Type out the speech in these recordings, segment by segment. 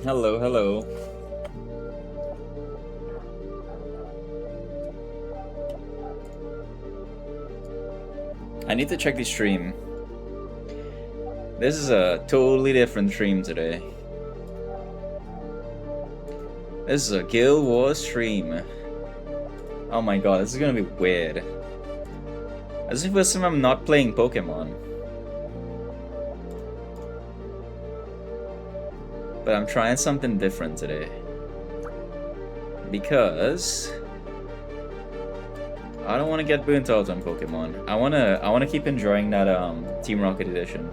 Hello, hello. I need to check the stream. This is a totally different stream today. This is a Guild Wars stream. Oh my god, this is gonna be weird. As if first time I'm not playing Pokemon. But I'm trying something different today. Because I don't want to get burnt out on Pokemon. I wanna keep enjoying that Team Rocket edition.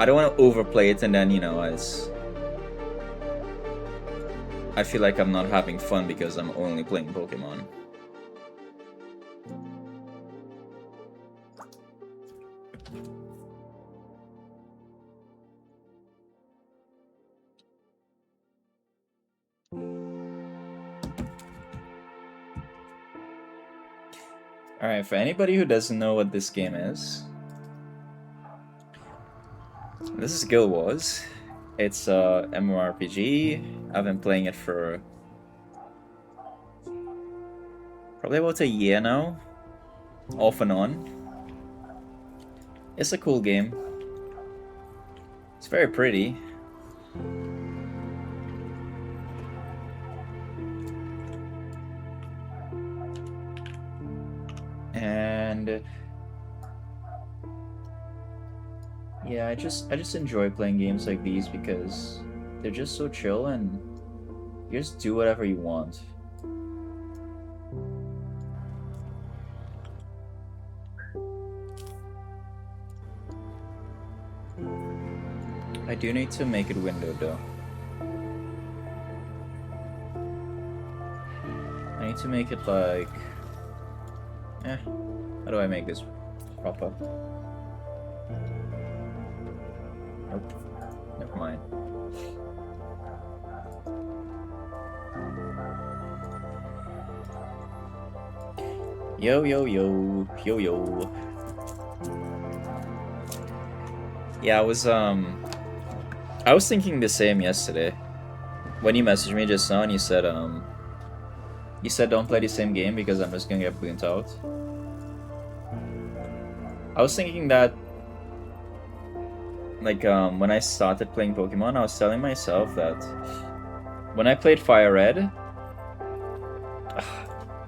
I don't want to overplay it and then, you know, I feel like I'm not having fun because I'm only playing Pokemon. Alright, for anybody who doesn't know what this game is, this is Guild Wars. It's a MMORPG. I've been playing it for probably about a year now, off and on. It's a cool game. It's very pretty. And yeah, I just enjoy playing games like these because they're just so chill and you just do whatever you want. I do need to make it windowed though. I need to make it like... how do I make this proper? Nope. Never mind. Yo, yo, yo. Yo, yo. Yeah, I I was thinking the same yesterday. When you messaged me just now and you said don't play the same game because I'm just gonna get burnt out. I was thinking that, like, when I started playing Pokemon, I was telling myself that when I played Fire Red,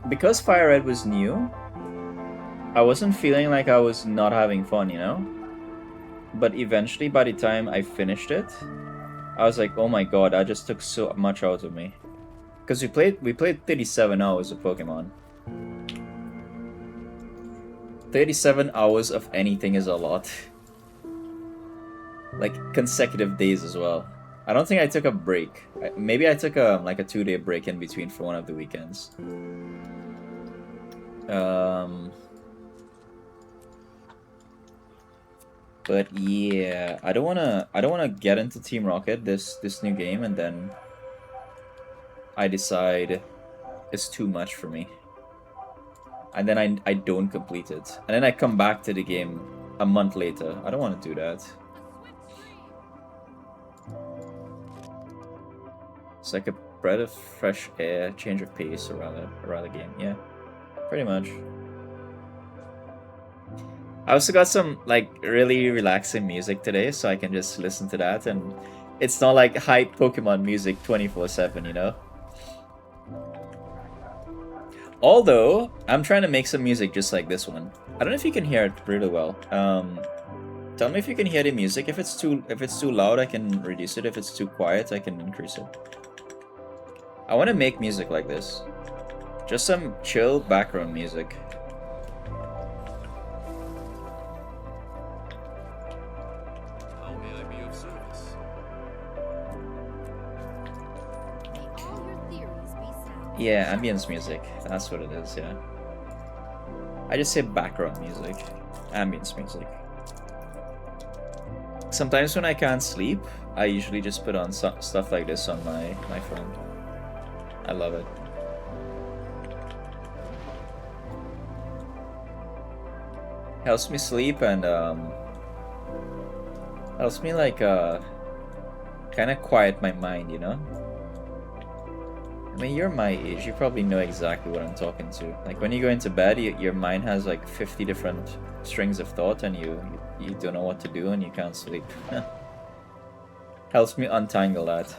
because Fire Red was new, I wasn't feeling like I was not having fun, you know? But eventually, by the time I finished it, I was like, oh my god, that just took so much out of me. Because we played 37 hours of Pokemon. 37 hours of anything is a lot. Like, consecutive days as well. I don't think I took a break. Maybe I took like a 2-day break in between for one of the weekends. But yeah, I don't wanna get into Team Rocket this new game and then I decide it's too much for me. And then I don't complete it. And then I come back to the game a month later. I don't want to do that. It's like a breath of fresh air, change of pace around the game. Yeah, pretty much. I also got some like really relaxing music today, so I can just listen to that, and it's not like hype Pokemon music 24/7, you know. Although I'm trying to make some music just like this one. I don't know if you can hear it really well. Tell me if you can hear the music. If it's too loud, I can reduce it. If it's too quiet, I can increase it. I want to make music like this. Just some chill background music. How may I be of service? May all your theories be sound. Yeah, ambience music. That's what it is, yeah. I just say background music. Ambience music. Sometimes when I can't sleep, I usually just put on stuff like this on my phone. I love it. Helps me sleep and helps me like kind of quiet my mind, you know? I mean, you're my age, you probably know exactly what I'm talking to. Like when you go into bed, your mind has like 50 different strings of thought and you don't know what to do and you can't sleep. Helps me untangle that.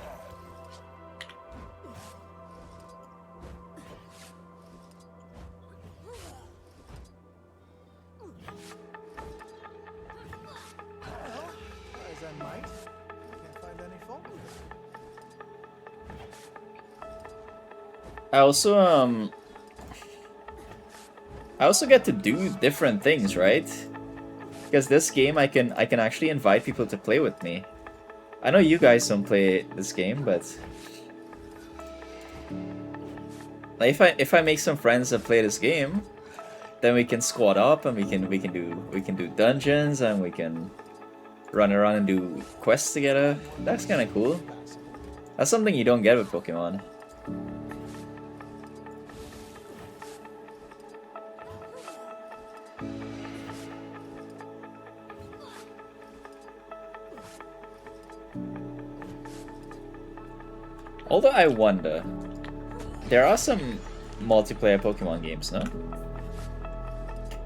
As I might. Can't find any fault with it. I also get to do different things, right? Because this game I can actually invite people to play with me. I know you guys don't play this game, but like if I make some friends that play this game, then we can squad up and we can do dungeons and we can run around and do quests together. That's kind of cool. That's something you don't get with Pokemon. Although I wonder, there are some multiplayer Pokemon games, no?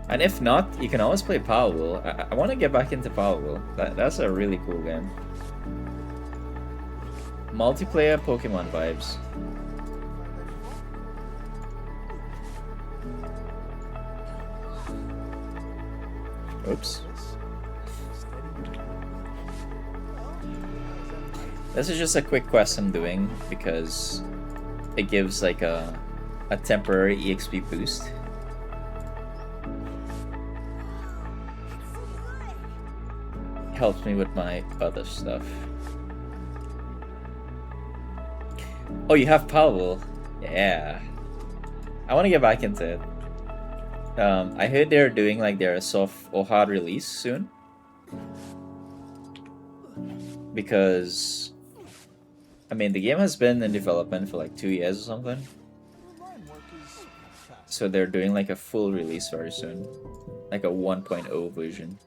And if not, you can always play Power. I want to get back into Power. That's a really cool game. Multiplayer Pokemon vibes. Oops. This is just a quick quest I'm doing because it gives like a temporary EXP boost. Helps me with my other stuff. Oh, you have Powell? Yeah. I want to get back into it. I heard they're doing like their soft or hard release soon. Because I mean, the game has been in development for like 2 years or something. So they're doing like a full release very soon. Like a 1.0 version.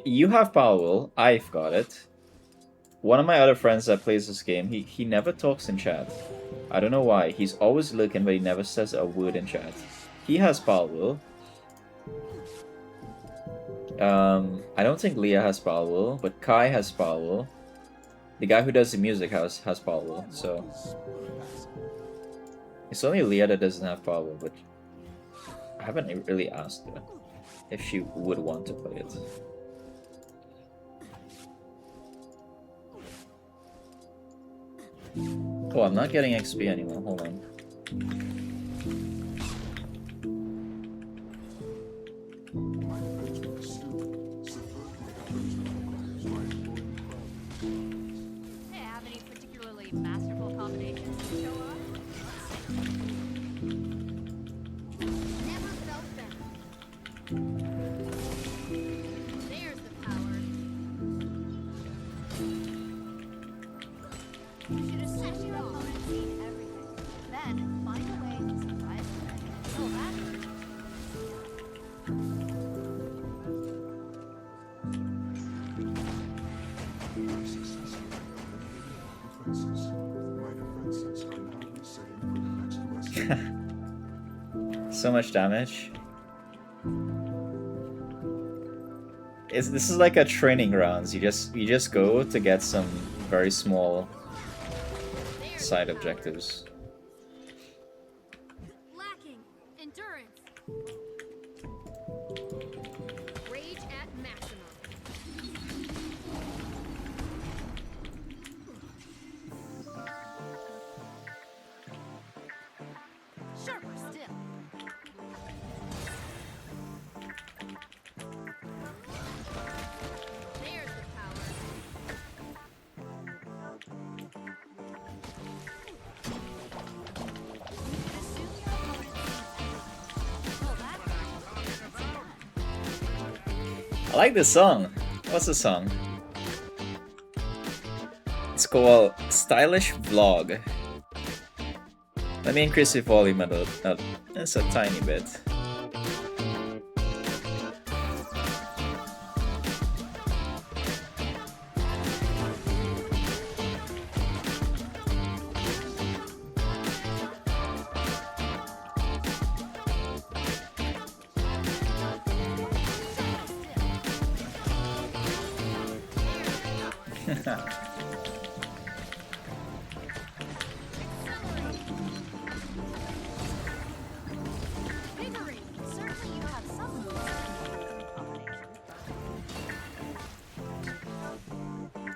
You have Power Will. I've got it. One of my other friends that plays this game, he never talks in chat. I don't know why. He's always looking, but he never says a word in chat. He has Power Will. I don't think Leah has Power Will, but Kai has Power Will. The guy who does the music has Power Will, so it's only Leah that doesn't have Power Will, but I haven't really asked her if she would want to play it. Oh, I'm not getting XP anymore. Hold on. Hey, have any particularly masterful combinations to show off? Never felt better. There's the power. You should have set your opponent seen everything. Then find a way to surprise them. Oh, that's So much damage. This is like a training grounds. You just go to get some very small side objectives. lacking endurance. Rage at maximum. Sharper still. There's the power. Assume your opponent's oh, that's I like this song. What's the song? It's called Stylish Vlog. Let me increase the volume a little. It's a tiny bit. Vigorous. Certainly you have some moves combinations.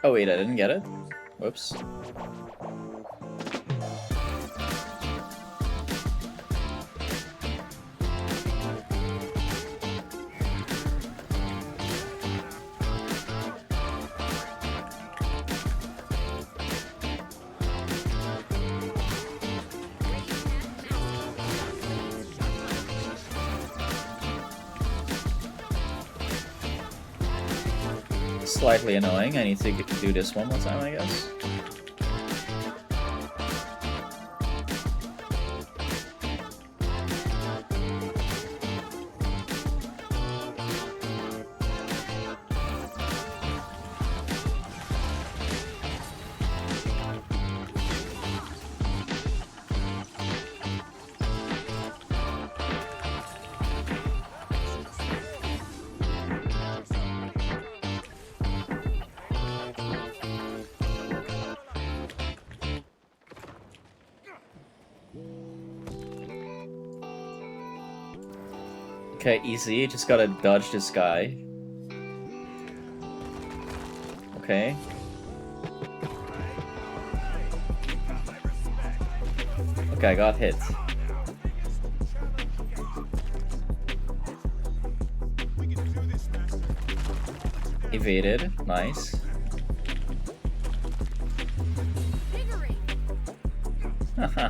Oh wait, I didn't get it. Whoops. Slightly annoying. I need to do this one more time, I guess. Okay, easy. Just gotta dodge this guy. Okay. Okay, I got hit. Evaded. Nice. Haha.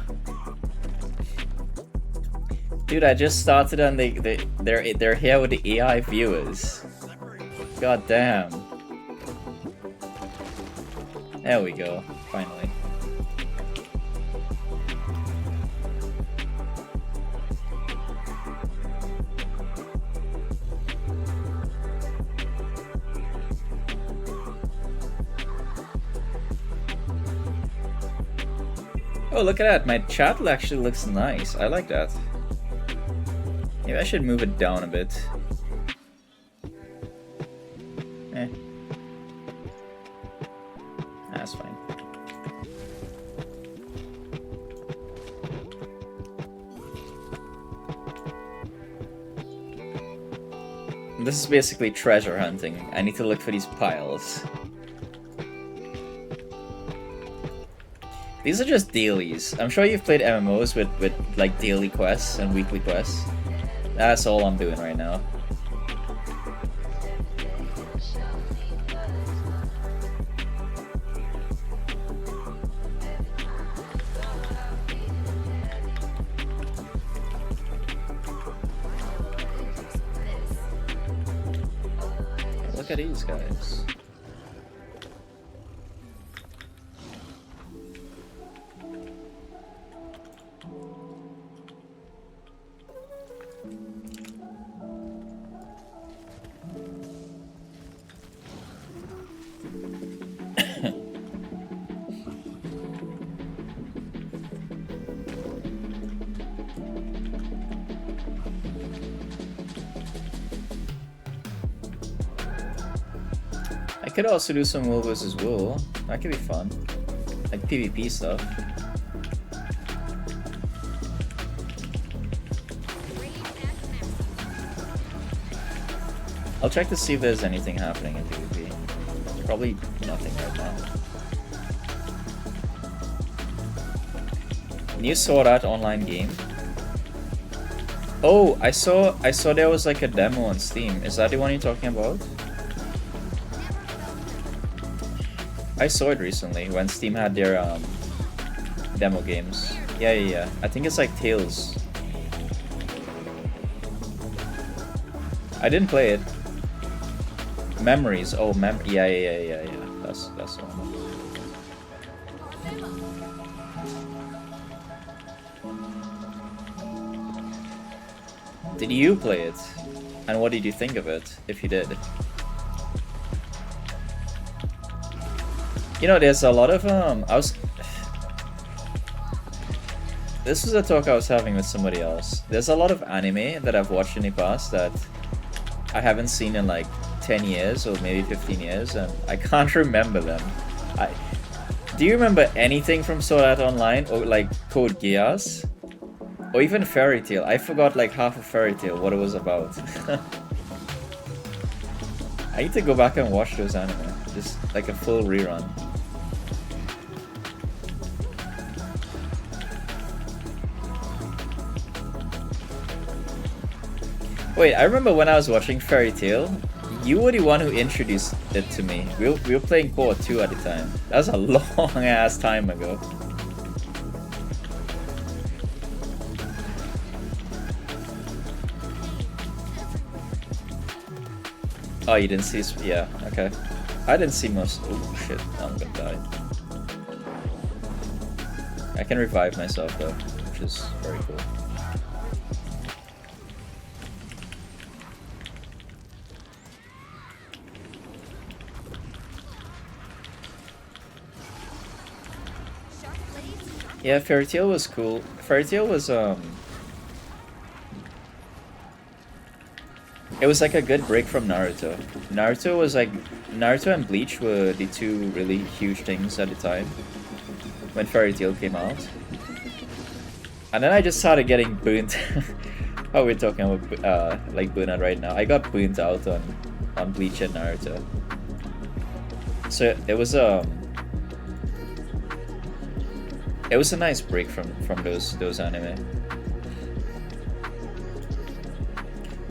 Dude, I just started and they're here with the AI viewers. God damn. There we go, finally. Oh, look at that. My chat actually looks nice. I like that. Maybe I should move it down a bit. Eh. That's fine. This is basically treasure hunting. I need to look for these piles. These are just dailies. I'm sure you've played MMOs with like daily quests and weekly quests. That's all I'm doing right now. Look at these guys. I could also do some wool versus wool. That could be fun. Like PvP stuff. I'll check to see if there's anything happening in PvP. Probably nothing right now. New Sword Art online game. Oh, I saw there was like a demo on Steam. Is that the one you're talking about? I saw it recently when Steam had their demo games. Yeah. I think it's like Tales. I didn't play it. Memories. Oh, yeah. That's the one. Did you play it? And what did you think of it, if you did? You know, there's a lot of this was a talk I was having with somebody else. There's a lot of anime that I've watched in the past that I haven't seen in like 10 years or maybe 15 years, and I can't remember them. Do you remember anything from Sword Art Online or like Code Geass? Or even Fairy Tail? I forgot like half of Fairy Tail, what it was about. I need to go back and watch those anime. Just like a full rerun. Wait, I remember when I was watching Fairy Tail, you were the one who introduced it to me. We were playing Core 2 at the time. That was a long ass time ago. Oh, you didn't see... Yeah, okay. I didn't see most... Oh shit, I'm gonna die. I can revive myself though, which is very cool. Yeah, Fairy Tail was cool. Fairy Tail was it was like a good break from Naruto. Naruto was like... Naruto and Bleach were the two really huge things at the time when Fairy Tail came out. And then I just started getting burnt. Oh, we're talking about like burnout right now. I got burnt out on Bleach and Naruto. So it was a nice break from those anime.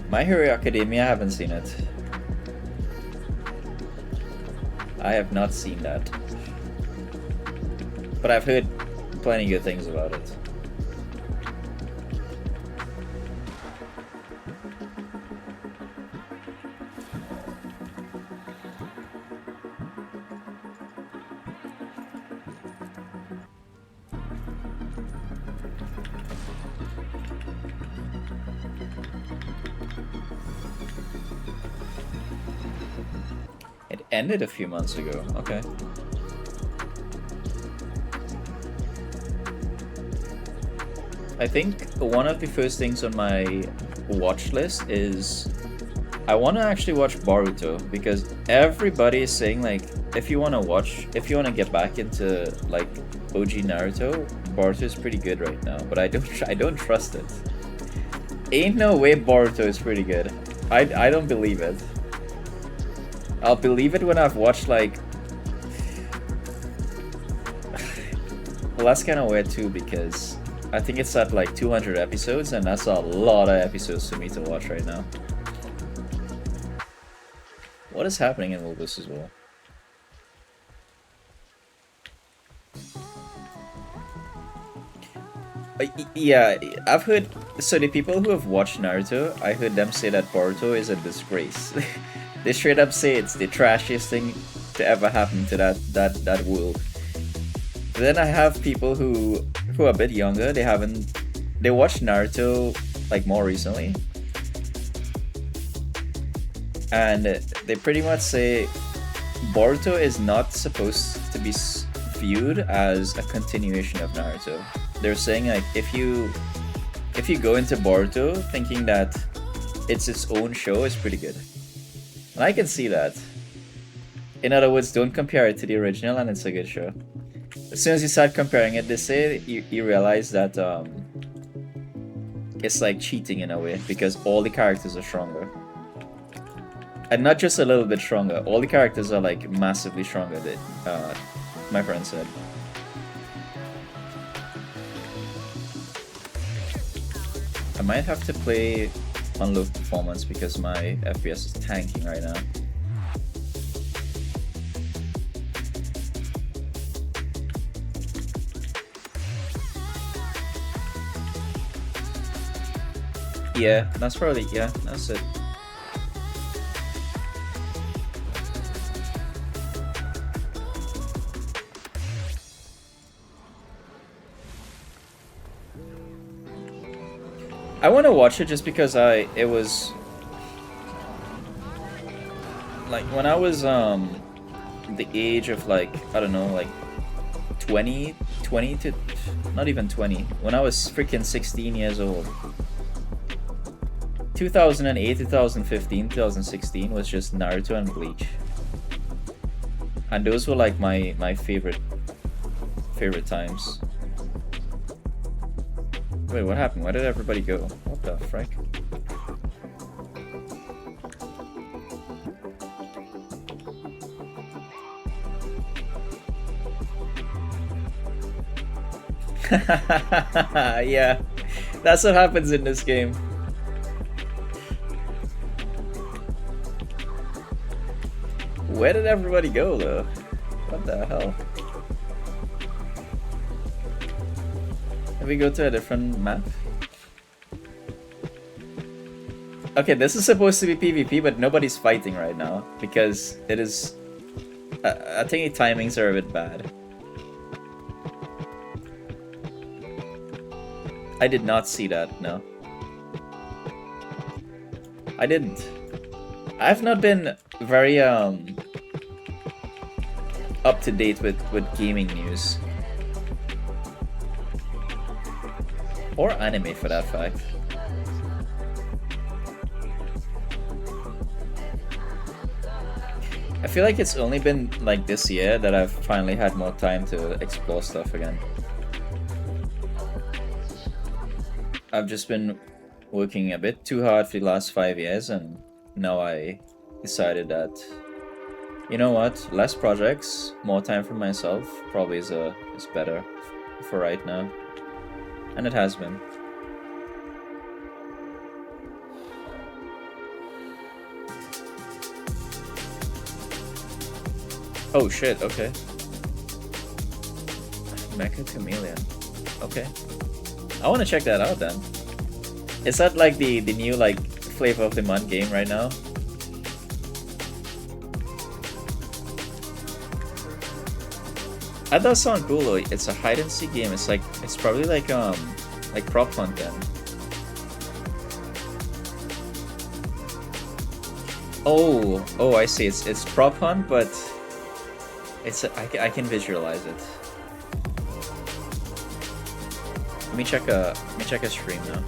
My Hero Academia, I haven't seen it. I have not seen that. But I've heard plenty good things about it. It ended a few months ago. Okay. I think one of the first things on my watch list is I want to actually watch Boruto, because everybody is saying like if you want to get back into like OG Naruto, Boruto is pretty good right now, but I don't trust it. Ain't no way Boruto is pretty good. I don't believe it. I'll believe it when I've watched like well, that's kind of weird too, because I think it's at like 200 episodes, and that's a lot of episodes for me to watch right now. What is happening in Wolbus as well? Yeah, I've heard... So the people who have watched Naruto, I heard them say that Boruto is a disgrace. They straight up say it's the trashiest thing to ever happen to that world. But then I have people who are a bit younger, they watched Naruto like more recently. And they pretty much say Boruto is not supposed to be viewed as a continuation of Naruto. They're saying like if you go into Boruto thinking that it's its own show, it's pretty good. And I can see that. In other words, don't compare it to the original and it's a good show. As soon as you start comparing it, they say you realize that it's like cheating in a way, because all the characters are stronger. And not just a little bit stronger, all the characters are like massively stronger, that my friend said. I might have to play on low performance because my FPS is tanking right now. Yeah, that's probably, yeah, that's it. I want to watch it just because it was like when I was the age of like, I don't know, like 20 to not even 20, when I was freaking 16 years old. 2008, 2015, 2016 was just Naruto and Bleach. And those were like my favorite times. Wait, what happened? Where did everybody go? What the frick? Yeah, that's what happens in this game. Where did everybody go though? What the hell? Can we go to a different map? Okay, this is supposed to be PvP, but nobody's fighting right now because it is... I think the timings are a bit bad. I did not see that, no. I didn't. I've not been very up to date with gaming news. Or anime for that fact. I feel like it's only been like this year that I've finally had more time to explore stuff again. I've just been working a bit too hard for the last 5 years, and now I decided that, you know what, less projects, more time for myself probably is better for right now. And it has been. Oh shit, okay. Mecha Chameleon. Okay. I wanna check that out then. Is that like the new like flavor of the month game right now? That does sound cool though. It's a hide and seek game. It's probably like prop hunt then. Oh, I see. It's prop hunt, but I can visualize it. me check a stream now.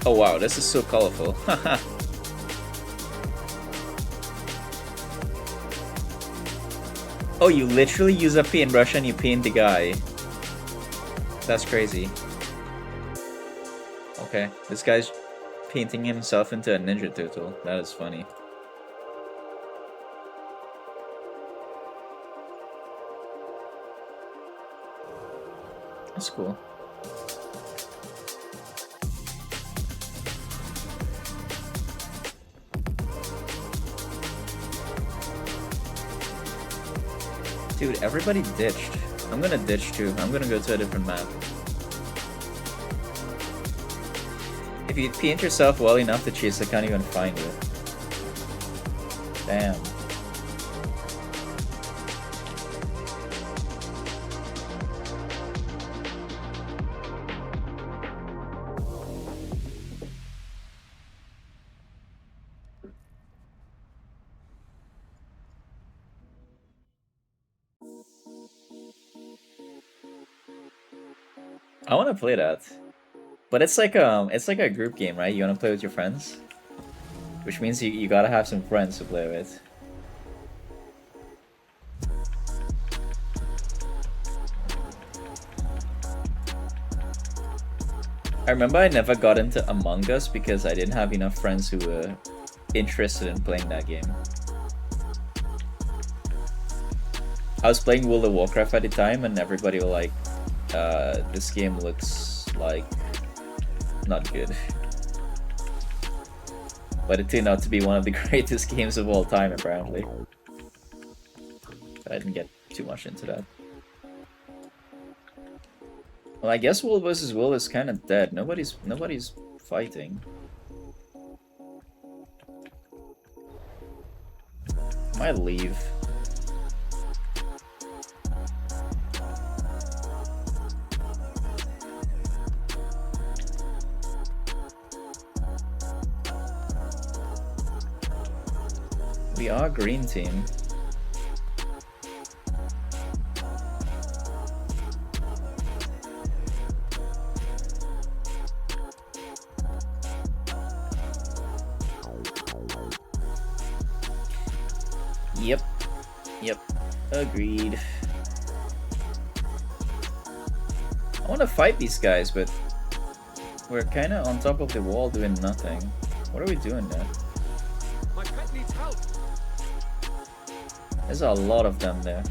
Oh wow, this is so colorful. Oh, you literally use a paintbrush and you paint the guy. That's crazy. Okay, this guy's painting himself into a Ninja Turtle. That is funny. That's cool. Dude, everybody ditched. I'm gonna ditch too. I'm gonna go to a different map. If you paint yourself well enough to chase, I can't even find you. Damn. I want to play that, but it's like a group game, right? You want to play with your friends, which means you gotta have some friends to play with. I remember I never got into Among Us because I didn't have enough friends who were interested in playing that game. I was playing World of Warcraft at the time, and everybody was like, this game looks like not good. But it turned out to be one of the greatest games of all time, apparently. But I didn't get too much into that. Well, I guess World vs. World is kind of dead. Nobody's fighting. Might leave. We are green team. Yep, agreed. I want to fight these guys, but we're kind of on top of the wall doing nothing. What are we doing there? My pet needs help. There's a lot of them there.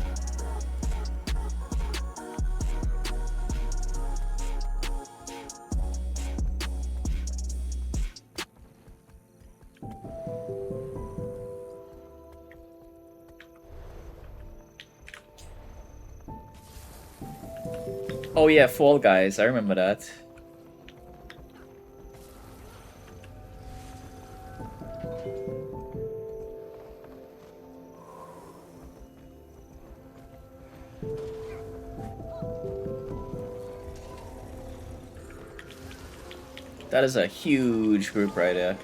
Oh yeah, Fall Guys, I remember that. That is a huge group right there.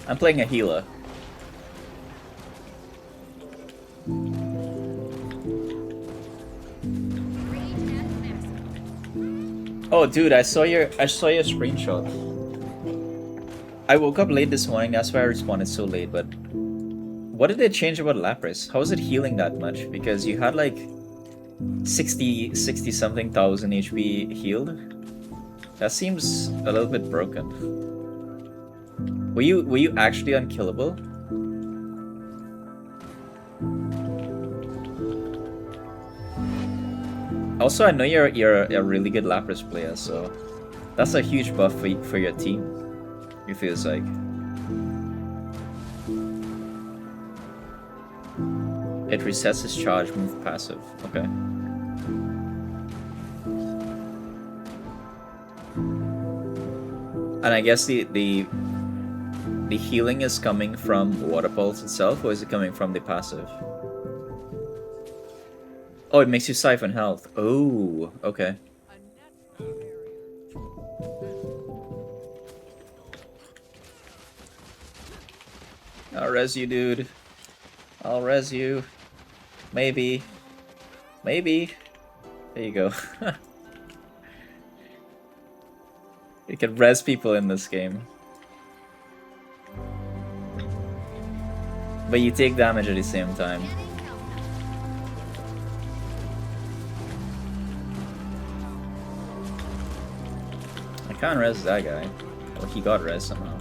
I'm playing a healer. Oh dude, I saw your screenshot. I woke up late this morning, that's why I responded so late, but what did they change about Lapras? How is it healing that much? Because you had like 60 something thousand HP healed. That seems a little bit broken. Were you actually unkillable? Also, I know you're a really good Lapras player, so that's a huge buff for your team. It feels like. It resets his charge move passive. Okay. And I guess the healing is coming from Water Pulse itself, or is it coming from the passive? Oh, it makes you siphon health. Oh, okay. I'll res you, dude. I'll res you. Maybe. Maybe. There you go. You can res people in this game. But you take damage at the same time. I can't res that guy. Well, he got res somehow.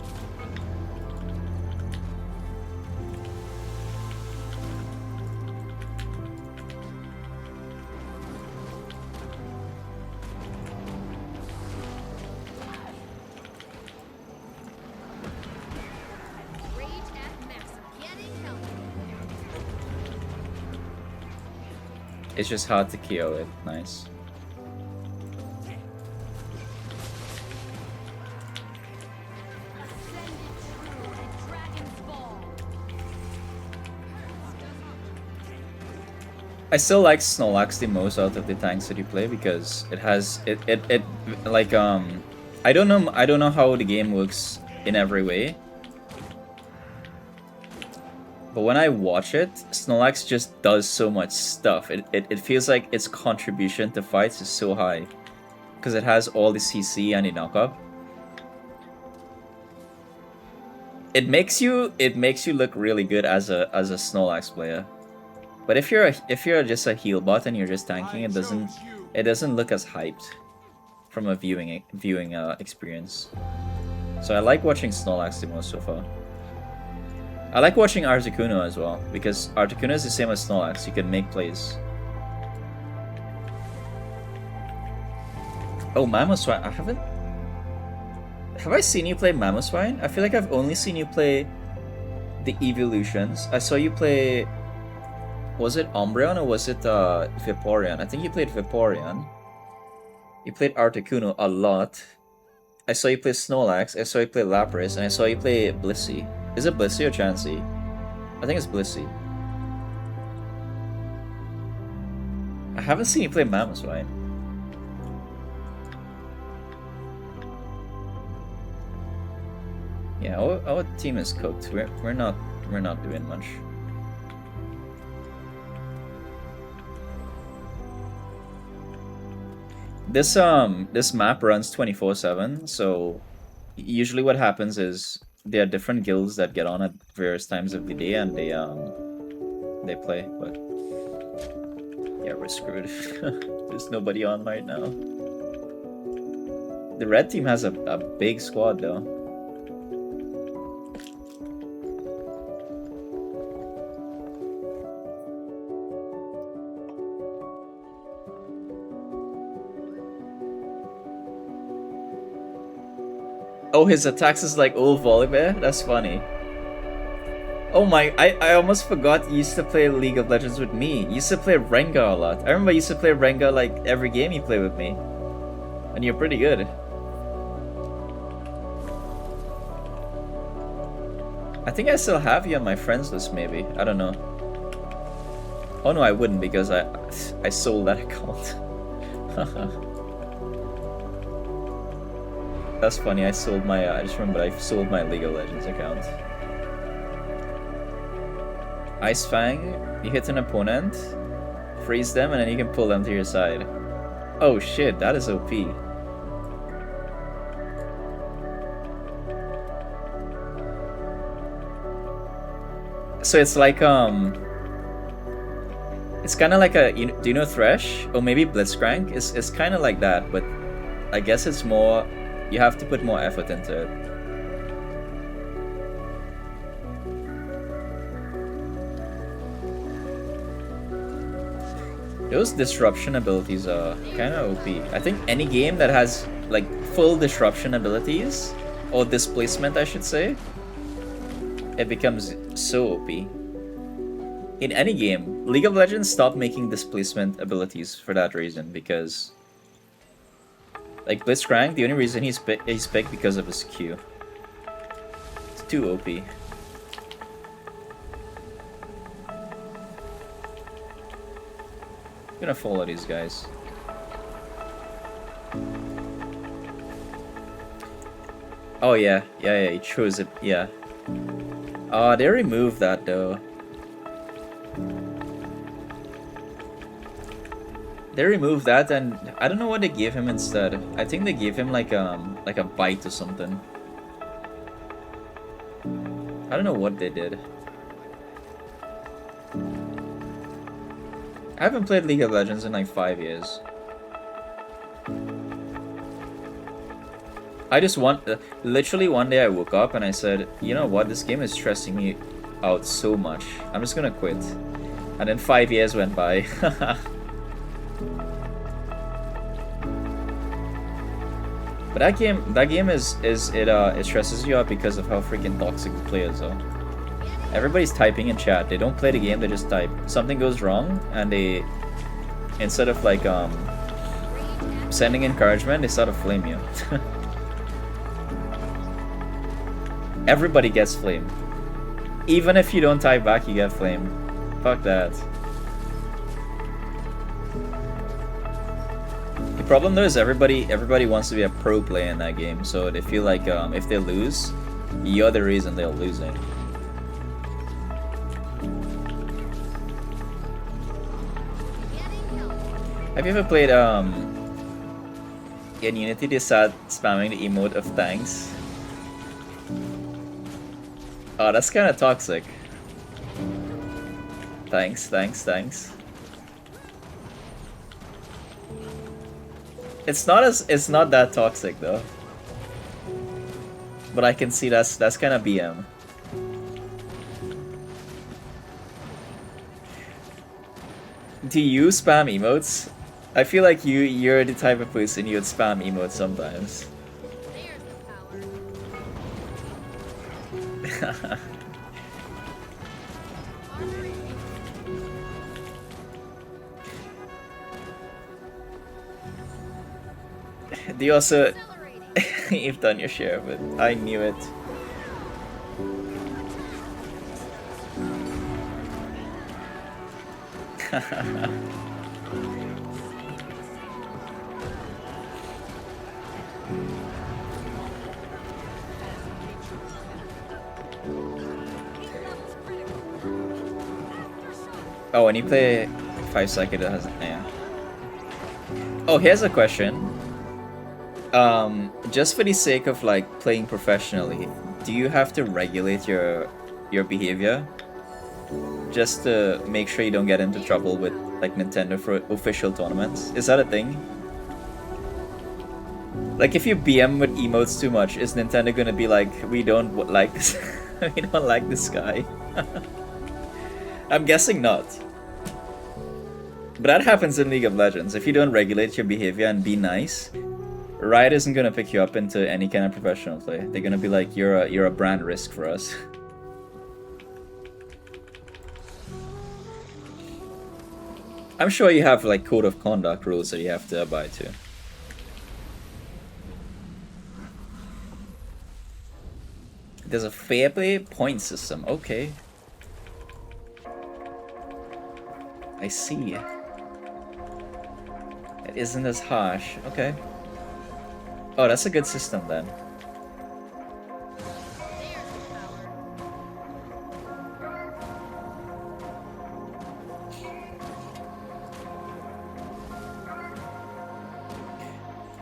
Rage at max. Getting help. It's just hard to KO it. Nice. I still like Snorlax the most out of the tanks that you play because it has it like I don't know how the game works in every way. But when I watch it, Snorlax just does so much stuff. It feels like its contribution to fights is so high. Because it has all the CC and the knockup. It makes you look really good as a Snorlax player. But if you're just a heal bot and you're just tanking, it doesn't look as hyped from a viewing experience. So I like watching Snorlax the most so far. I like watching Articuno as well because Articuno is the same as Snorlax. You can make plays. Oh, Mamoswine! I haven't. Have I seen you play Mamoswine? I feel like I've only seen you play the evolutions. I saw you play. Was it Umbreon or was it Vaporeon? I think you played Vaporeon. You played Articuno a lot. I saw you play Snorlax, I saw you play Lapras, and I saw you play Blissey. Is it Blissey or Chansey? I think it's Blissey. I haven't seen you play Mamoswine. Yeah, our team is cooked. We're not doing much. This map runs 24/7, so usually what happens is there are different guilds that get on at various times of the day and they play, but yeah, we're screwed. There's nobody on right now. The red team has a big squad though. Oh, his attacks is like old Volibear? That's funny. Oh my, I almost forgot you used to play League of Legends with me. You used to play Rengar a lot. I remember you used to play Rengar like every game you play with me. And you're pretty good. I think I still have you on my friends list maybe. I don't know. Oh no, I wouldn't because I sold that account. That's funny, I sold my, I just remember I sold my League of Legends account. Ice Fang, you hit an opponent, freeze them, and then you can pull them to your side. Oh shit, that is OP. So it's like, it's kind of like a, do you know Thresh? Or maybe Blitzcrank? It's kind of like that, but I guess it's more, you have to put more effort into it. Those disruption abilities are kind of OP. I think any game that has like full disruption abilities, or displacement I should say, it becomes so OP. In any game, League of Legends stopped making displacement abilities for that reason, because like Blitzcrank, the only reason he's picked because of his Q. It's too OP. Gonna follow these guys. Oh yeah, he chose it, yeah. Oh, they removed that though. They removed that, and I don't know what they gave him instead. I think they gave him like a bite or something. I don't know what they did. I haven't played League of Legends in like 5 years. I just literally one day I woke up and I said, you know what, this game is stressing me out so much. I'm just gonna quit. And then 5 years went by. But that game it stresses you out because of how freaking toxic the players are. Everybody's typing in chat. They don't play the game, they just type. Something goes wrong and they, instead of like sending encouragement, they start to flame you. Everybody gets flamed. Even if you don't type back, you get flamed. Fuck that. The problem though is everybody wants to be a pro player in that game, so they feel like if they lose, you're the reason they're losing. Have you ever played in Unity they start spamming the emote of thanks? Oh, that's kind of toxic. Thanks. It's not that toxic though. But I can see that's kind of BM. Do you spam emotes? I feel like you're the type of person you'd spam emotes sometimes. Do you also you've done your share of it. I knew it. Oh, when you play 5 seconds, it has, yeah. Oh, here's a question. Just for the sake of like playing professionally, do you have to regulate your behavior just to make sure you don't get into trouble with like Nintendo for official tournaments? Is that a thing? Like if you BM with emotes too much, is Nintendo gonna be like, we don't like this, we don't like this guy? I'm guessing not. But that happens in League of Legends. If you don't regulate your behavior and be nice, Riot isn't gonna pick you up into any kind of professional play. They're gonna be like, you're a brand risk for us. I'm sure you have like code of conduct rules that you have to abide to. There's a fair play point system. Okay. I see. It isn't as harsh. Okay. Oh, that's a good system then.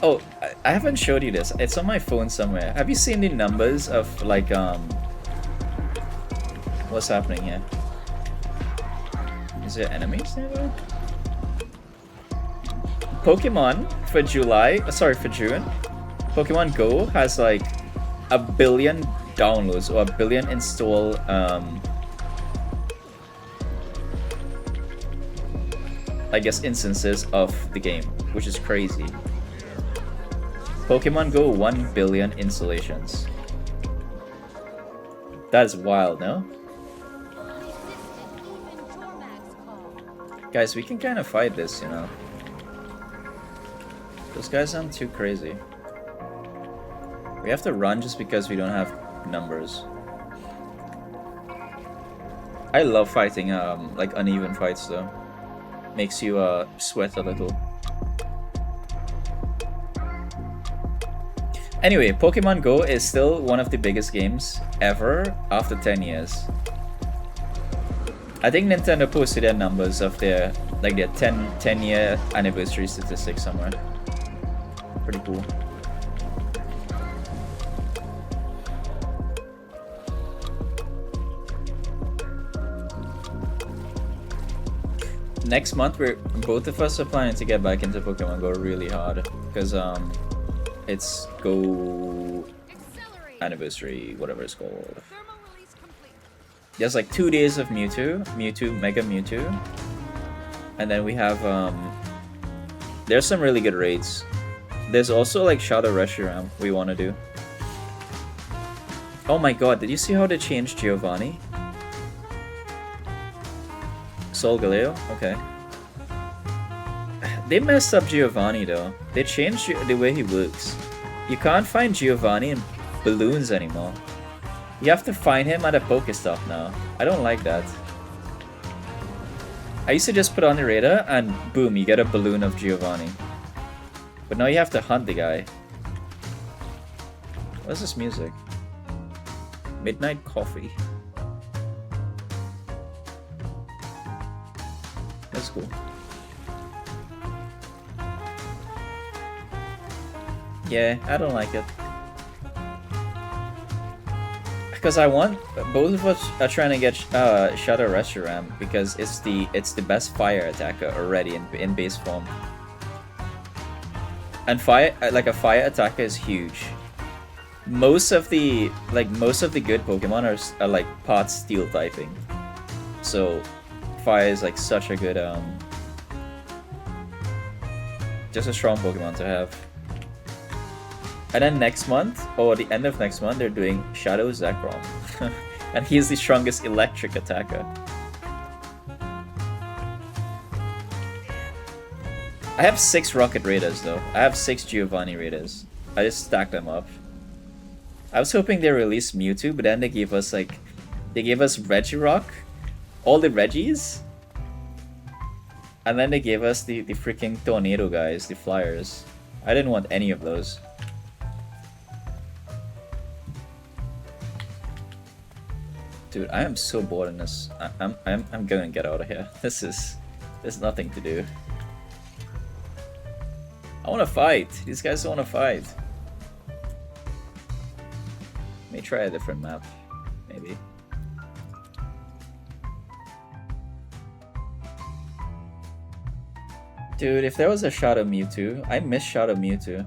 Oh, I haven't showed you this. It's on my phone somewhere. Have you seen the numbers of like what's happening here? Is there enemies nearby? Pokemon for June, Pokemon Go has like 1 billion downloads or 1 billion install I guess instances of the game, which is crazy. Pokemon Go 1 billion installations. That is wild, no? Guys, we can kind of fight this, you know. Those guys aren't too crazy. We have to run just because we don't have numbers. I love fighting like uneven fights though. makes you sweat a little. Anyway, Pokemon Go is still one of the biggest games ever after 10 years. I think Nintendo posted their numbers of their 10-year anniversary statistics somewhere. Pretty cool. Next month, both of us are planning to get back into Pokemon Go really hard because it's Go anniversary, whatever it's called. There's like 2 days of Mewtwo, Mega Mewtwo, and then we have there's some really good raids. There's also like Shadow Reshiram we want to do. Oh my god, did you see how they changed Giovanni? Solgaleo? Okay. They messed up Giovanni though. They changed the way he looks. You can't find Giovanni in balloons anymore. You have to find him at a Pokestop now. I don't like that. I used to just put on the radar and boom, you get a balloon of Giovanni. But now you have to hunt the guy. What's this music? Midnight Coffee. That's cool. Yeah, I don't like it. Because I want both of us are trying to get Shadow Reshiram because it's the best fire attacker already in base form. And a fire attacker is huge. Most of the good Pokemon are like part steel typing. So fire is like such a good just a strong Pokemon to have. And then next month, or the end of next month, they're doing Shadow Zekrom. And he's the strongest electric attacker. I have 6 Rocket Raiders though. I have 6 Giovanni Raiders. I just stacked them up. I was hoping they released Mewtwo, but then they gave us Regirock, all the Reggies, and then they gave us the freaking Tornado guys, the Flyers. I didn't want any of those. Dude, I am so bored in this. I'm gonna get out of here. There's nothing to do. I wanna fight. These guys wanna fight. Let me try a different map, maybe. Dude, if there was a Shadow Mewtwo, I miss Shadow Mewtwo.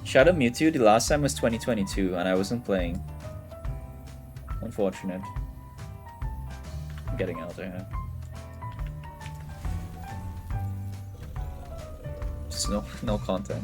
Shadow Mewtwo, the last time was 2022, and I wasn't playing. Unfortunate. I'm getting out of here. Just no content.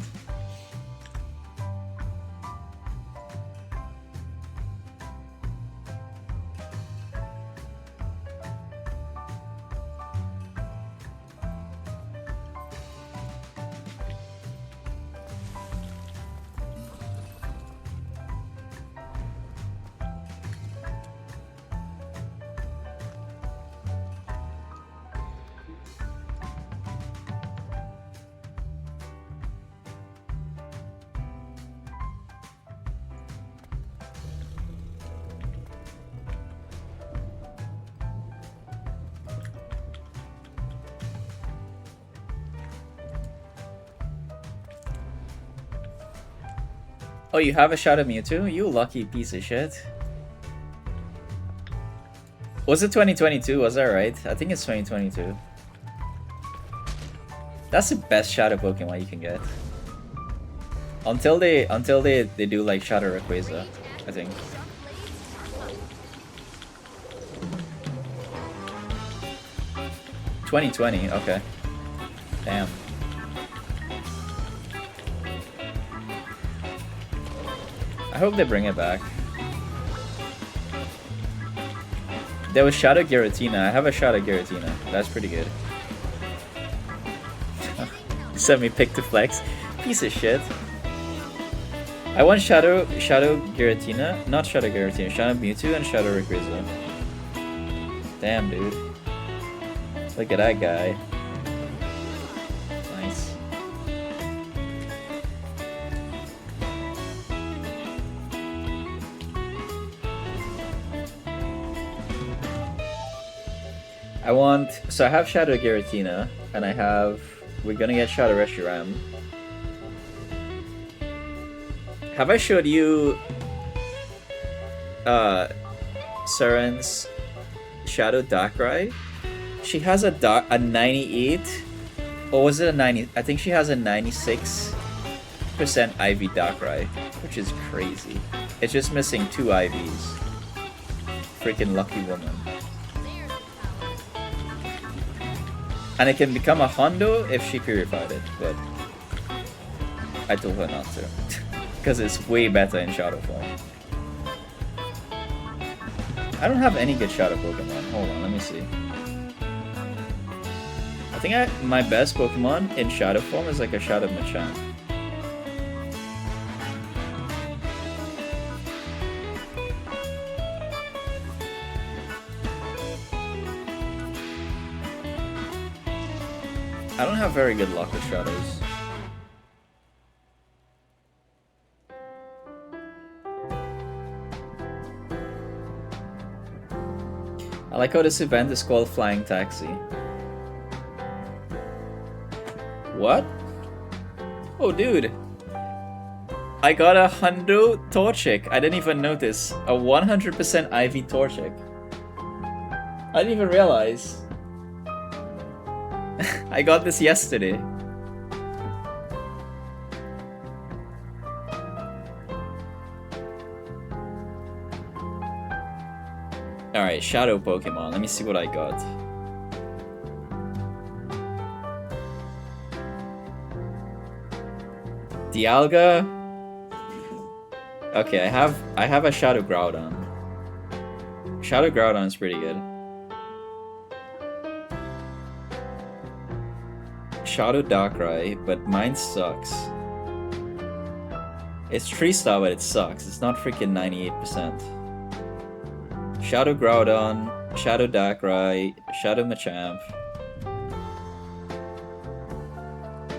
Oh, you have a Shadow Mewtwo? You lucky piece of shit. Was it 2022? Was that right? I think it's 2022. That's the best Shadow Pokemon you can get. Until they do like Shadow Rayquaza, I think. $2020, okay. Damn. I hope they bring it back. There was Shadow Giratina. I have a Shadow Giratina. That's pretty good. Send me pick to flex. Piece of shit. I want Shadow Giratina. Not Shadow Giratina. Shadow Mewtwo and Shadow Rayquaza. Damn, dude. Look at that guy. Nice. So I have Shadow Giratina, and we're gonna get Shadow Reshiram. Have I showed you Suren's Shadow Darkrai? She has a 98, or was it a 90? I think she has a 96% IV Darkrai, which is crazy. It's just missing 2 IVs. Freaking lucky woman. And it can become a Hondo if she purified it, but I told her not to. Because it's way better in Shadow form. I don't have any good Shadow Pokemon. Hold on, let me see. I think my best Pokemon in Shadow form is like a Shadow Machamp. I don't have very good luck with Shadows. I like how this event is called Flying Taxi. What? Oh, dude. I got a Hundo Torchic. I didn't even notice. A 100% IV Torchic. I didn't even realize. I got this yesterday. Alright, Shadow Pokemon. Let me see what I got. Dialga. Okay, I have a Shadow Groudon. Shadow Groudon is pretty good. Shadow Darkrai, but mine sucks. It's 3-star, but it sucks. It's not freaking 98%. Shadow Groudon, Shadow Darkrai, Shadow Machamp.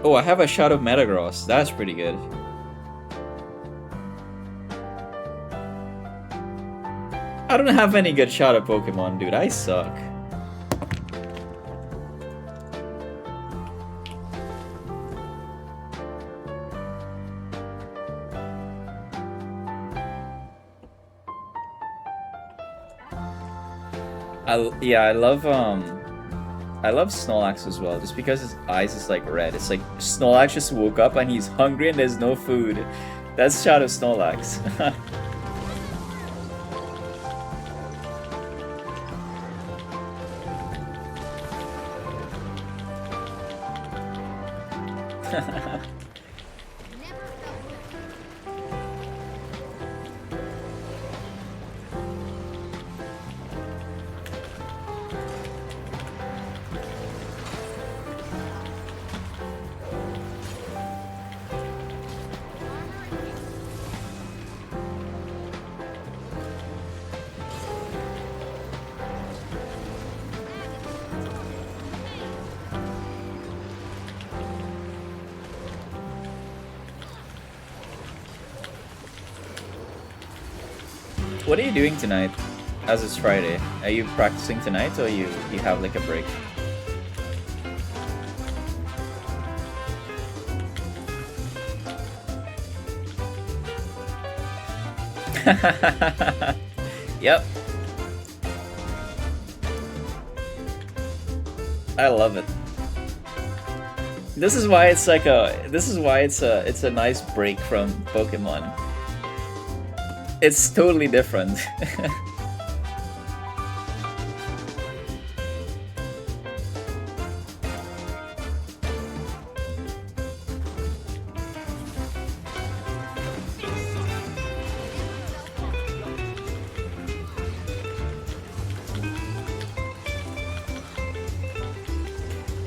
Oh, I have a Shadow Metagross. That's pretty good. I don't have any good Shadow Pokemon, dude. I suck. I love Snorlax as well, just because his eyes is like red. It's like Snorlax just woke up and he's hungry and there's no food. That's Shadow Snorlax. What are you doing tonight, as it's Friday? Are you practicing tonight, or you have like a break? Yep. I love it. This is why it's like it's a nice break from Pokemon. It's totally different.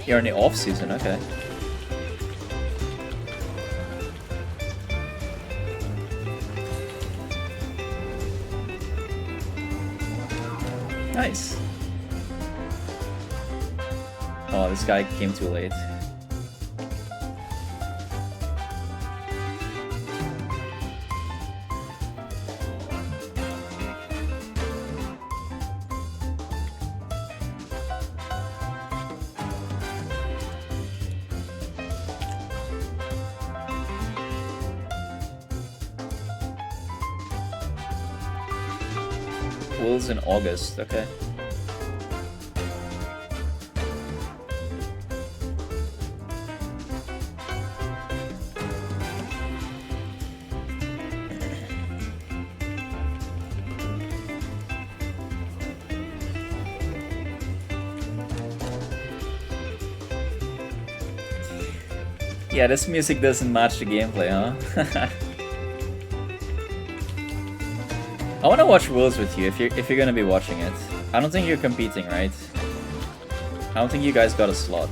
You're in the off season, okay. Nice. Oh, this guy came too late. Wolves in August, okay. Yeah, this music doesn't match the gameplay, huh? I want to watch Worlds with you if you're gonna be watching it. I don't think you're competing, right? I don't think you guys got a slot.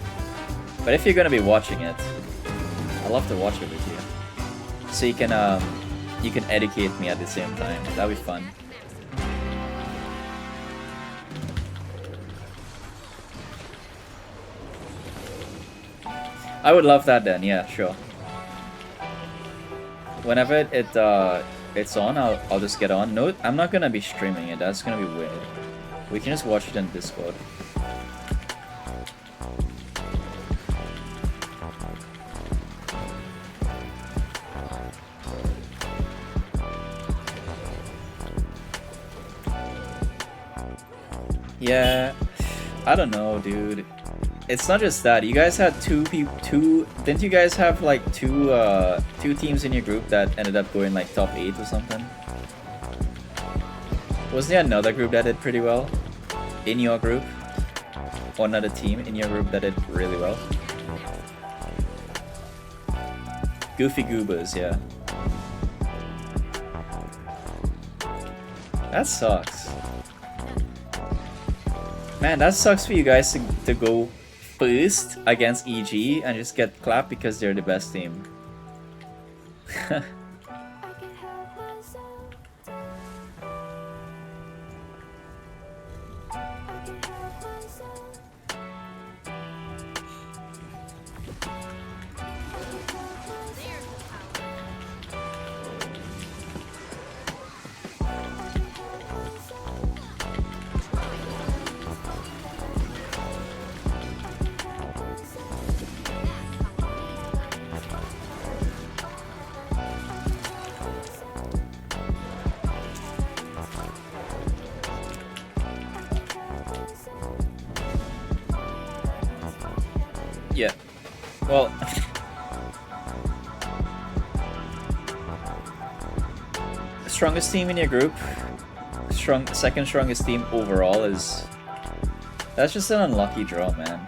But if you're gonna be watching it, I'd love to watch it with you. So you can educate me at the same time. That'd be fun. I would love that then, yeah, sure. Whenever it's on, I'll just get on. No, I'm not gonna be streaming it. That's gonna be weird. We can just watch it in Discord. Yeah, I don't know, dude. It's not just that. You guys had didn't you guys have like two teams in your group that ended up going like top 8 or something? Wasn't there another group that did pretty well in your group? Or another team in your group that did really well? Goofy Goobers, yeah. That sucks. Man, that sucks for you guys to go first against EG and just get clapped because they're the best team. Yeah. Well, strongest team in your group, second strongest team overall is. That's just an unlucky draw, man.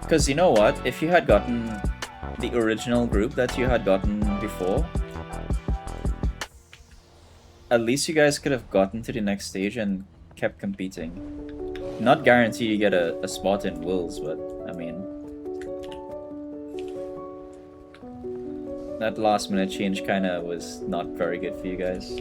Because you know what? If you had gotten the original group that you had gotten before, at least you guys could have gotten to the next stage and kept competing. Not guarantee you get a spot in Worlds, but I mean, that last minute change kinda was not very good for you guys.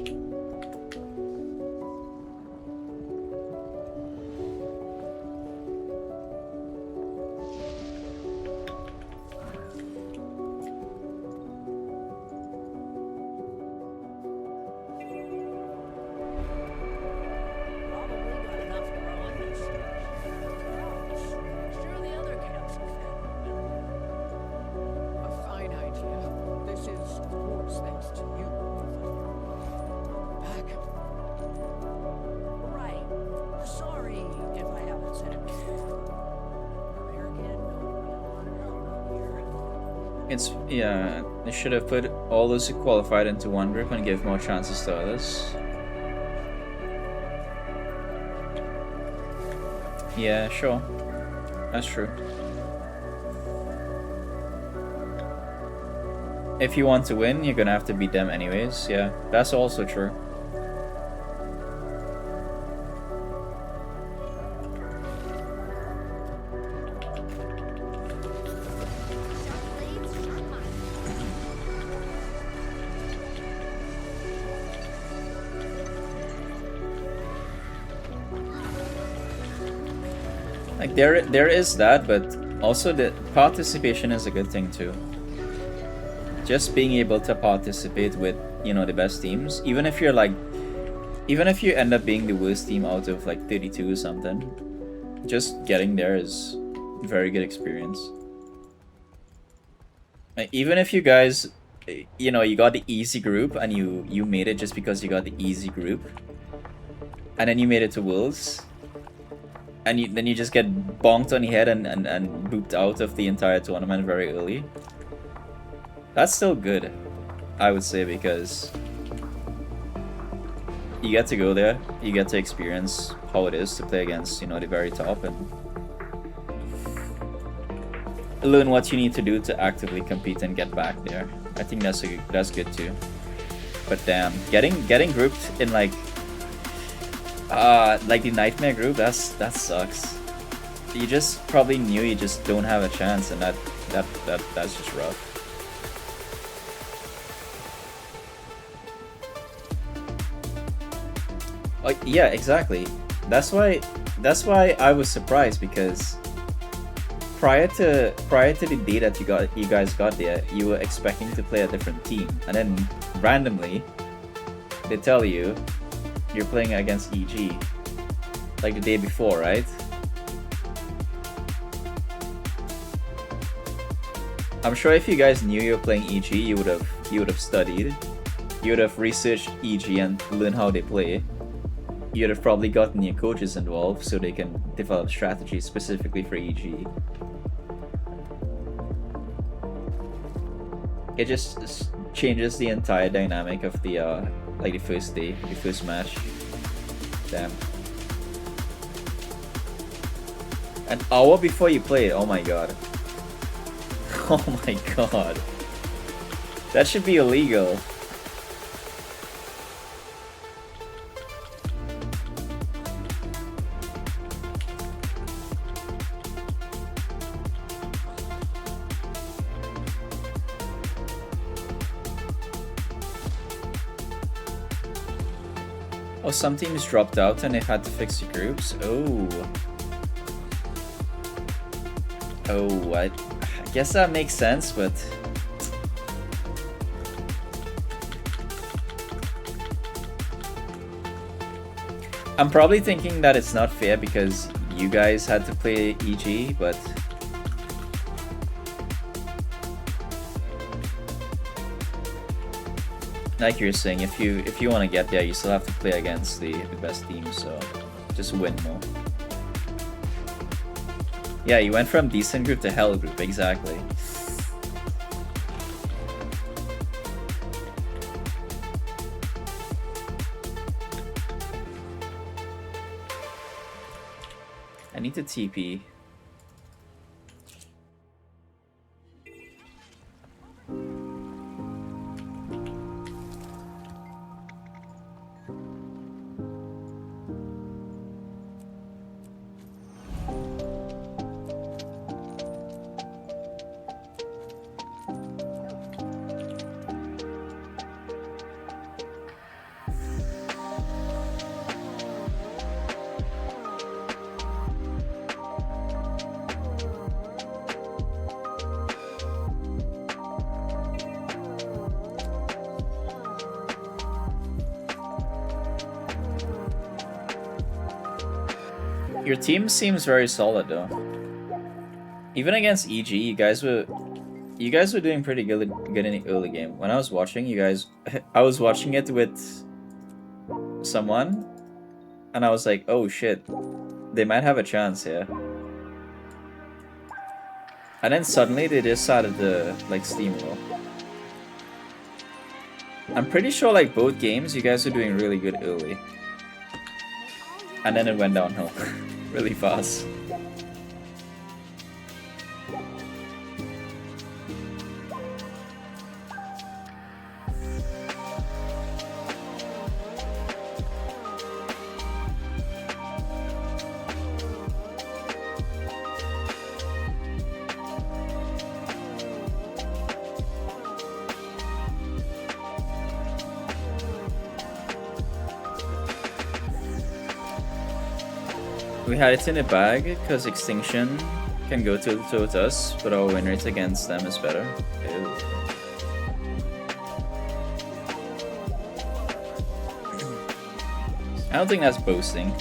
Yeah, they should have put all those who qualified into one group and give more chances to others. Yeah, sure. That's true. If you want to win, you're gonna have to beat them anyways. Yeah, that's also true. Like there is that, but also the participation is a good thing too. Just being able to participate with, you know, the best teams, even if you're like, even if you end up being the worst team out of like 32 or something, just getting there is a very good experience. Like, even if you guys, you know, you got the easy group and you made it just because you got the easy group, and then you made it to Worlds, and then you just get bonked on the head and booped out of the entire tournament very early. That's still good, I would say, because you get to go there, you get to experience how it is to play against, you know, the very top, and learn what you need to do to actively compete and get back there. I think that's good too. But damn, getting grouped in like the nightmare group, that sucks. You just probably knew you just don't have a chance, and that's just rough. Oh, yeah, exactly. That's why I was surprised, because prior to the day that you guys got there, you were expecting to play a different team, and then randomly they tell you you're playing against EG like the day before, right? I'm sure if you guys knew you were playing EG, you would have studied, you would have researched EG and learned how they play. You'd have probably gotten your coaches involved so they can develop strategies specifically for EG. It just changes the entire dynamic of the like the first day, the first match. Damn. An hour before you play it, oh my god. Oh my god. That should be illegal. Oh, some teams dropped out and they had to fix the groups? Oh. Oh, I guess that makes sense, but... I'm probably thinking that it's not fair because you guys had to play EG, but... Like you're saying, if you want to get there, you still have to play against the best team, so just win more. Yeah, you went from decent group to hell group, exactly. I need to TP. Your team seems very solid though. Even against EG, you guys were doing pretty good in the early game. When I was watching you guys, I was watching it with someone, and I was like, oh shit, they might have a chance here. And then suddenly they just started to like steamroll. I'm pretty sure like both games you guys were doing really good early. And then it went downhill really fast. We had it in the bag because Extinction can go toe-to-toe with us, but our win rate against them is better. Ew. I don't think that's boasting.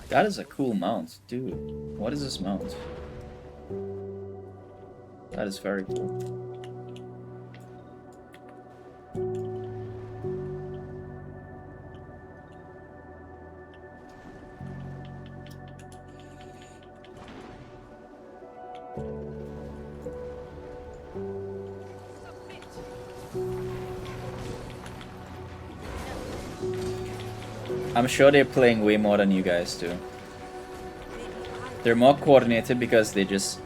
That is a cool mount, dude. What is this mount? That is very cool. I'm sure they're playing way more than you guys do. They're more coordinated because they just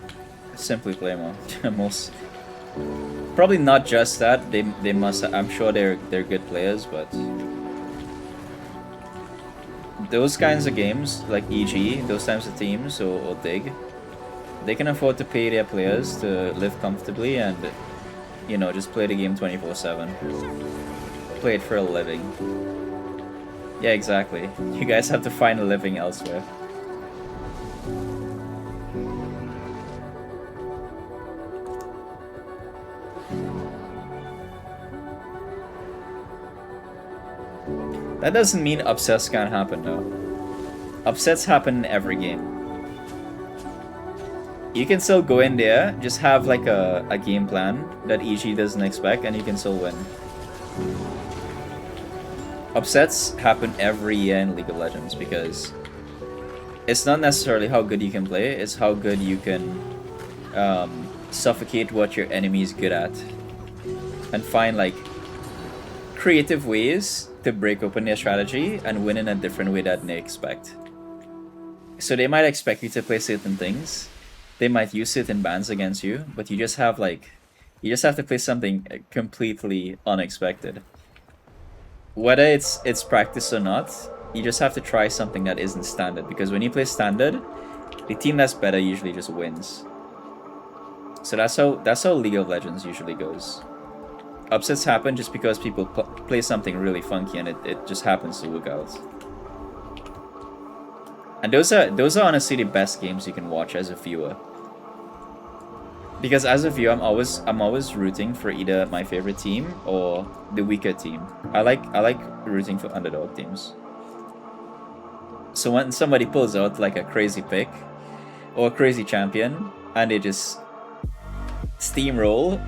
simply play more. Most, probably not just that. They must. I'm sure they're good players, but those kinds of games like EG, those types of teams or Dig, they can afford to pay their players to live comfortably and, you know, just play the game 24/7. Play it for a living. Yeah, exactly. You guys have to find a living elsewhere. That doesn't mean upsets can't happen though. Upsets happen in every game. You can still go in there, just have like a game plan that EG doesn't expect, and you can still win. Upsets happen every year in League of Legends because it's not necessarily how good you can play, it's how good you can suffocate what your enemy is good at and find like creative ways to break open their strategy and win in a different way that they expect. So they might expect you to play certain things, they might use certain bans against you, but you just have to play something completely unexpected. Whether it's practice or not, you just have to try something that isn't standard, because when you play standard, the team that's better usually just wins. So that's how League of Legends usually goes. Upsets happen just because people play something really funky and it just happens to work out. And those are honestly the best games you can watch as a viewer. Because as a viewer, I'm always rooting for either my favorite team or the weaker team. I like rooting for underdog teams. So when somebody pulls out like a crazy pick or a crazy champion and they just steamroll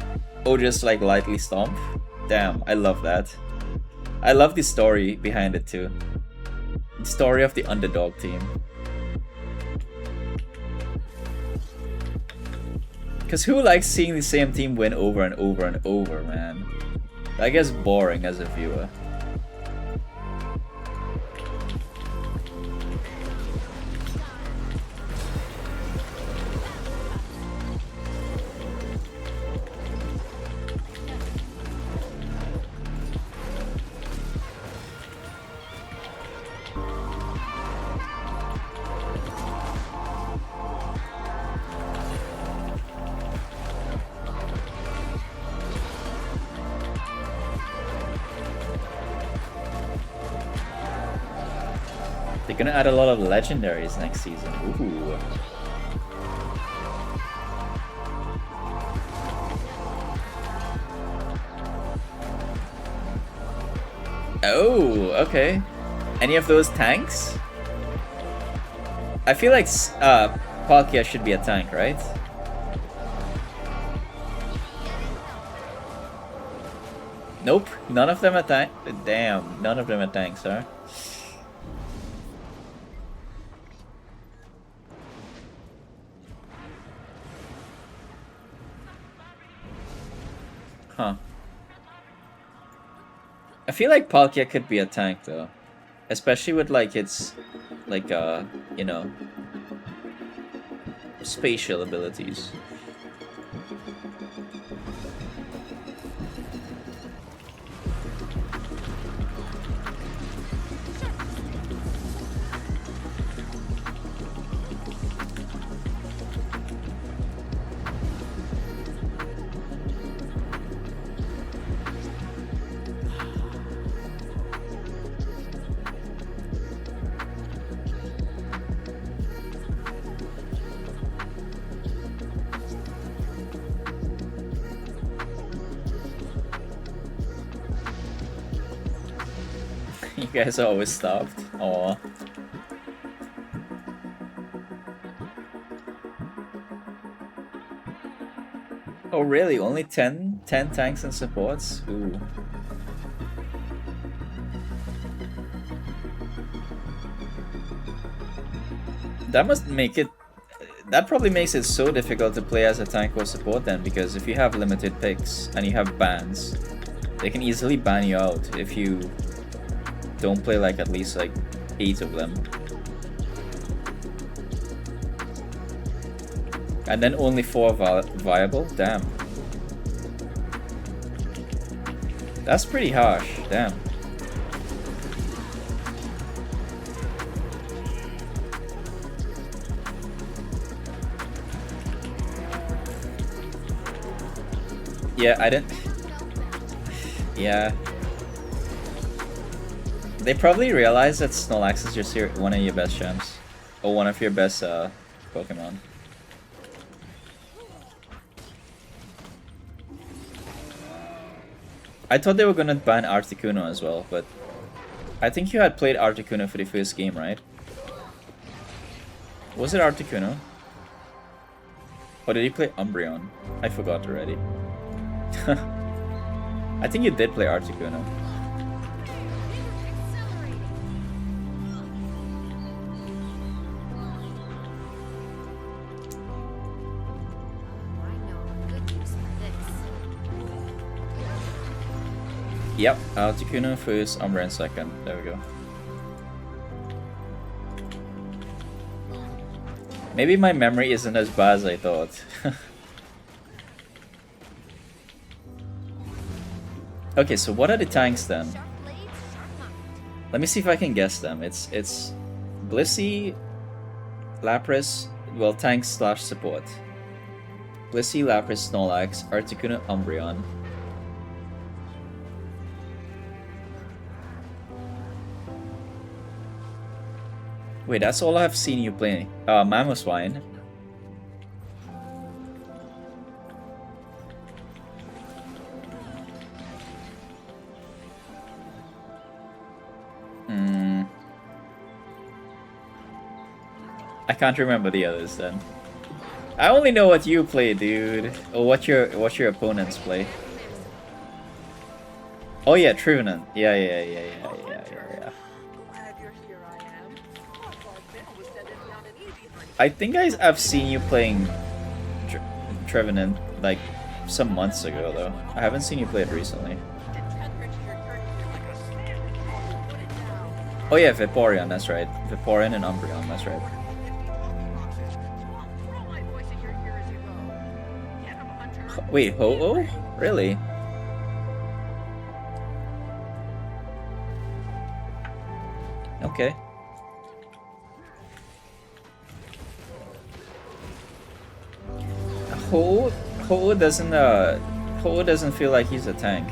or just like lightly stomp, damn, I love that. I love the story behind it too. The story of the underdog team. Because who likes seeing the same team win over and over and over, man? That gets boring as a viewer. They're gonna add a lot of legendaries next season. Ooh. Oh, okay. Any of those tanks? I feel like Palkia should be a tank, right? Nope, none of them are tank. Damn, none of them are tanks, huh? Huh. I feel like Palkia could be a tank though. Especially with like its like you know, spatial abilities. You guys are always stopped. Aw. Oh really? Only 10 tanks and supports? Ooh. That must make it... That probably makes it so difficult to play as a tank or support then, because if you have limited picks and you have bans, they can easily ban you out if you don't play like at least like 8 of them. And then only 4 viable? Damn. That's pretty harsh, damn. Yeah, I didn't... Yeah. They probably realize that Snorlax is one of your best champs. Or one of your best Pokemon. I thought they were gonna ban Articuno as well, but... I think you had played Articuno for the first game, right? Was it Articuno? Or did he play Umbreon? I forgot already. I think you did play Articuno. Yep, Articuno first, Umbreon second. There we go. Maybe my memory isn't as bad as I thought. Okay, so what are the tanks then? Let me see if I can guess them. It's Blissey, Lapras, well, tanks slash support. Blissey, Lapras, Snorlax, Articuno, Umbreon. Wait, that's all I've seen you play. Mamoswine. I can't remember the others then. I only know what you play, dude. Or what your opponents play. Oh yeah, Trevenant. Yeah. I think I've seen you playing Trevenant like some months ago though. I haven't seen you play it recently. Oh yeah, Vaporeon, that's right. Vaporeon and Umbreon, that's right. Wait, Ho-Oh? Really? Okay. Ho-Oh doesn't feel like he's a tank.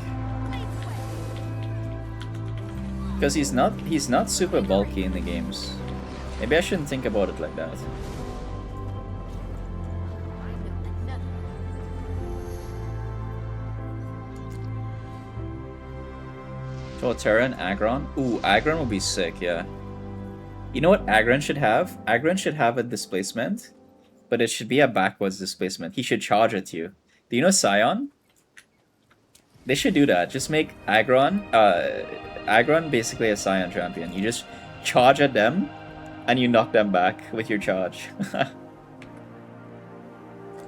Because he's not super bulky in the games. Maybe I shouldn't think about it like that. Torterra and Aggron? Ooh, Aggron would be sick, yeah. You know what Aggron should have? Aggron should have a displacement, but it should be a backwards displacement. He should charge at you. Do you know Scion? They should do that. Just make Aggron basically a Scion champion. You just charge at them, and you knock them back with your charge.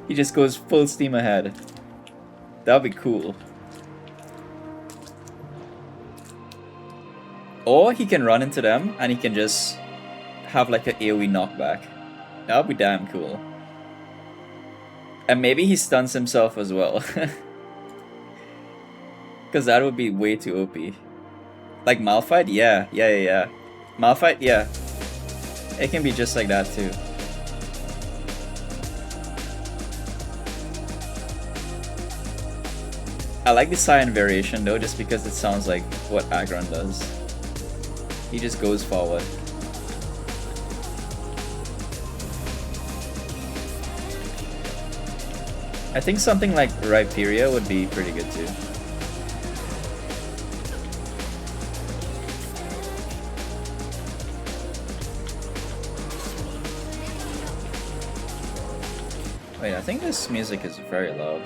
He just goes full steam ahead. That would be cool. Or he can run into them, and he can just have like an AoE knockback. That would be damn cool. And maybe he stuns himself as well. Because that would be way too OP. Like Malphite? Yeah. Malphite, yeah. It can be just like that too. I like the Scion variation though, just because it sounds like what Aggron does. He just goes forward. I think something like Rhyperior would be pretty good too. Wait, I think this music is very loud.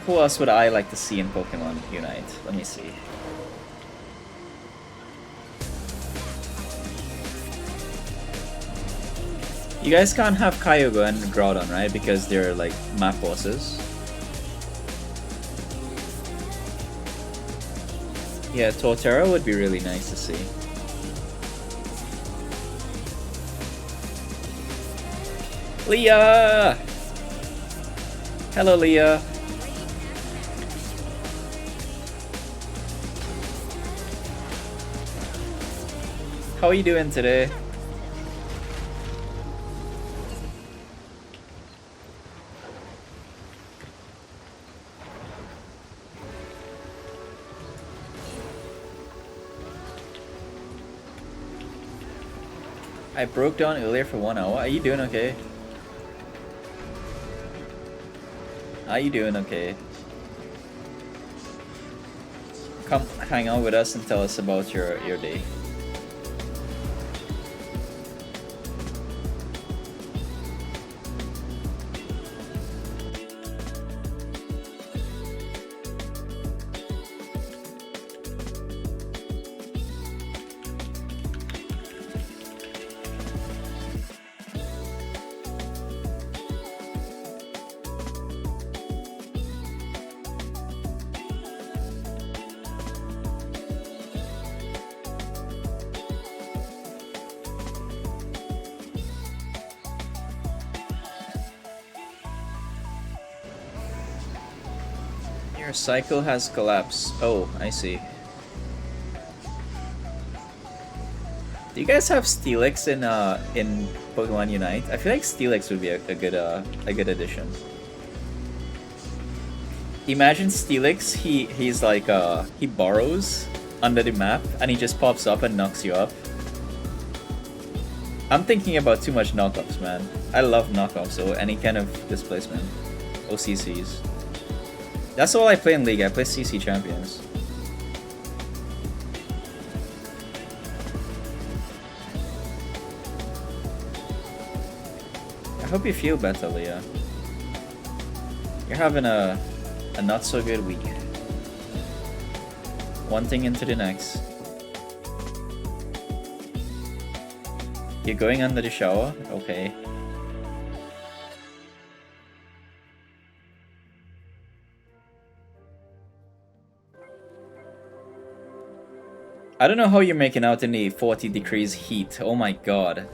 Who else would I like to see in Pokemon Unite? Let me see. You guys can't have Kyogre and Groudon, right? Because they're like map bosses. Yeah, Torterra would be really nice to see. Leah! Hello, Leah. How are you doing today? I broke down earlier for 1 hour. Are you doing okay? Are you doing okay? Come hang out with us and tell us about your day. Your cycle has collapsed. Oh, I see. Do you guys have Steelix in Pokemon Unite? I feel like Steelix would be a good addition. Imagine Steelix, he's like he burrows under the map and he just pops up and knocks you up. I'm thinking about too much knockups, man. I love knockups or any kind of displacement. OCCs. That's all I play in League. I play CC champions. I hope you feel better, Leah. You're having a not so good week. One thing into the next. You're going under the shower? Okay. I don't know how you're making out in the 40 degrees heat. Oh my god.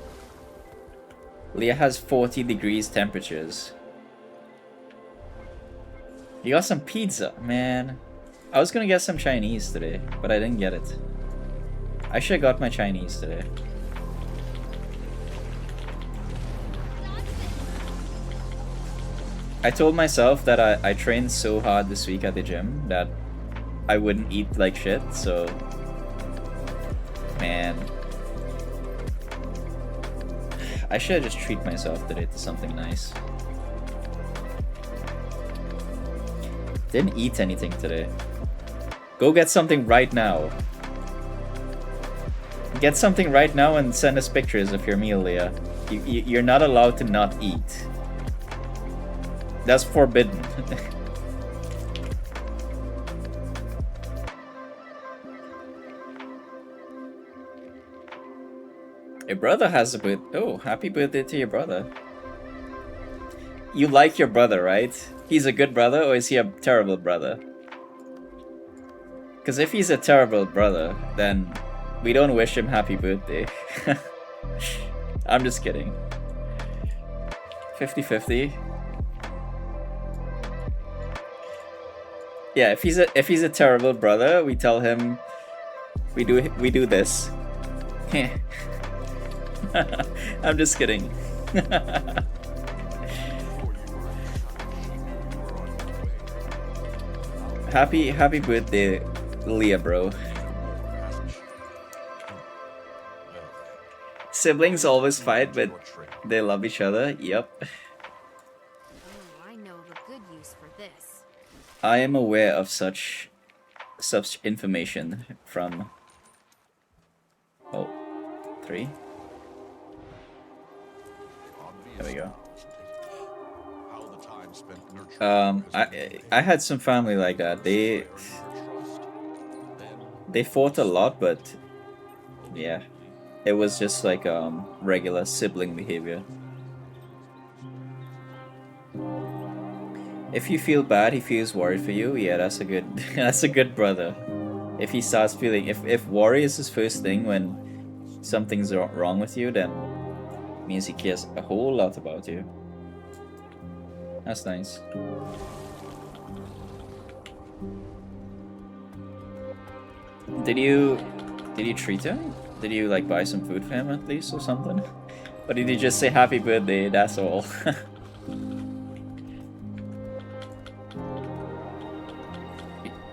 Leah has 40 degrees temperatures. You got some pizza, man. I was gonna get some Chinese today, but I didn't get it. I should have got my Chinese today. I told myself that I trained so hard this week at the gym that I wouldn't eat like shit, so... Man. I should just treat myself today to something nice. Didn't eat anything today. Go get something right now. Get something right now and send us pictures of your meal, Leah. You're not allowed to not eat. That's forbidden. Your brother has a birthday. Oh, happy birthday to your brother. You like your brother, right? He's a good brother, or is he a terrible brother? Because if he's a terrible brother, then we don't wish him happy birthday. I'm just kidding. 50-50. Yeah, if he's a terrible brother, we tell him we do this. I'm just kidding. Happy birthday, Leah, bro. Siblings always fight, but they love each other. Yep. Oh, I know of a good use for this. I am aware of such such information from. Oh, 3. There we go. How the time spent nurturing I had some family like that. They fought a lot, but yeah, it was just like regular sibling behavior. If you feel bad, he feels worried for you. Yeah, that's a good that's a good brother. If he starts feeling if worry is his first thing when something's wrong with you, then it means he cares a whole lot about you. That's nice. Did you treat him? Did you like buy some food for him at least or something? Or did you just say happy birthday? That's all.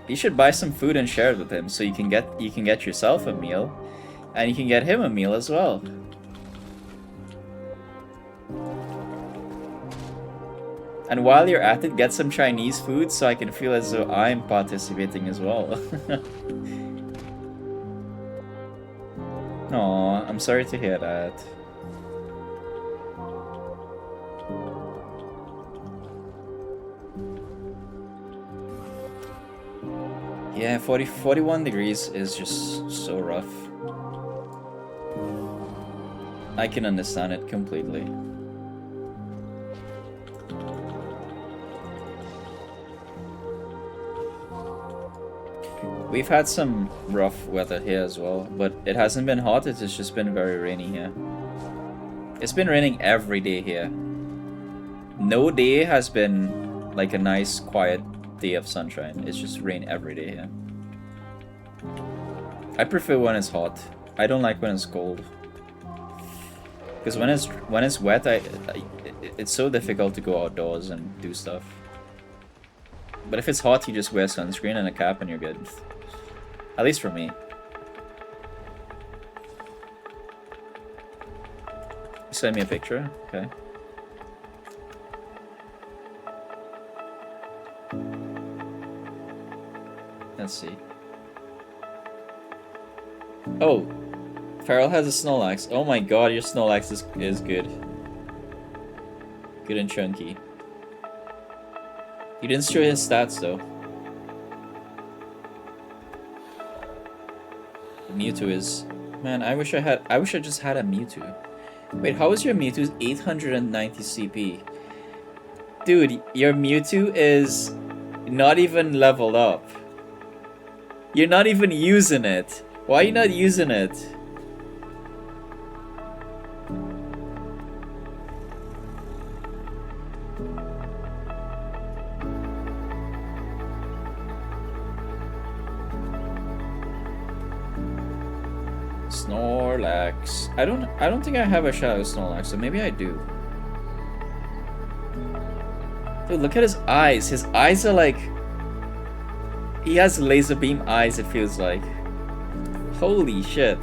You should buy some food and share it with him so you can get yourself a meal and you can get him a meal as well. And while you're at it, get some Chinese food so I can feel as though I'm participating as well. Aw, I'm sorry to hear that. Yeah, 41 degrees is just so rough. I can understand it completely. We've had some rough weather here as well, but it hasn't been hot, it's just been very rainy here. It's been raining every day here. No day has been like a nice, quiet day of sunshine. It's just rain every day here. I prefer when it's hot. I don't like when it's cold. Because when it's wet, it's so difficult to go outdoors and do stuff. But if it's hot, you just wear sunscreen and a cap and you're good. At least for me. Send me a picture? Okay. Let's see. Oh! Farrell has a Snorlax. Oh my god, your Snorlax is good. Good and chunky. You didn't show his stats though. The Mewtwo is... Man, I wish I just had a Mewtwo. Wait, how is your Mewtwo's 890 CP? Dude, your Mewtwo is not even leveled up. You're not even using it. Why are you not using it? Snorlax. I don't think I have a Shadow Snorlax, so maybe I do. Dude, look at his eyes. His eyes are like... He has laser beam eyes, it feels like. Holy shit.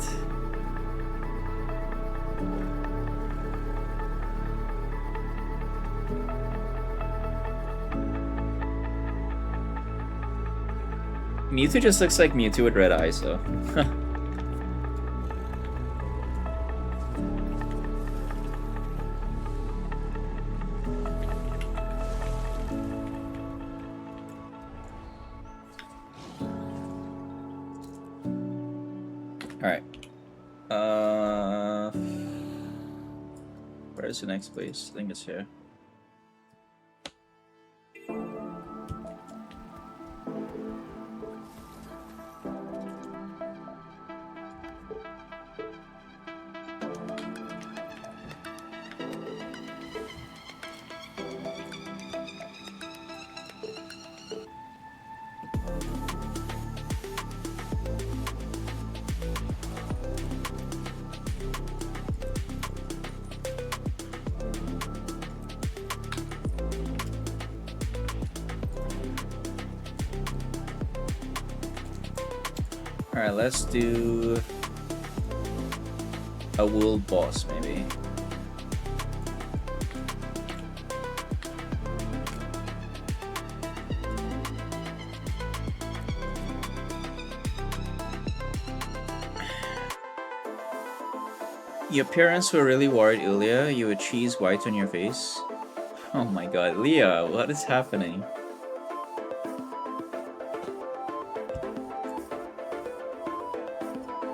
Mewtwo just looks like Mewtwo with red eyes, though. Alright. Where's the next place? I think it's here. Alright, let's do a wool boss, maybe. Your parents were really worried earlier you would cheese white on your face. Oh my god, Leah, what is happening?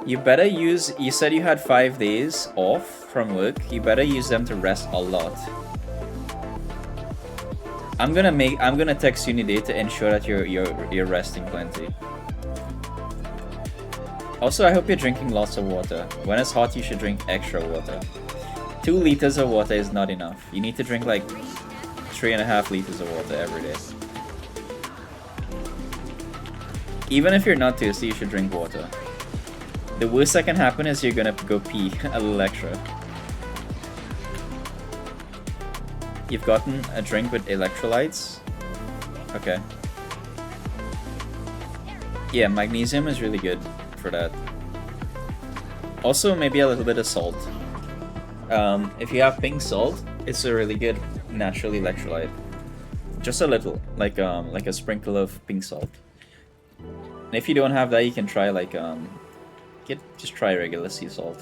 You better use, you said you had 5 days off from work, you better use them to rest a lot. I'm gonna text you today to ensure that you're resting plenty. Also, I hope you're drinking lots of water. When it's hot, you should drink extra water. 2 liters of water is not enough. You need to drink like 3.5 liters of water every day. Even if you're not thirsty, you should drink water. The worst that can happen is you're gonna go pee a little extra. You've gotten a drink with electrolytes? Okay. Yeah, magnesium is really good for that. Also, maybe a little bit of salt. If you have pink salt, it's a really good natural electrolyte. Just a little, like a sprinkle of pink salt. And if you don't have that, you can try like just try regular sea salt.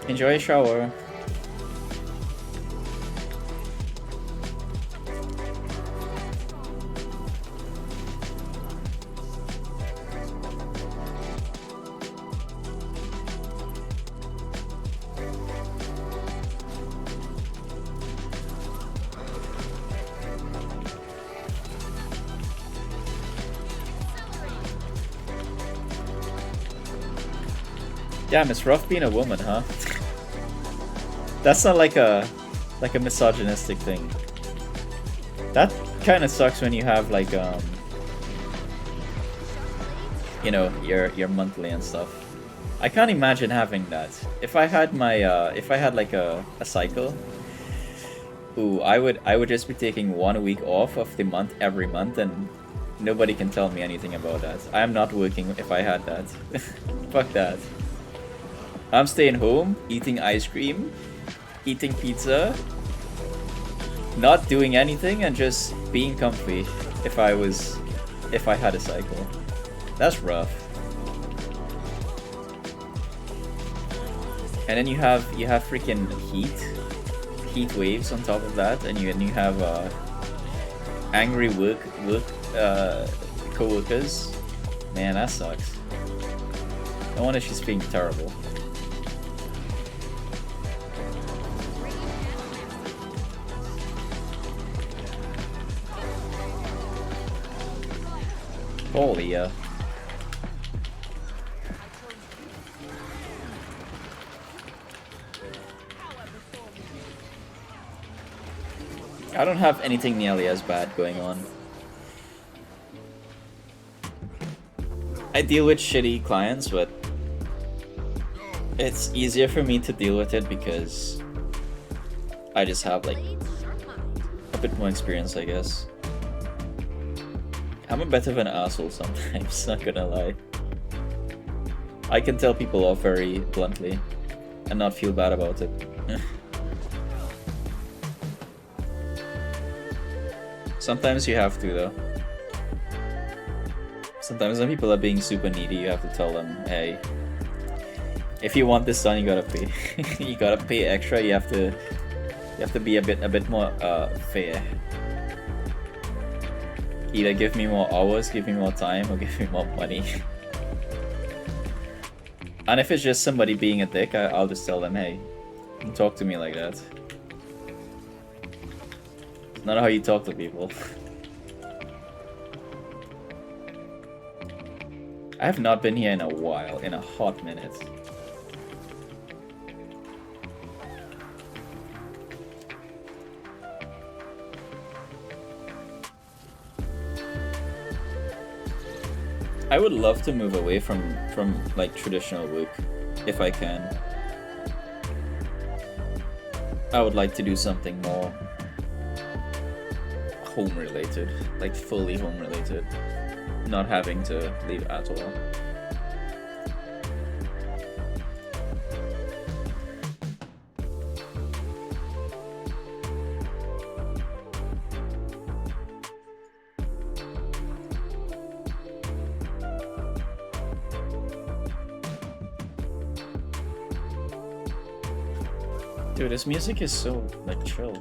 Enjoy a shower. Damn, it's rough being a woman, huh? That's not like a misogynistic thing. That kind of sucks when you have like you know, your monthly and stuff. I can't imagine having that. If I had my if I had like a cycle, ooh, I would just be taking 1 week off of the month every month, and nobody can tell me anything about that. I am not working if I had that. Fuck that. I'm staying home, eating ice cream, eating pizza, not doing anything, and just being comfy if I had a cycle. That's rough. And then you have freaking heat waves on top of that, and you have angry work co-workers. Man, that sucks. No wonder she's being terrible. Holy I don't have anything nearly as bad going on. I deal with shitty clients, but it's easier for me to deal with it because I just have like a bit more experience, I guess. I'm a bit of an asshole sometimes, not gonna lie. I can tell people off very bluntly and not feel bad about it. Sometimes you have to though. Sometimes when people are being super needy, you have to tell them, hey, if you want this done, you gotta pay. You gotta pay extra. You have to be a bit more fair. Either give me more hours, give me more time, or give me more money. And if it's just somebody being a dick, I'll just tell them, hey, don't talk to me like that. It's not how you talk to people. I have not been here in a while, in a hot minute. I would love to move away from like traditional work, if I can. I would like to do something more home related, like fully home related, not having to leave at all. Dude, this music is so like chill.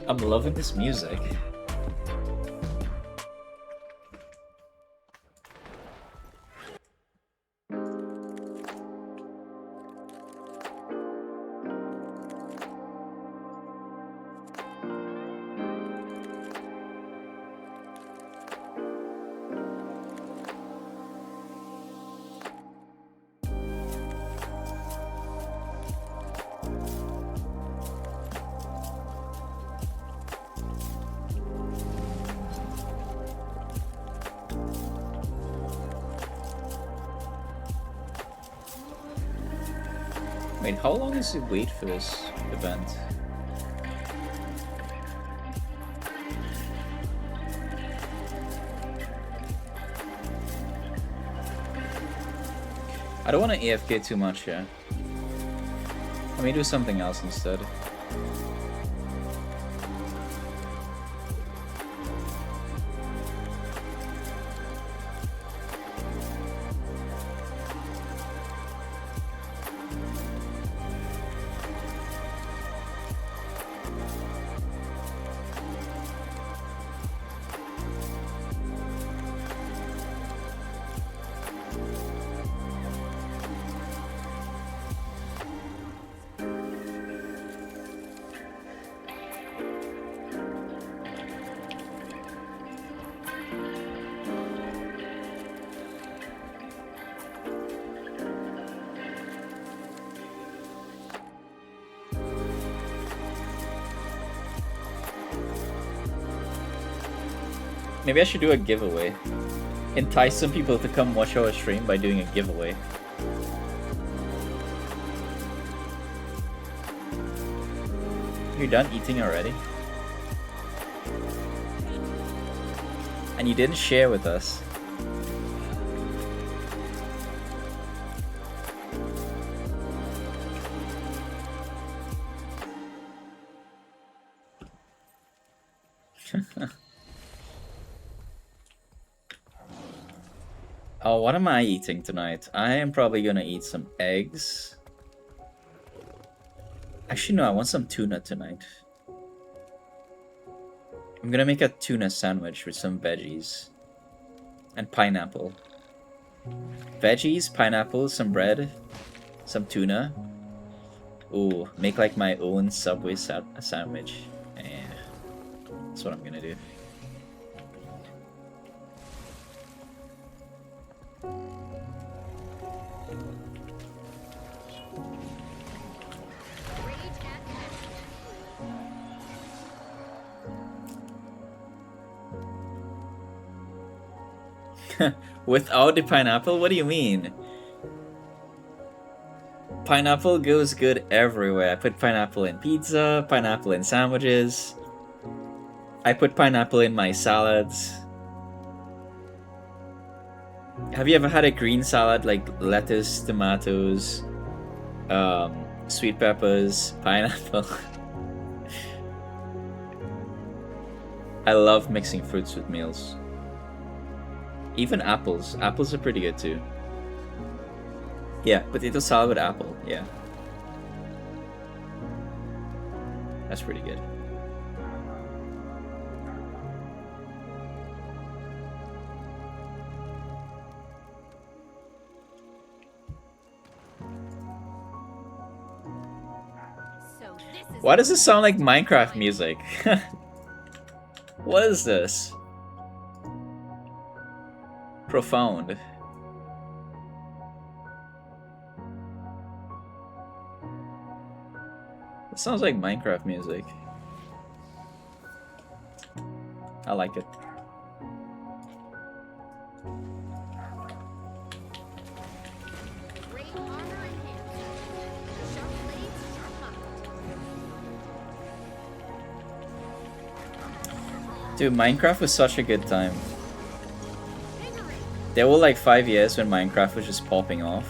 I'm loving this music. Wait, how long does it wait for this event? I don't want to AFK too much here. Let me do something else instead. Maybe I should do a giveaway. Entice some people to come watch our stream by doing a giveaway. You're done eating already? And you didn't share with us. Oh, what am I eating tonight? I am probably gonna eat some eggs. Actually, no, I want some tuna tonight. I'm gonna make a tuna sandwich with some veggies. And pineapple. Veggies, pineapple, some bread, some tuna. Ooh, make like my own Subway sandwich. Yeah, that's what I'm gonna do. Without the pineapple? What do you mean? Pineapple goes good everywhere. I put pineapple in pizza, pineapple in sandwiches. I put pineapple in my salads. Have you ever had a green salad like lettuce, tomatoes, sweet peppers, pineapple? I love mixing fruits with meals. Even apples. Apples are pretty good too. Yeah, potato salad with apple. Yeah. That's pretty good. Why does this sound like Minecraft music? What is this? Profound. It sounds like Minecraft music. I like it. Dude, Minecraft was such a good time. There were like 5 years when Minecraft was just popping off.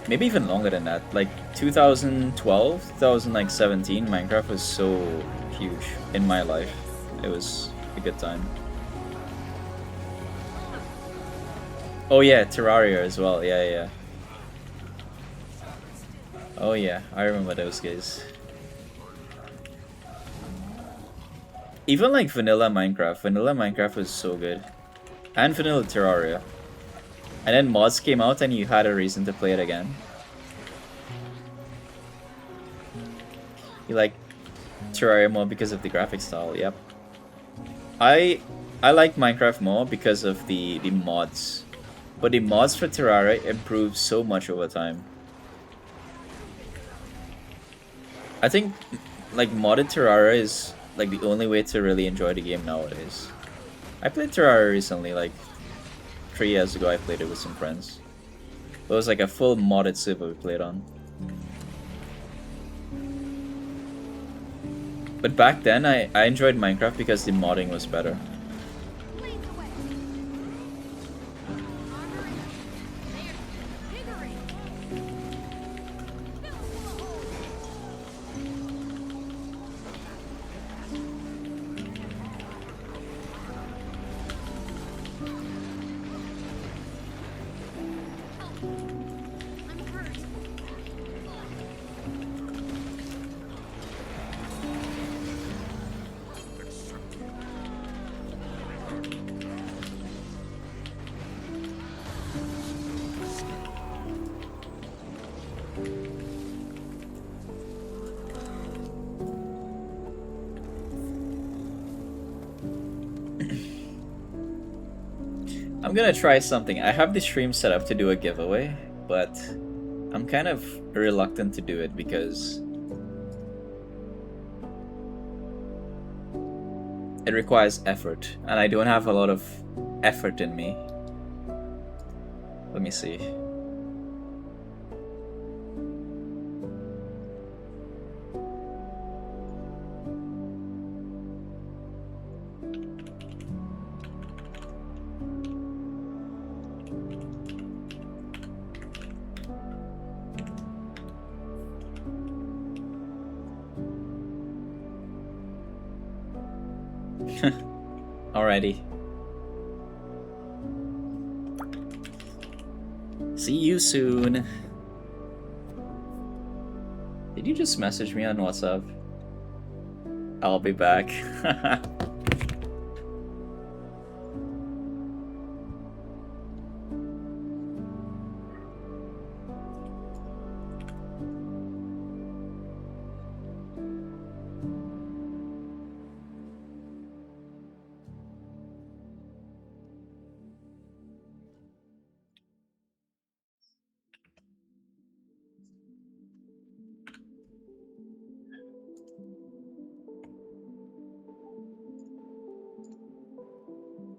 Maybe even longer than that. Like 2012, 2017, Minecraft was so huge in my life. It was a good time. Oh yeah, Terraria as well. Yeah, yeah. Oh yeah, I remember those guys. Even like vanilla Minecraft was so good. And vanilla Terraria. And then mods came out and you had a reason to play it again. You like Terraria more because of the graphic style, yep. I like Minecraft more because of the mods. But the mods for Terraria improved so much over time. I think like modded Terraria is like the only way to really enjoy the game nowadays. I played Terraria recently, like 3 years ago I played it with some friends. It was like a full modded server we played on. But back then I enjoyed Minecraft because the modding was better. Lead the way. Armor in. There. Hickory. Fill full of holes. I'm hurt. I'm gonna try something. I have the stream set up to do a giveaway, but I'm kind of reluctant to do it because it requires effort, and I don't have a lot of effort in me. Let me see. Alrighty. See you soon. Did you just message me on WhatsApp? I'll be back.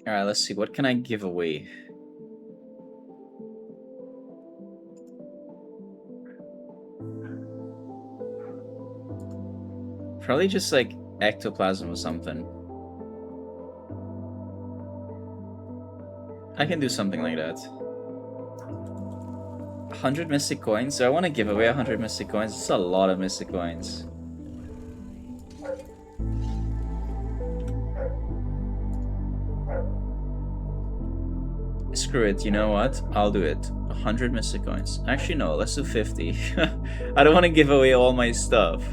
Alright, let's see. What can I give away? Probably just like ectoplasm or something. I can do something like that. 100 mystic coins? So I want to give away 100 mystic coins. It's a lot of mystic coins. Screw it, you know what? I'll do it. 100 mystic coins. Actually, no, let's do 50. I don't want to give away all my stuff.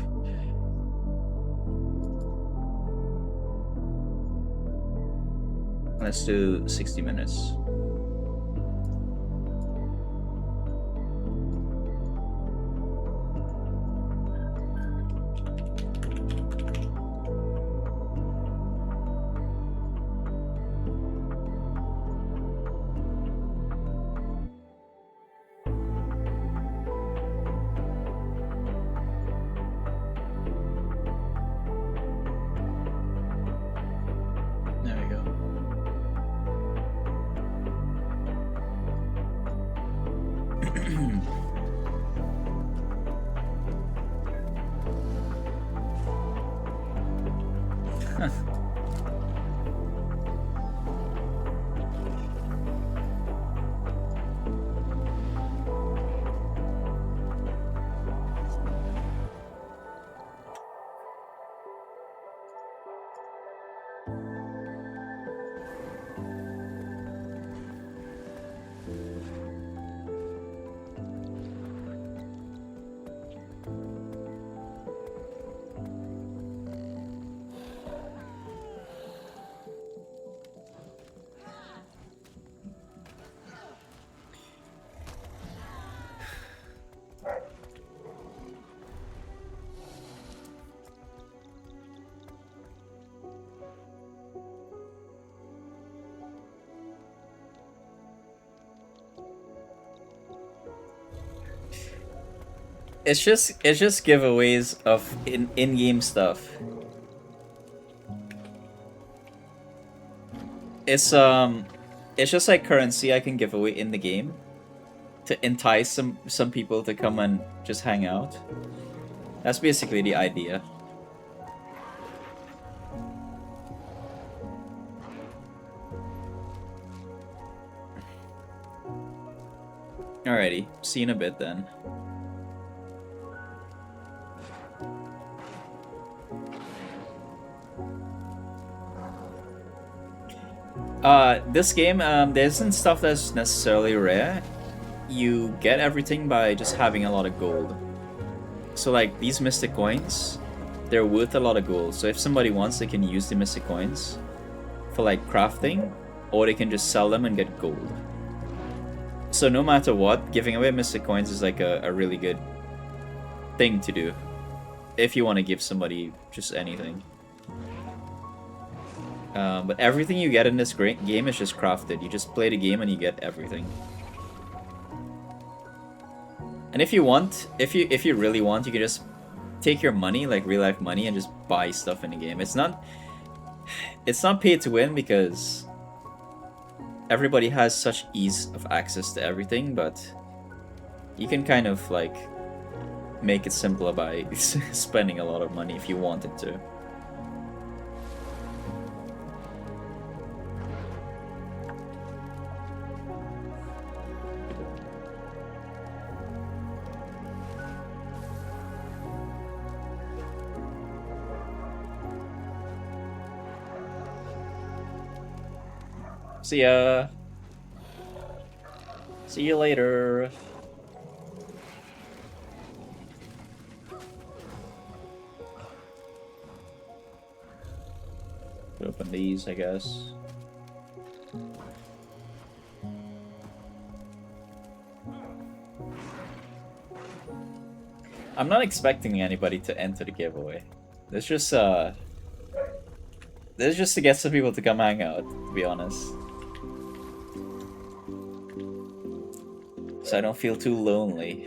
Let's do 60 minutes. There we go. It's just giveaways of in-game stuff. It's just like currency I can give away in the game to entice some people to come and just hang out. That's basically the idea. Alrighty, see you in a bit then. This game, there isn't stuff that's necessarily rare. You get everything by just having a lot of gold. So like these mystic coins, they're worth a lot of gold. So if somebody wants, they can use the mystic coins for like crafting, or they can just sell them and get gold. So no matter what, giving away mystic coins is like a really good thing to do if you want to give somebody just anything. But everything you get in this great game is just crafted. You just play the game and you get everything. And if you want, if you really want, you can just take your money, like real life money, and just buy stuff in the game. It's not pay to win because everybody has such ease of access to everything, but you can kind of like make it simpler by spending a lot of money if you wanted to. See ya. See you later. Could open these, I guess. I'm not expecting anybody to enter the giveaway. This is just to get some people to come hang out, to be honest. So I don't feel too lonely.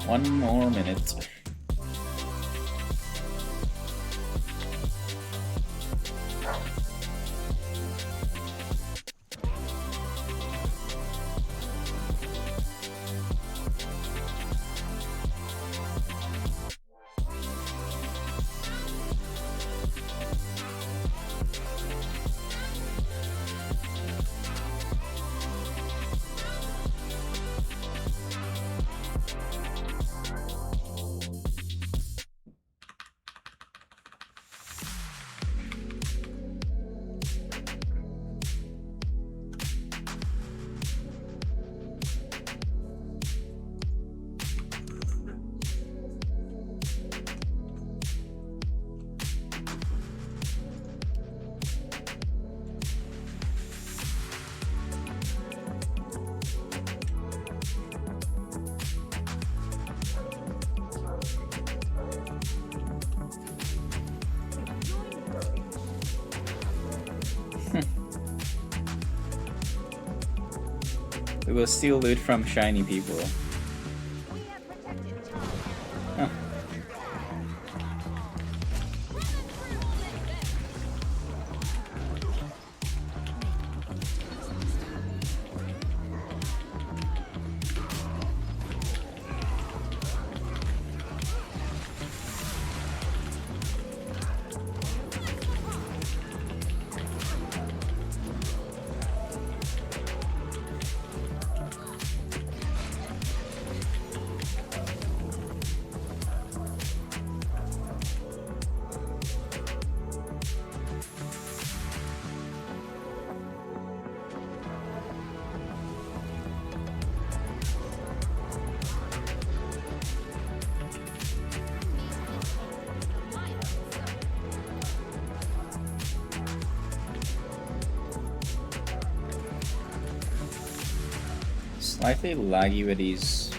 One more minute. We will steal loot from shiny people. Slightly laggy with these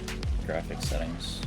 graphic settings.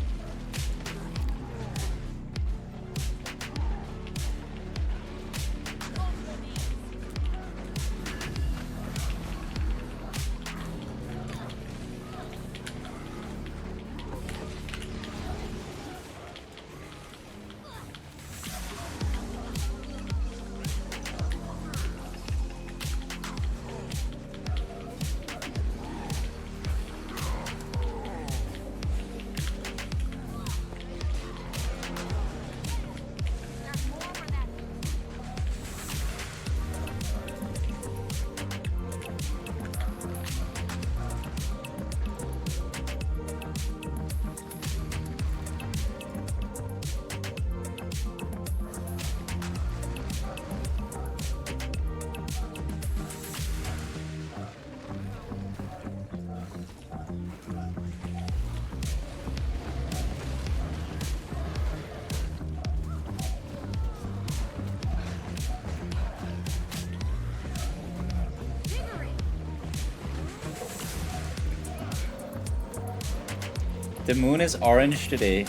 The moon is orange today.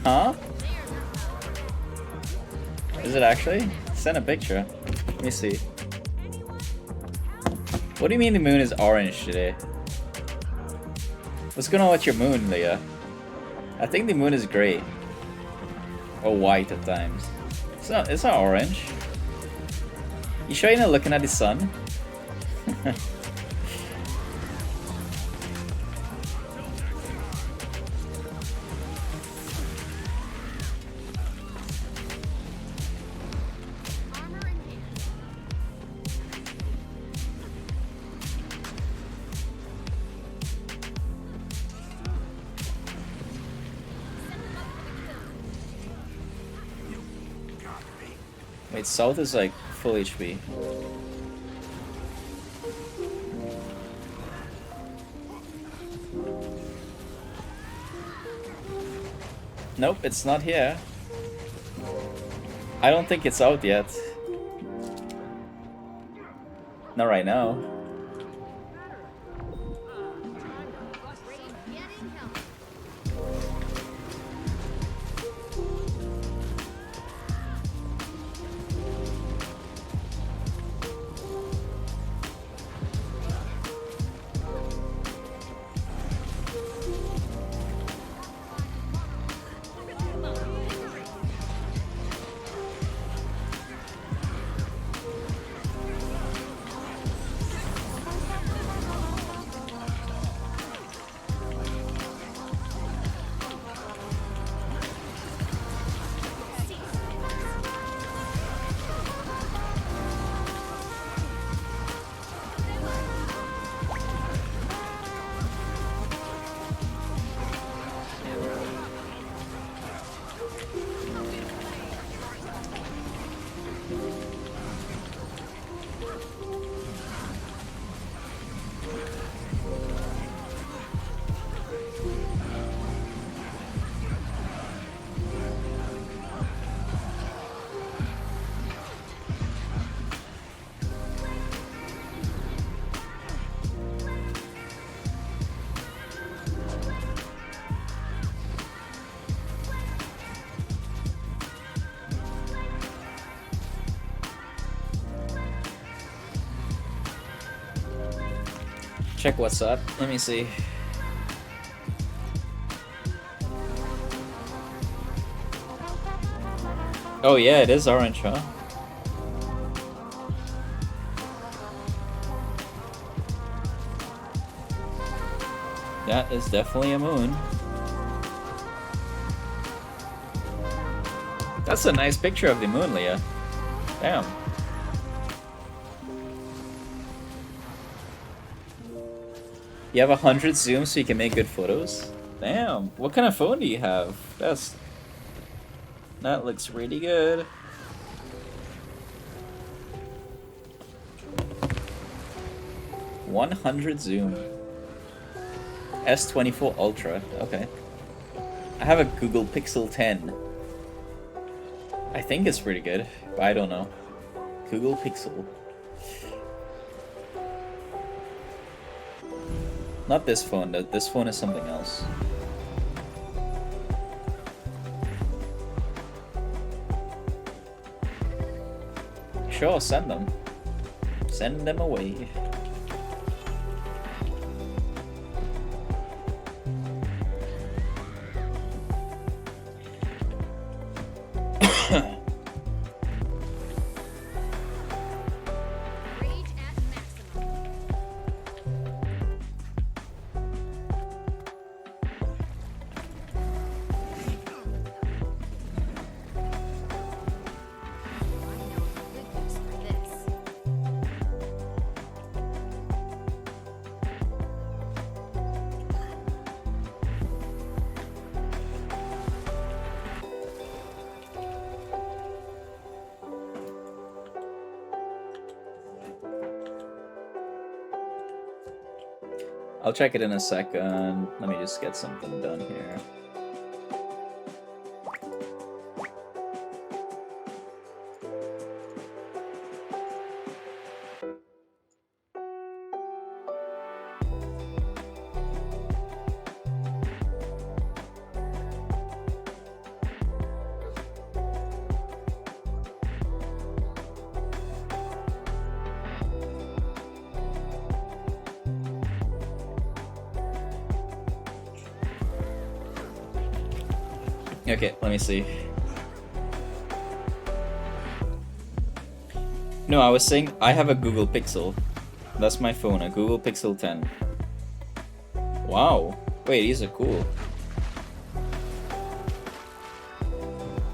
Huh? Is it actually? Send a picture. Let me see. What do you mean the moon is orange today? What's going on with your moon, Leah? I think the moon is gray. Or white at times. It's not orange. You sure you're not looking at the sun? Wait, south is like full HP. Nope, it's not here. I don't think it's out yet. Not right now. Check what's up. Let me see. Oh yeah, it is orange, huh? That is definitely a moon. That's a nice picture of the moon, Leah. Damn. You have 100 zoom so you can make good photos? Damn. What kind of phone do you have? That looks really good. $100 zoom. S24 Ultra. Okay. I have a Google Pixel 10. I think it's pretty good, but I don't know. Google Pixel. Not this phone. This phone is something else. Sure, send them. Send them away. Rage at maximum. I know a good use for this. I'll check it in a second. Let me just get something done here. Okay, let me see. No, I was saying I have a Google Pixel. That's my phone, a Google Pixel 10. Wow. Wait, these are cool.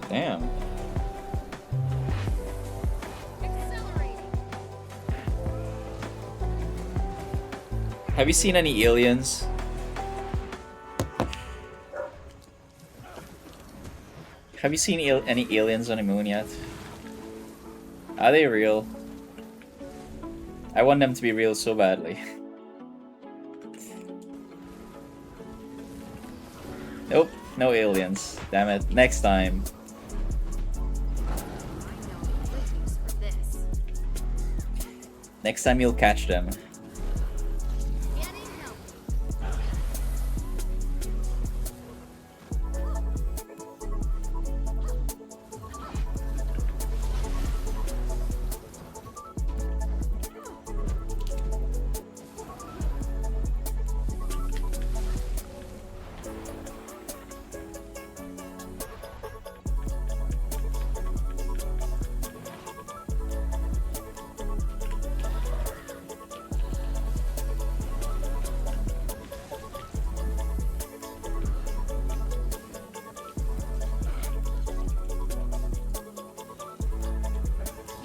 Damn. Accelerating. Have you seen any aliens? Have you seen any aliens on the moon yet? Are they real? I want them to be real so badly. Nope, no aliens. Damn it. Next time. I know a good use for this. Next time you'll catch them. Getting help.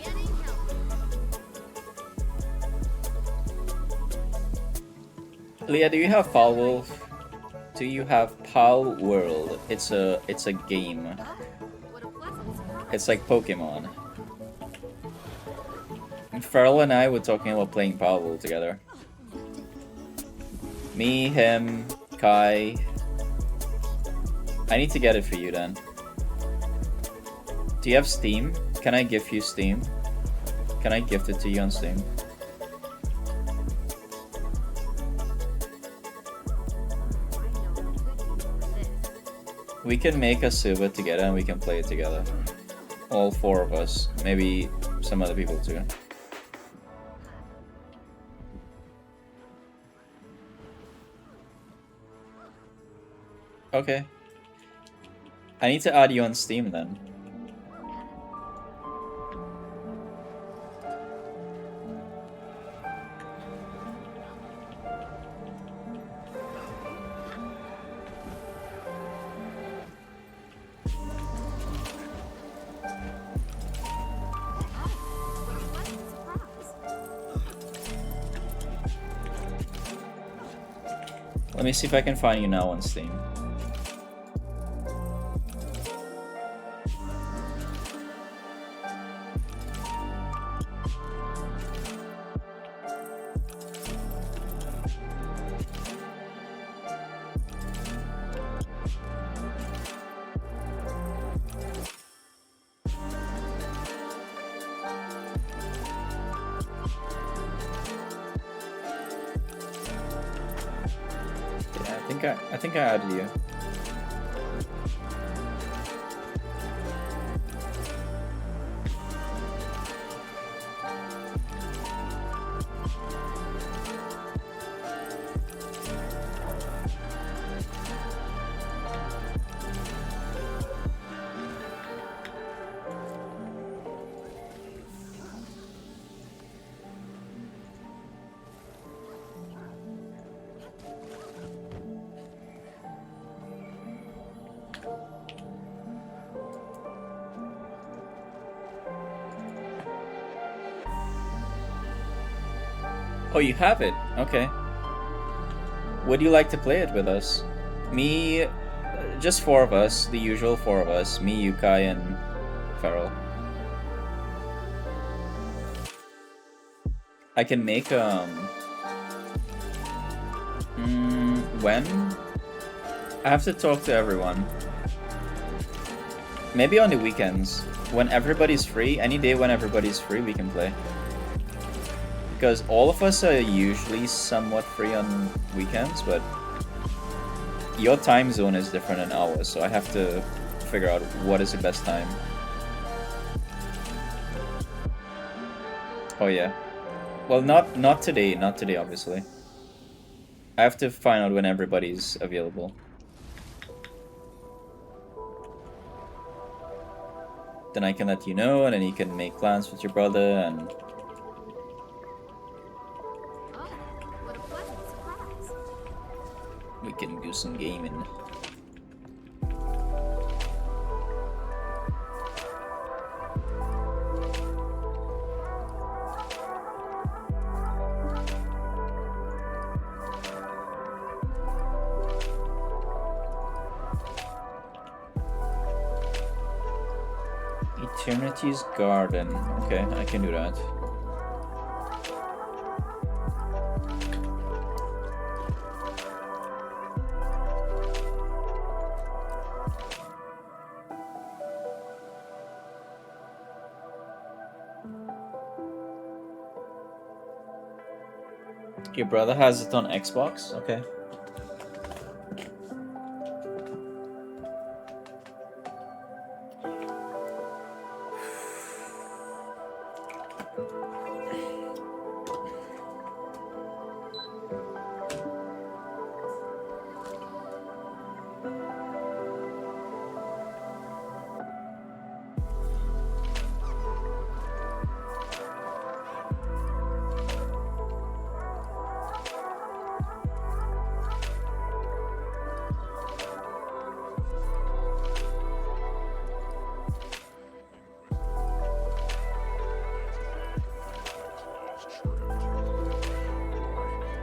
Getting help. Leah, do you have Pal Wolf? Do you have Pal World? It's a game. What a pleasant surprise. It's like Pokemon. And Farrell and I were talking about playing Pal World together. Me, him, Kai. I need to get it for you then. Do you have Steam? Can I gift you Steam? Can I gift it to you on Steam? I know a good use for this. We can make a server together and we can play it together. All four of us. Maybe some other people too. Okay. I need to add you on Steam then. What a pleasant surprise. Let me see if I can find you now on Steam. I think I added you. Oh, you have it. Okay. Would you like to play it with us? Me, just four of us, the usual four of us. Me, Yukai, and Feral. I can make, when? I have to talk to everyone. Maybe on the weekends. When everybody's free, any day when everybody's free, we can play. Because all of us are usually somewhat free on weekends, but your time zone is different than ours, so I have to figure out what is the best time. Oh yeah. Well, not today, obviously. I have to find out when everybody's available. Then I can let you know, and then you can make plans with your brother, and Oh, what a pleasant surprise. we can do some gaming. Eternity's Garden. Okay, I can do that. Your brother has it on Xbox? Okay.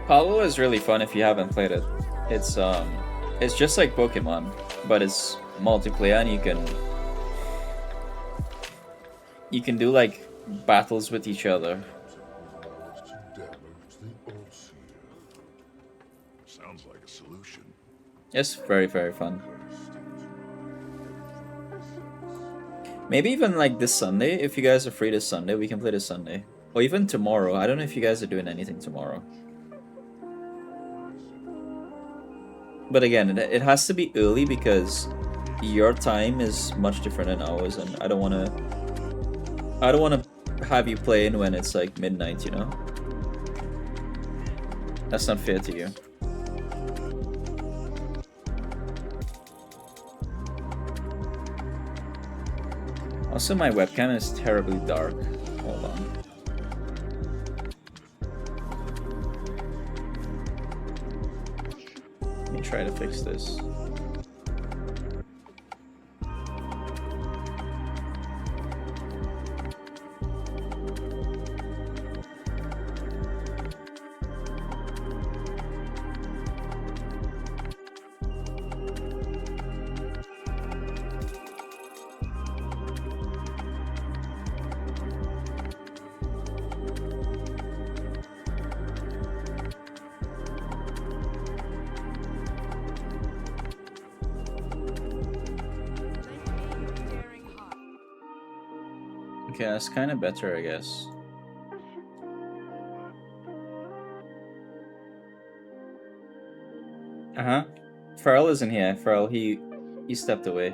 Hollow is really fun if you haven't played it. It's just like Pokemon, but it's multiplayer and you can do like battles with each other. Sounds like a solution. It's very, very fun. Maybe even like this Sunday, if you guys are free this Sunday, we can play this Sunday. Or even tomorrow. I don't know if you guys are doing anything tomorrow. But again, it has to be early because your time is much different than ours, and I don't wanna have you playing when it's like midnight, you know? That's not fair to you. Also, my webcam is terribly dark. Hold on. Let me try to fix this. Okay, that's kind of better, I guess. Uh-huh. Farrell isn't here. Farrell, he stepped away.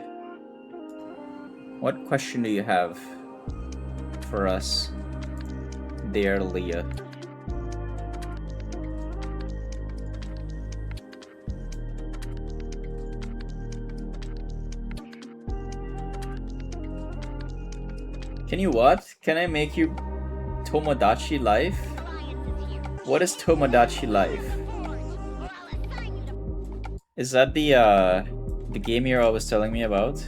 What question do you have for us, dear Leah? Can you what? Can I make you Tomodachi Life? What is Tomodachi Life? Is that the game you're always telling me about?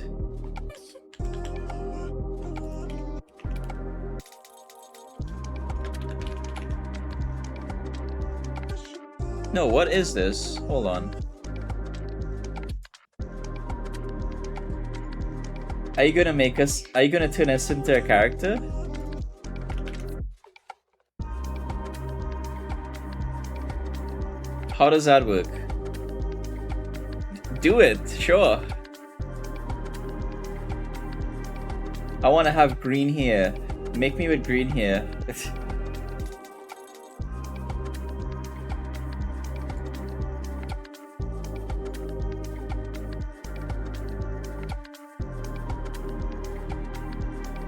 No, what is this? Hold on. Are you gonna make us? Are you gonna turn us into a character? How does that work? Do it, sure. I want to have green hair. Make me with green hair.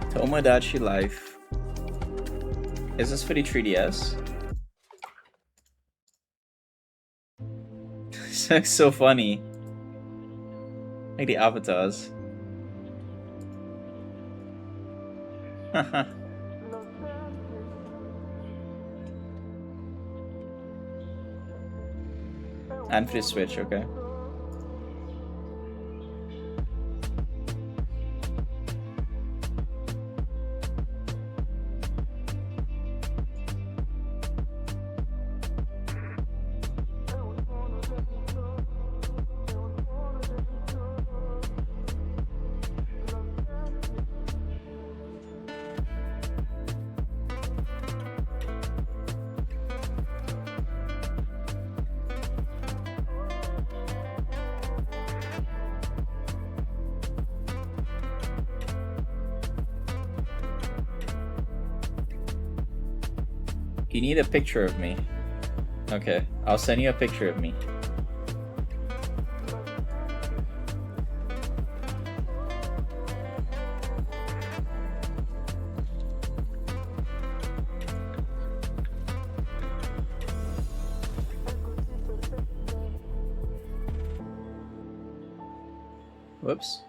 Tomodachi Life. Is this for the 3DS? This looks so funny. Like the avatars. Haha. And for the Switch, okay. You need a picture of me. Okay, I'll send you a picture of me. Whoops.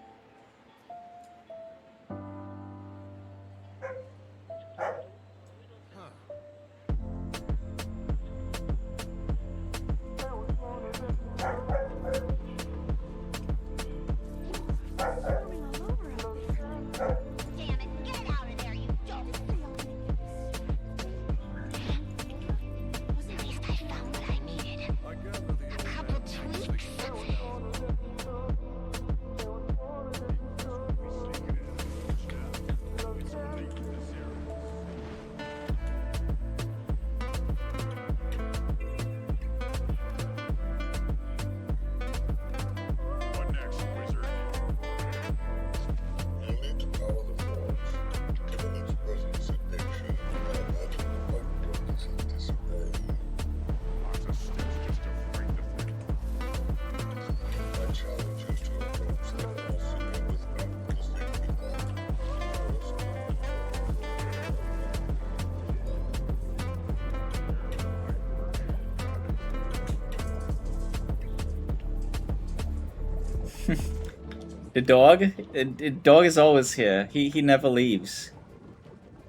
The dog? The dog is always here. He never leaves.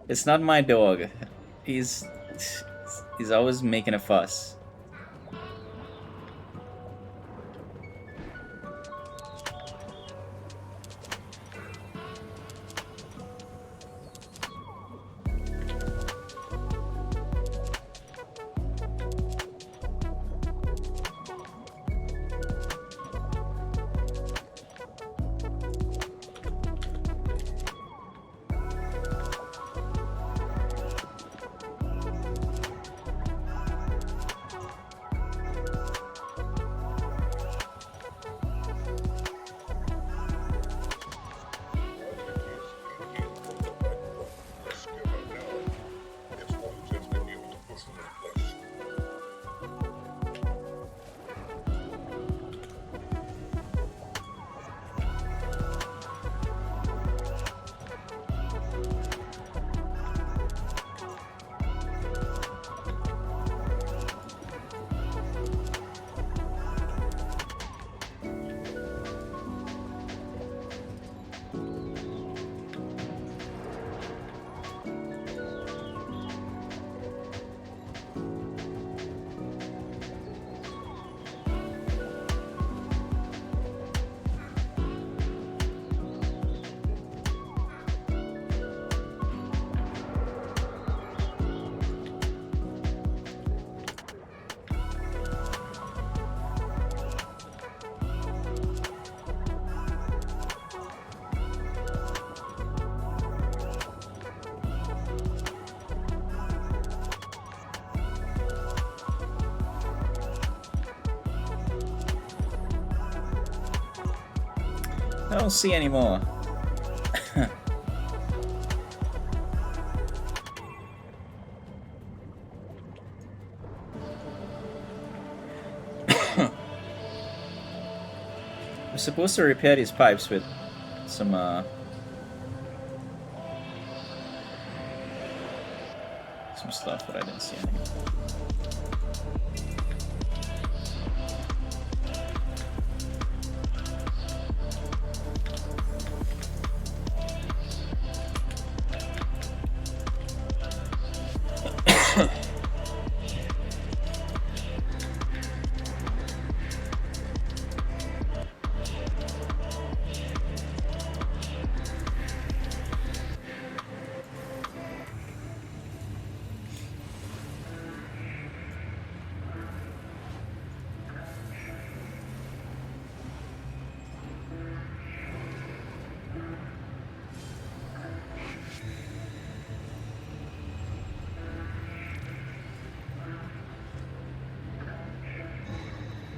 It's not my dog. He's always making a fuss. I don't see any more. We're supposed to repair these pipes with some stuff, but I didn't see anything.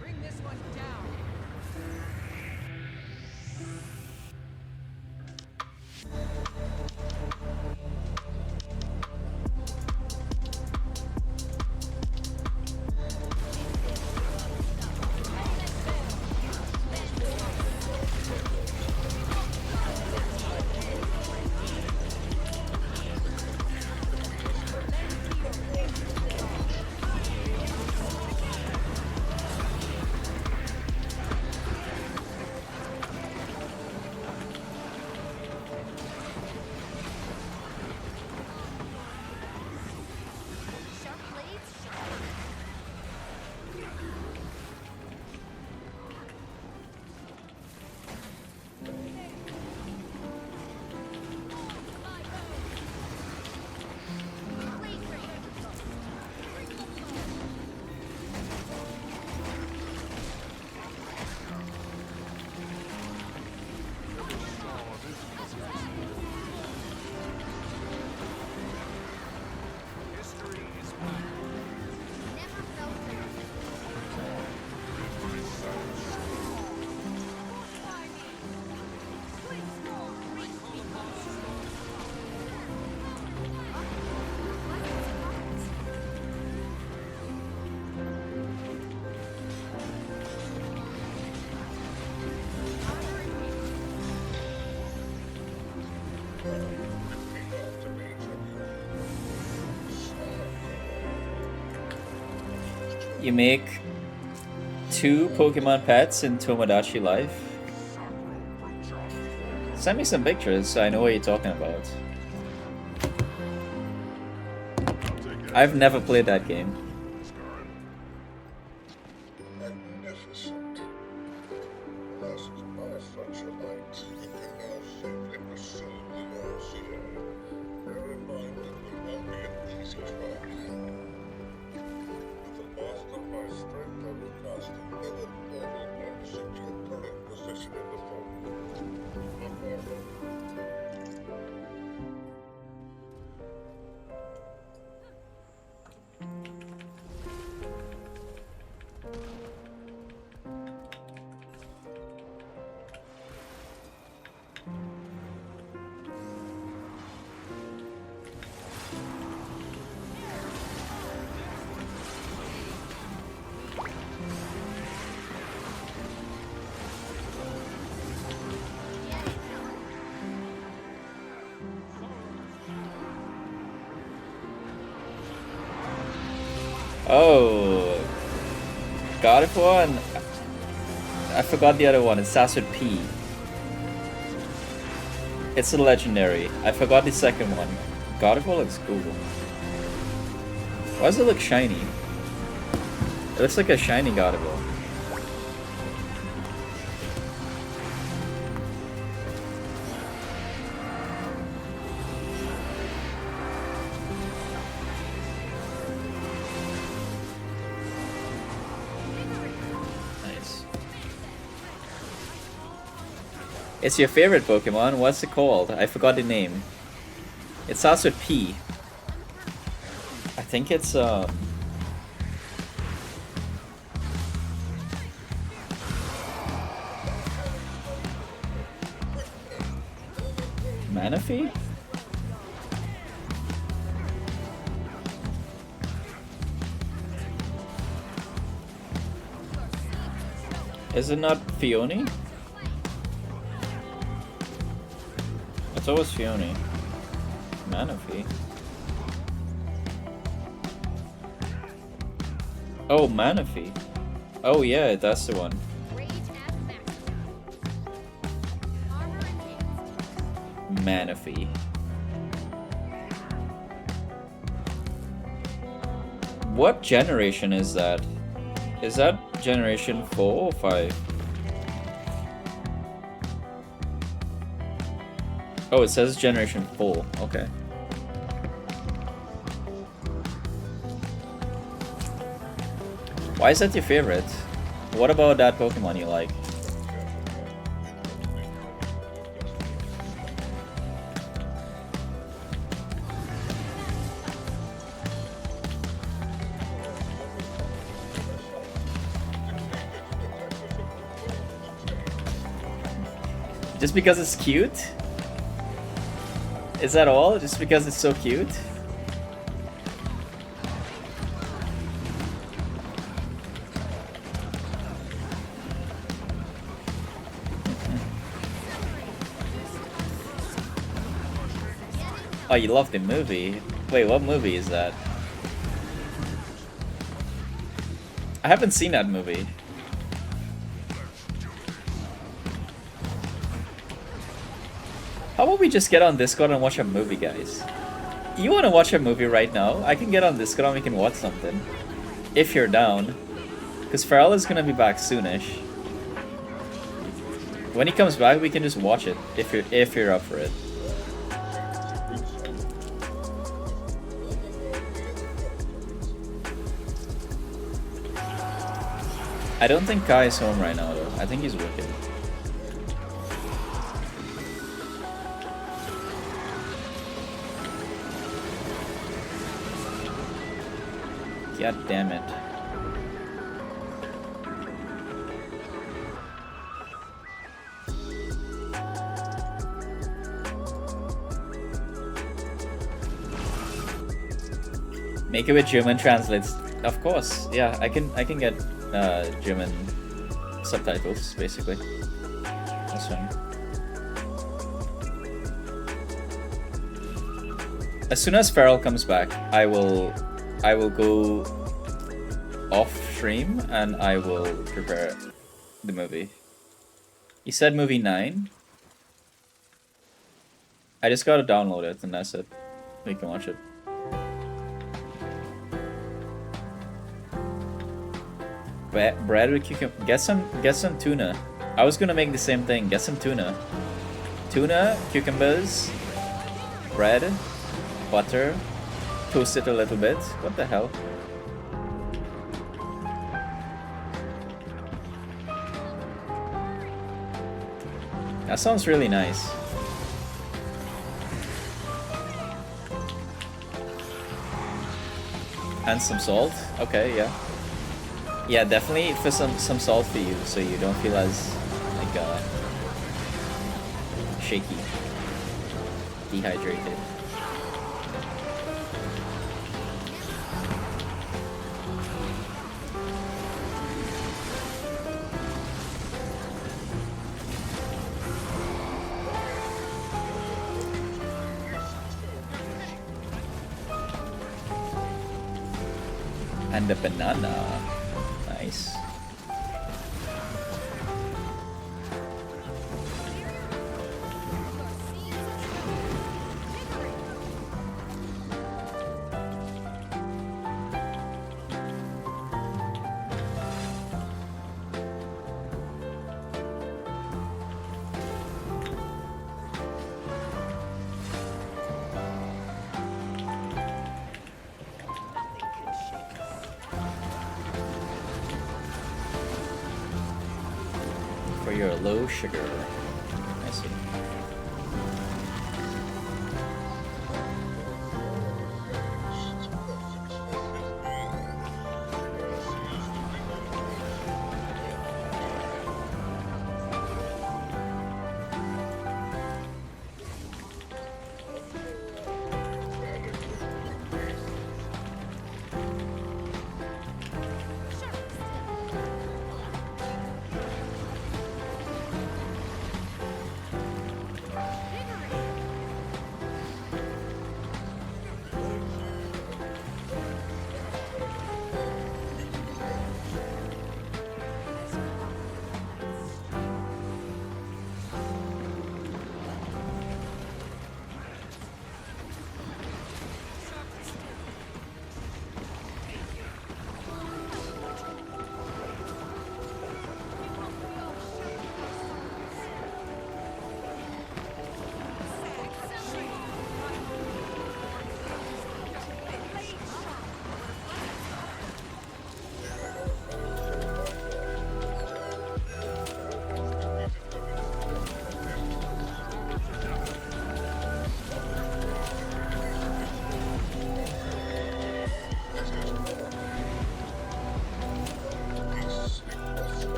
Bring this one down. Sharp blades, sharp. Blade History is never felt better. You make 2 Pokemon pets in Tomodachi Life? Send me some pictures so I know what you're talking about. I've never played that game. Magnificent. This is my sunshine. You can now safely pursue the Overseer. Bear in mind it will not be an easy fight. With the loss of my strength, I will cast another portal and shift your current position in the fold. Oh, God of War, and I forgot the other one. It starts with P. It's a legendary. I forgot the second one. God of War looks cool. Why does it look shiny? It looks like a shiny God of War. Nice. It's your favorite Pokemon? What's it called? I forgot the name. It starts with P. I think it's Manaphy? Is it not Fione? It's always Fione. Manaphy. Oh, Manaphy. Oh yeah, that's the one. Rage at maximum. Armor enhanced. Manaphy. What generation is that? Is that generation 4 or 5? Oh, it says generation 4. Okay. Why is that your favorite? What about that Pokemon you like? Just because it's cute? Is that all? Just because it's so cute? Oh, you love the movie? Wait, what movie is that? I haven't seen that movie. How about we just get on Discord and watch a movie, guys? You wanna watch a movie right now? I can get on Discord and we can watch something. If you're down. Because Farrell is gonna be back soonish. When he comes back, we can just watch it, if you're up for it. I don't think Kai is home right now though. I think he's working. God damn it. Make it with German translates. Of course. Yeah, I can get German subtitles basically. That's fine. As soon as Farrell comes back, I will go off stream and I will prepare the movie. You said movie 9? I just gotta download it and that's it. We can watch it. Bread with cucumber. Get some tuna. I was gonna make the same thing. Get some tuna. Tuna, cucumbers, bread, butter. Toast it a little bit. What the hell? That sounds really nice. And some salt. Okay, yeah. Yeah, definitely for some salt for you, so you don't feel as like shaky, dehydrated. And a banana. Nice. For your low sugar. I see.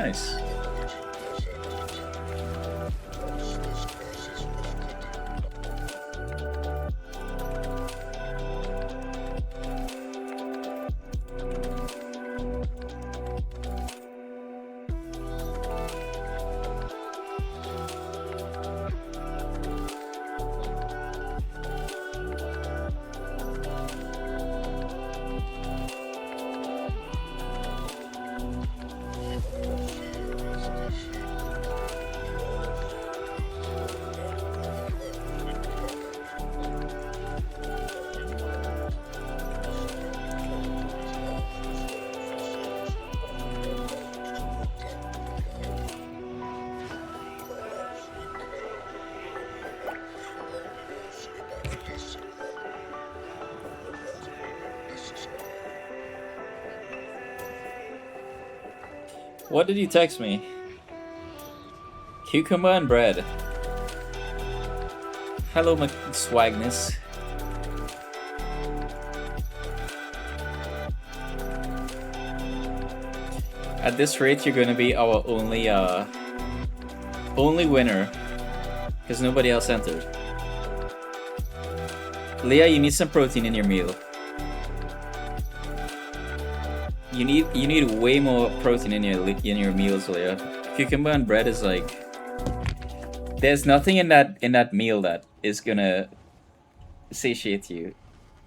Nice. Once this curse is lifted, What did you text me? Cucumber and bread. Hello, McSwagness. At this rate, you're gonna be our only winner, because nobody else entered. Leah, you need some protein in your meal. You need way more protein in your meals, Leah. Cucumber and bread is like, there's nothing in that meal that is gonna satiate you.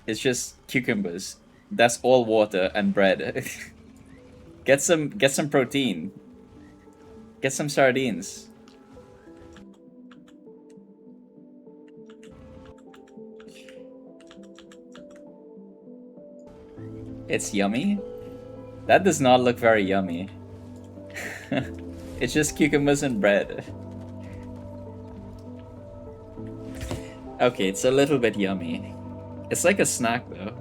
It's just cucumbers. That's all water and bread. Get some protein. Get some sardines. It's yummy. That does not look very yummy. It's just cucumbers and bread. Okay, it's a little bit yummy. It's like a snack though.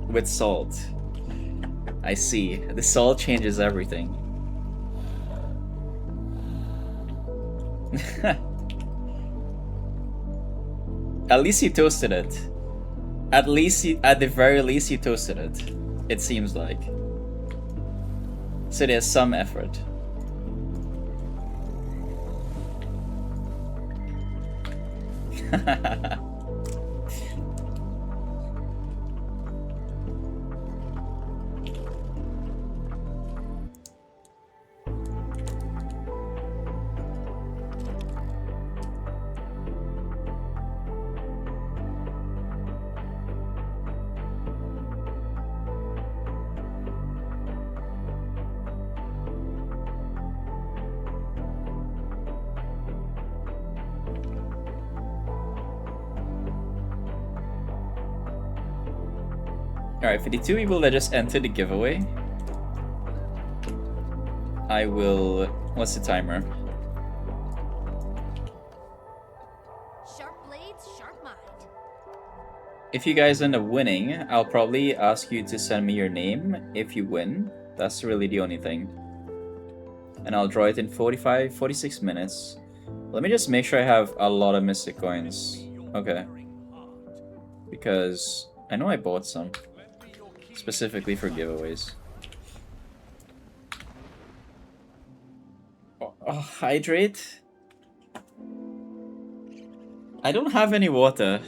With salt. I see. The salt changes everything. At least you toasted it. At the very least you toasted it. It seems like. So there's some effort. Alright, for the 2 people that just entered the giveaway, I will... What's the timer? Sharp blades, sharp mind. If you guys end up winning, I'll probably ask you to send me your name if you win. That's really the only thing. And I'll draw it in 46 minutes. Let me just make sure I have a lot of mystic coins. Okay. Because I know I bought some. Specifically for giveaways. Hydrate? I don't have any water.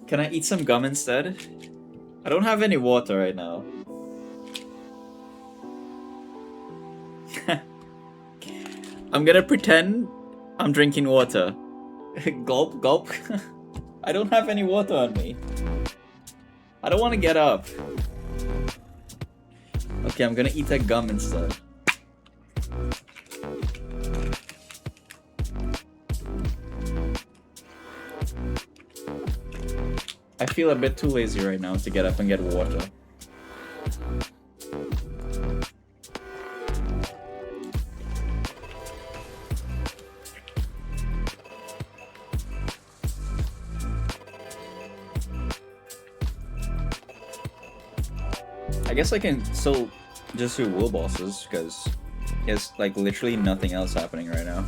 Can I eat some gum instead? I don't have any water right now. I'm gonna pretend I'm drinking water. Gulp, gulp. I don't have any water on me. I don't want to get up. Okay, I'm gonna eat that gum instead. I feel a bit too lazy right now to get up and get water. I guess I can still just do wool bosses because there's like literally nothing else happening right now.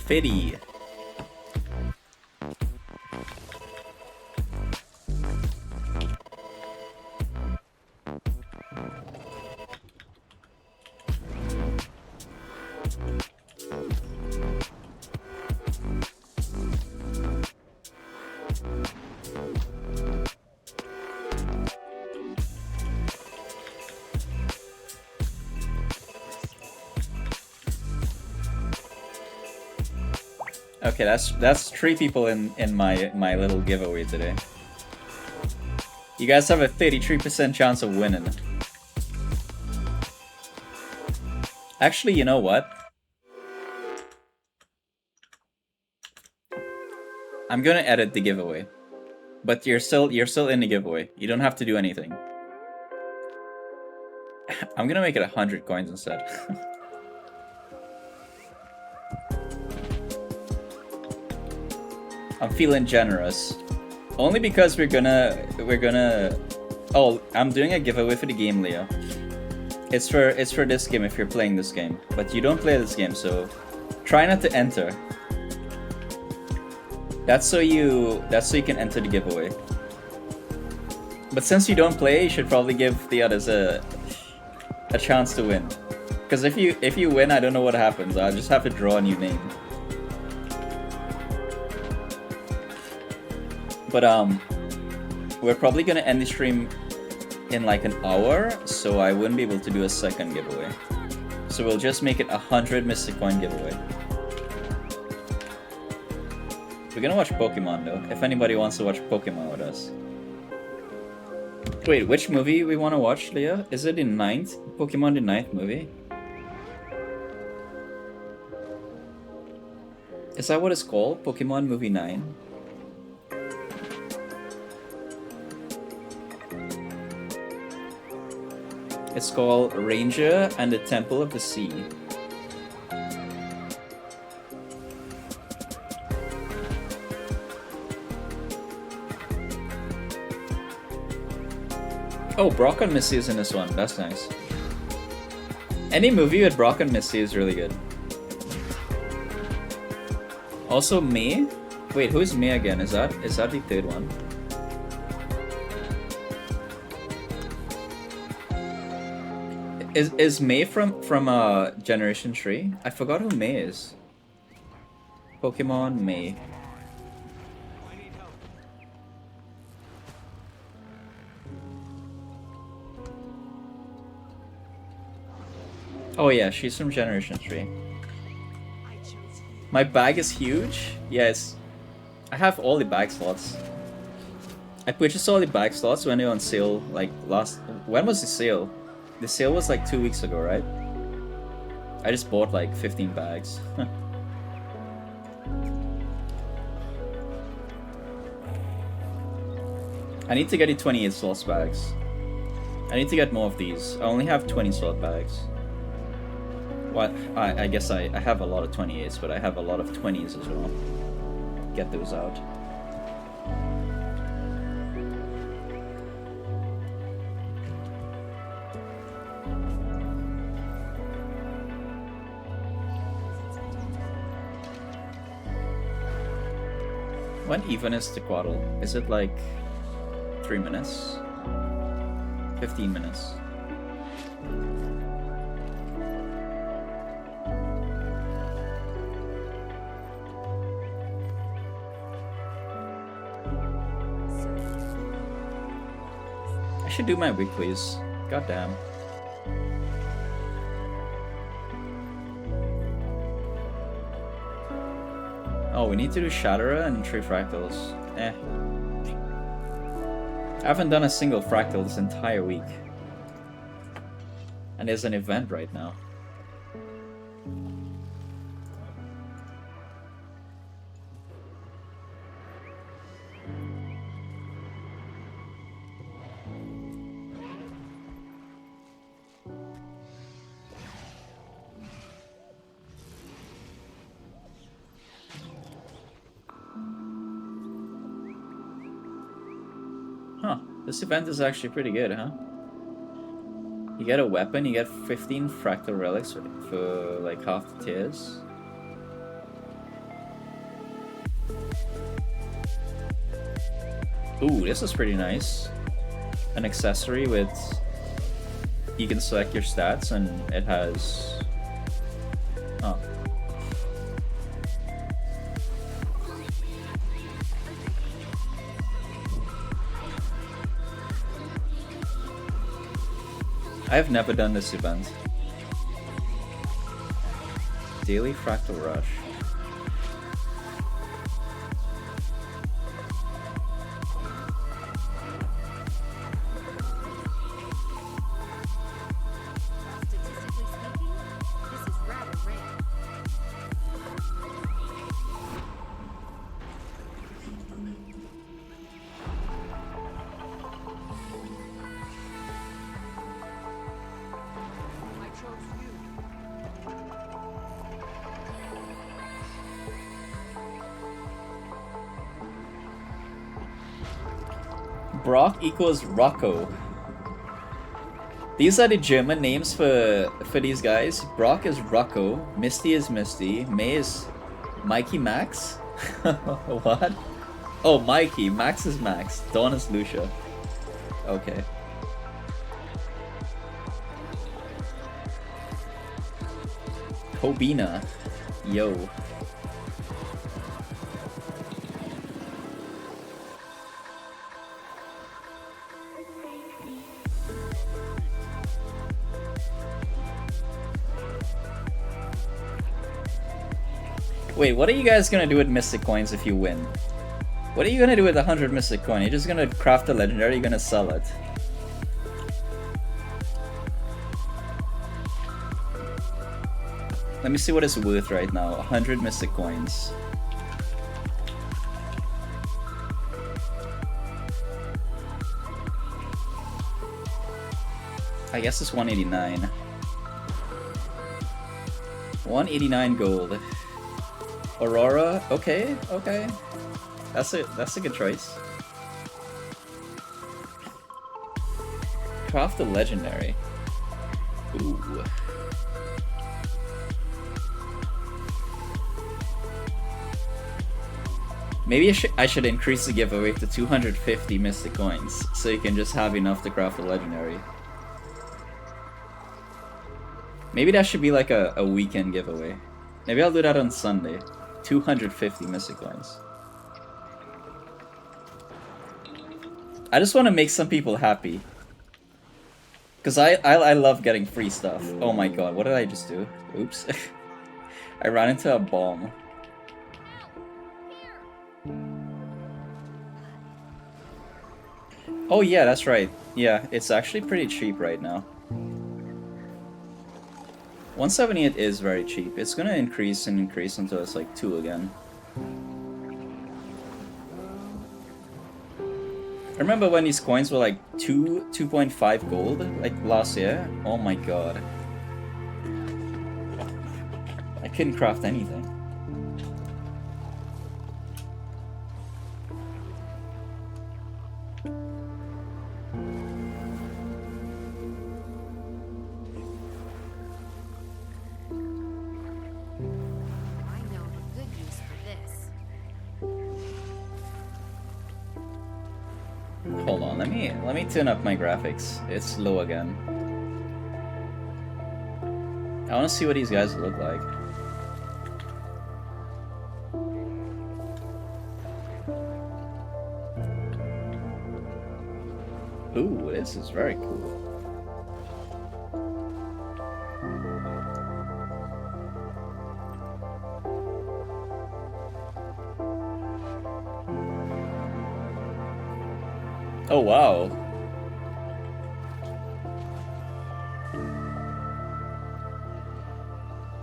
50. Okay, that's 3 people in my little giveaway today. You guys have a 33% chance of winning. Actually, you know what? I'm gonna edit the giveaway. But you're still in the giveaway. You don't have to do anything. I'm gonna make it 100 coins instead. I'm feeling generous. Only because we're gonna oh, I'm doing a giveaway for the game, Leo. It's for this game if you're playing this game. But you don't play this game, so try not to enter. That's so you can enter the giveaway. But since you don't play, you should probably give the others a chance to win. Because if you win, I don't know what happens. I'll just have to draw a new name. But we're probably gonna end the stream in like an hour, so I wouldn't be able to do a second giveaway. So we'll just make it 100 Mystic Coin giveaway. We're gonna watch Pokemon though, if anybody wants to watch Pokemon with us. Wait, which movie we want to watch, Leah? Is it the 9th? Pokemon the 9th movie? Is that what it's called? Pokemon Movie 9? It's called Ranger and the Temple of the Sea. Oh, Brock and Misty is in this one. That's nice. Any movie with Brock and Misty is really good. Also, May? Wait, who is May again? Is that the 3rd one? Is May from Generation 3? I forgot who May is. Pokemon May. Oh yeah, she's from Generation 3. My bag is huge? Yes. I have all the bag slots. I purchased all the bag slots when they were on sale, like last... When was the sale? The sale was like 2 weeks ago, right? I just bought like 15 bags. I need to get the 28 slots bags. I need to get more of these. I only have 20 slot bags. What? I guess I have a lot of 28s, but I have a lot of 20s as well. Get those out. When even is the Quaddle? Is it like 3 minutes? 15 minutes? I should do my weeklies. Goddamn. Oh, we need to do Shatterer and 3 fractals. Eh. I haven't done a single fractal this entire week. And there's an event right now. Huh, this event is actually pretty good, huh? You get a weapon, you get 15 fractal relics for like half the tiers. Ooh, this is pretty nice. An accessory with... You can select your stats and it has... Oh. I have never done this event. Daily Fractal Rush. Statistically speaking, this is rather rare. I chose you. Brock equals Rocco. These are the German names for these guys. Brock is Rocco, Misty is Misty, May is Mikey Max? What? Oh, Mikey, Max is Max, Dawn is Lucia. Okay. Kobina. Yo. Wait, what are you guys gonna do with Mystic Coins if you win? What are you gonna do with 100 Mystic Coin? You're just gonna craft a legendary, you're gonna sell it. Let me see what it's worth right now. 100 Mystic Coins. I guess it's 189. 189 gold. Aurora, okay, okay. That's a good choice. Craft the legendary. Ooh. Maybe I should increase the giveaway to 250 Mystic Coins, so you can just have enough to craft a legendary. Maybe that should be like a weekend giveaway. Maybe I'll do that on Sunday. 250 Mystic Coins. I just want to make some people happy. Because I love getting free stuff. Oh my god, what did I just do? Oops. I ran into a bomb. Oh yeah, that's right. Yeah, it's actually pretty cheap right now. 178 is very cheap. It's gonna increase and increase until it's like 2 again. I remember when these coins were like 2.5 gold, like last year. Oh my god. I couldn't craft anything. I know a good use for this. Hold on, let me tune up my graphics. It's low again. I want to see what these guys look like. Ooh, this is very cool. Oh wow.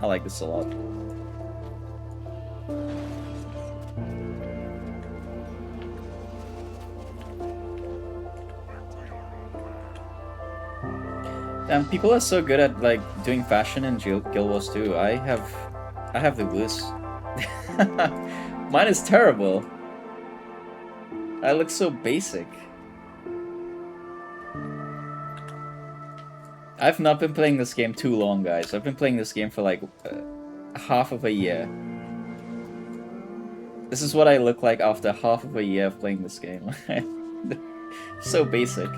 I like this a lot. And people are so good at like doing fashion in Guild Wars 2. I have the worst. Mine is terrible. I look so basic. I've not been playing this game too long, guys. I've been playing this game for like half of a year. This is what I look like after half of a year of playing this game. So basic.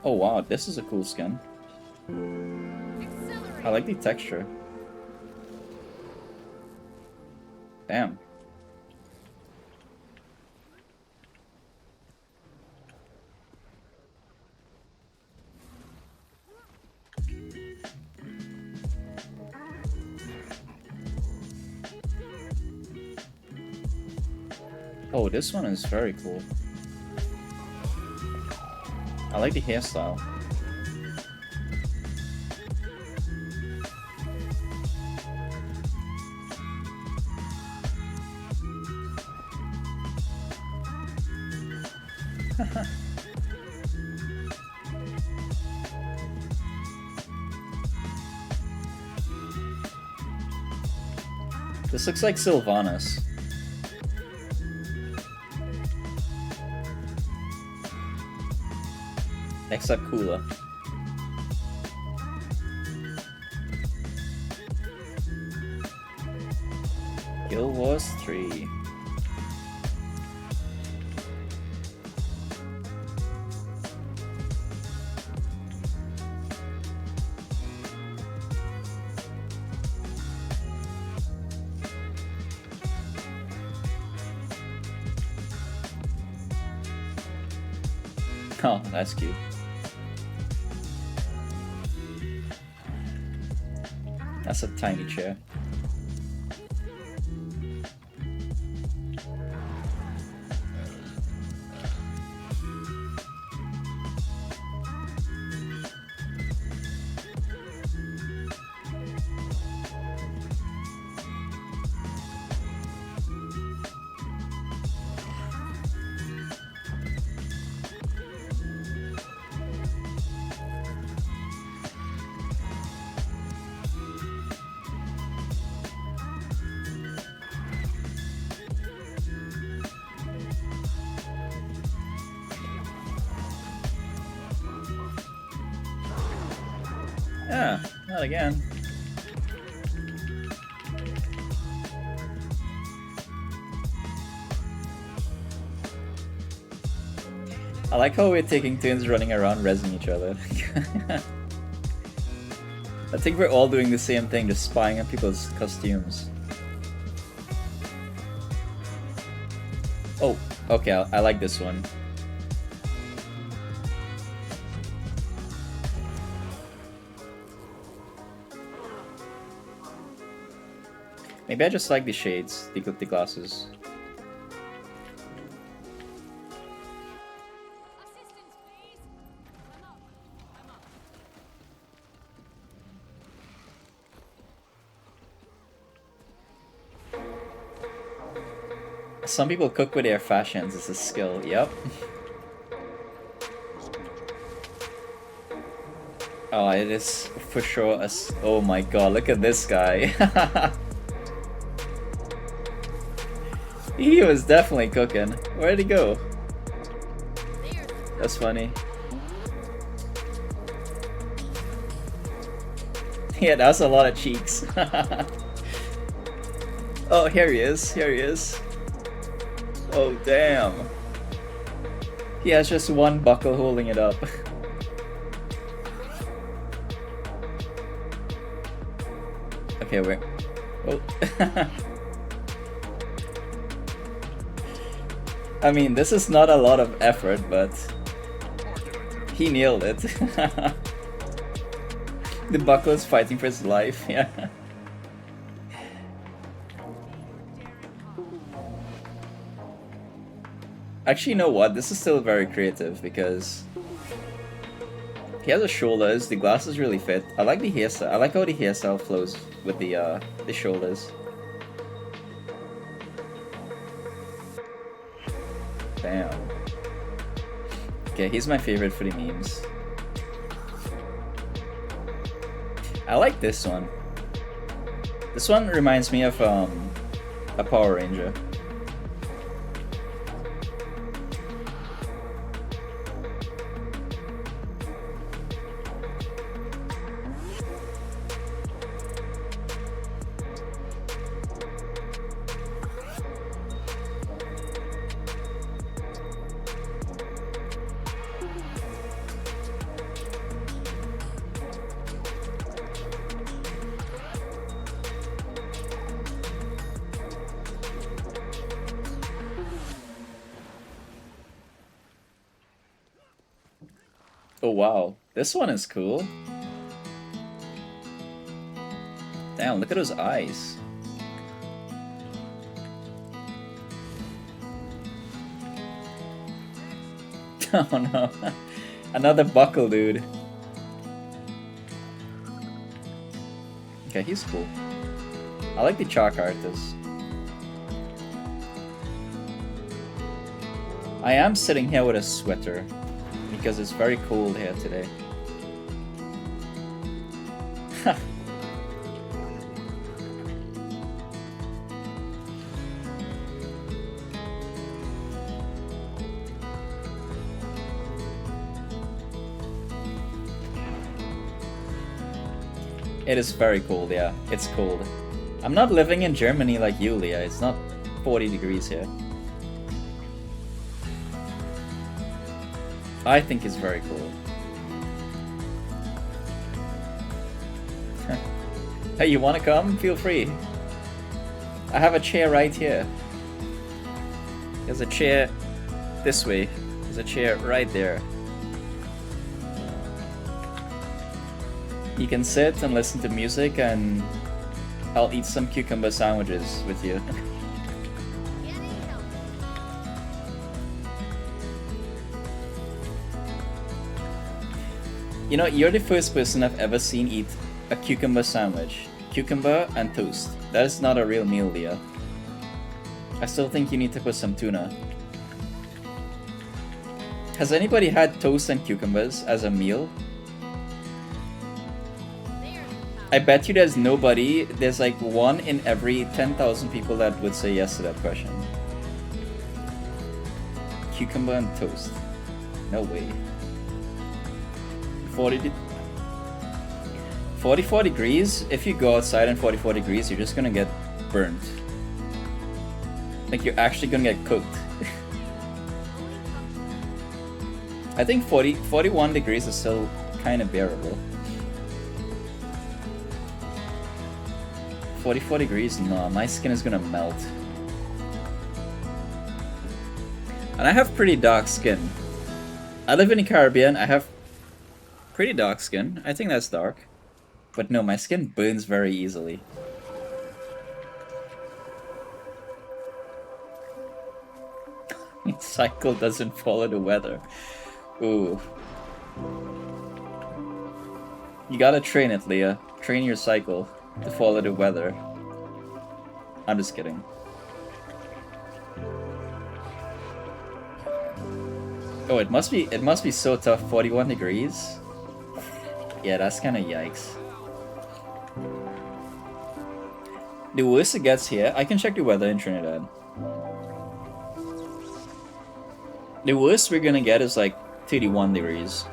Oh wow, this is a cool skin. I like the texture. Damn. Oh, this one is very cool. I like the hairstyle. This looks like Sylvanas. Except cooler. Guild Wars 3. Oh, that's cute. That's a tiny chair. Yeah, not again. I like how we're taking turns running around rezzing each other. I think we're all doing the same thing, just spying on people's costumes. Oh, okay, I like this one. Maybe I just like the shades, the glasses. Some people cook with their fashions, it's a skill, yep. Oh, it is for sure oh my god, look at this guy. He was definitely cooking. Where'd he go? That's funny. Yeah, that's a lot of cheeks. Oh, here he is. Here he is. Oh, damn. He has just one buckle holding it up. Okay, wait. Oh. I mean, this is not a lot of effort, but he nailed it. The buckle is fighting for his life, yeah. Actually, you know what? This is still very creative because he has the shoulders, the glasses really fit. I like the hairstyle. I like how the hairstyle flows with the shoulders. Damn. Okay, he's my favorite for the memes. I like this one. This one reminds me of a Power Ranger. Oh wow, this one is cool. Damn, look at those eyes. Oh no, another buckle, dude. Okay, he's cool. I like the chalk artist. I am sitting here with a sweater because it's very cold here today. It is very cold, yeah. It's cold. I'm not living in Germany like you, Leah. It's not 40 degrees here. I think it's very cool. Hey, you wanna come? Feel free. I have a chair right here. There's a chair this way. There's a chair right there. You can sit and listen to music, and I'll eat some cucumber sandwiches with you. You know, you're the first person I've ever seen eat a cucumber sandwich. Cucumber and toast. That is not a real meal, Leah. I still think you need to put some tuna. Has anybody had toast and cucumbers as a meal? I bet you there's nobody, there's like 1 in every 10,000 people that would say yes to that question. Cucumber and toast. No way. 44 degrees? If you go outside in 44 degrees, you're just gonna get burnt. Like, you're actually gonna get cooked. I think 41 degrees is still kind of bearable. 44 degrees? No, my skin is gonna melt. And I have pretty dark skin. I live in the Caribbean, I have pretty dark skin. I think that's dark. But no, my skin burns very easily. Cycle doesn't follow the weather. Ooh. You gotta train it, Leah. Train your cycle to follow the weather. I'm just kidding. Oh, it must be so tough. 41 degrees. Yeah, that's kind of yikes. The worst it gets here, I can check the weather in Trinidad. The worst we're gonna get is like 31 degrees.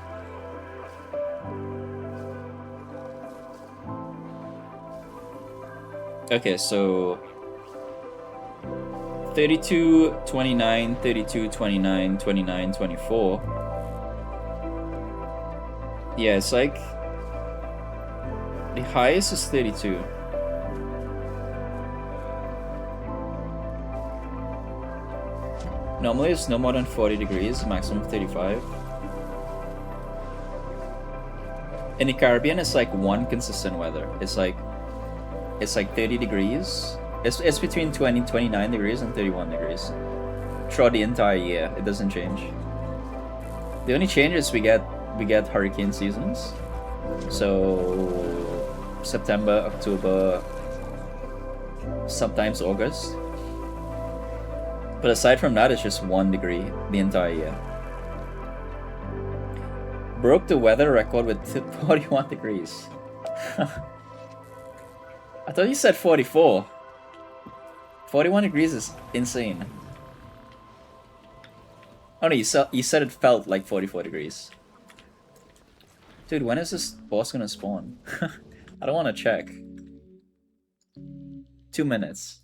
Okay, so 32, 29, 32, 29, 29, 24. Yeah, it's like the highest is 32. Normally it's no more than 40 degrees, maximum 35. In the Caribbean, it's like one consistent weather. It's like 30 degrees. It's between 29 degrees and 31 degrees. Throughout the entire year, it doesn't change. The only change is we get hurricane seasons. So September, October, sometimes August. But aside from that, it's just 1 degree the entire year. Broke the weather record with 41 degrees. I thought you said 44. 41 degrees is insane. Oh no, you said it felt like 44 degrees. Dude, when is this boss gonna spawn? I don't wanna check. 2 minutes.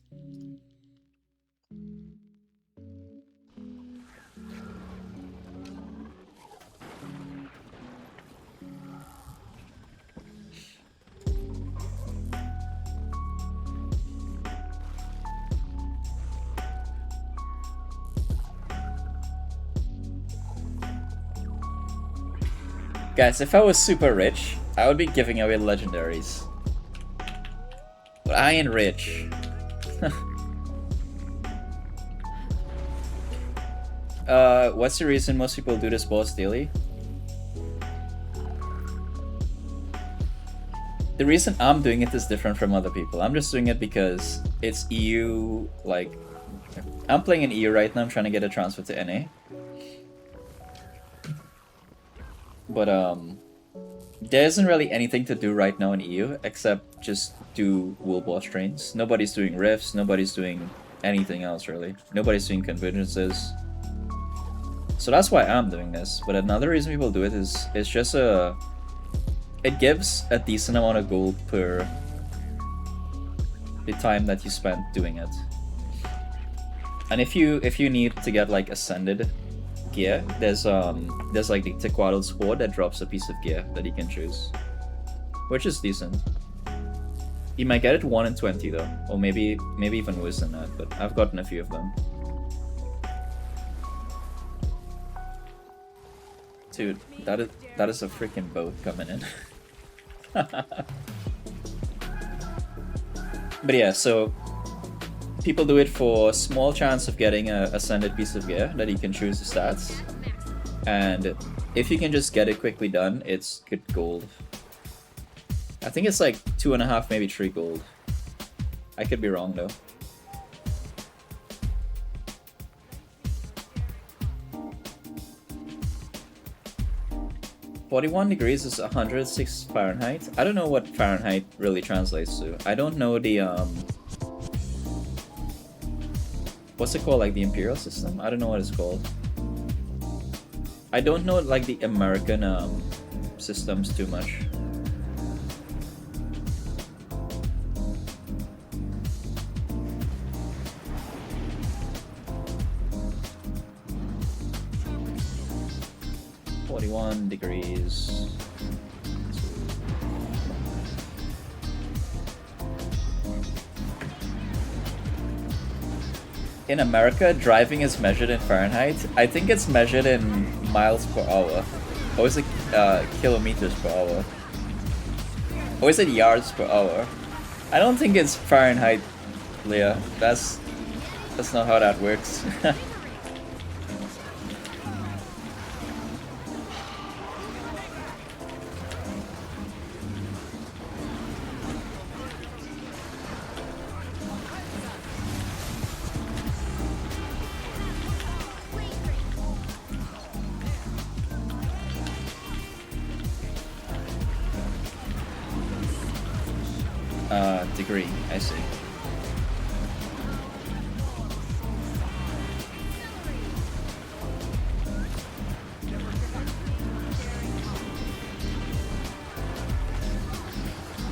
Guys, if I was super rich, I would be giving away legendaries. But I ain't rich. What's the reason most people do this boss daily? The reason I'm doing it is different from other people. I'm just doing it because it's EU, like... I'm playing in EU right now, I'm trying to get a transfer to NA. But, there isn't really anything to do right now in EU, except just do wool boss trains. Nobody's doing rifts, nobody's doing anything else really. Nobody's doing convergences. So that's why I'm doing this. But another reason people do it is it's just a... It gives a decent amount of gold per the time that you spent doing it. And if you need to get like ascended gear, there's like the Tequadal Sword that drops a piece of gear that you can choose, which is decent. You might get it 1 in 20 though, or maybe even worse than that. But I've gotten a few of them. Dude, that is a freaking boat coming in. But yeah, so people do it for small chance of getting a ascended piece of gear that you can choose the stats, and if you can just get it quickly done, it's good gold. I think it's like 2.5, maybe 3 gold. I could be wrong though. 41 degrees is 106 Fahrenheit. I don't know what Fahrenheit really translates to. I don't know the what's it called, like the imperial system? I don't know what it's called. I don't know like the American systems too much. Degrees. In America, driving is measured in Fahrenheit. I think it's measured in miles per hour. Or is it kilometers per hour? Or is it yards per hour? I don't think it's Fahrenheit, Leah. That's not how that works. Degree, I see.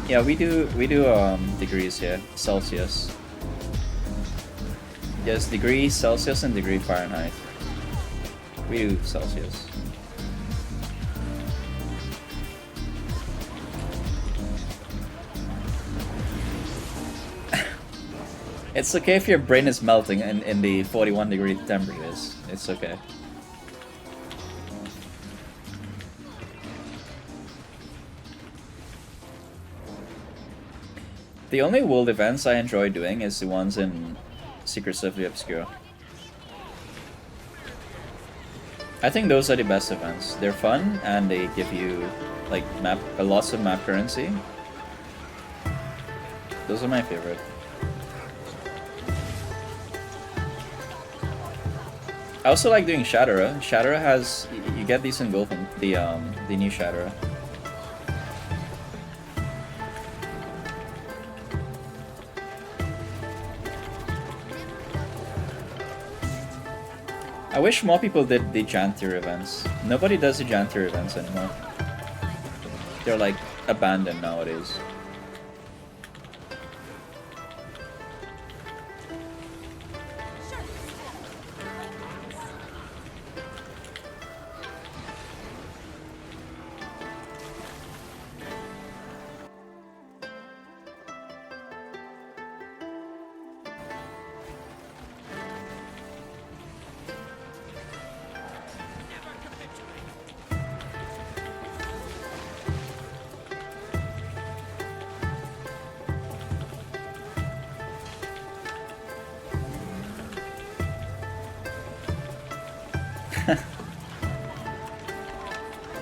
Yeah, we do degrees here, Celsius. Yes, degree Celsius and degree Fahrenheit. We do Celsius. It's okay if your brain is melting in the 41 degree temperatures. It's okay. The only world events I enjoy doing is the ones in Secrets of the Obscure. I think those are the best events. They're fun and they give you like lots of map currency. Those are my favorite. I also like doing Shatterer. Shatterer has you get decent gold from the new Shatterer. I wish more people did the Jantir events. Nobody does the Jantir events anymore. They're like abandoned nowadays.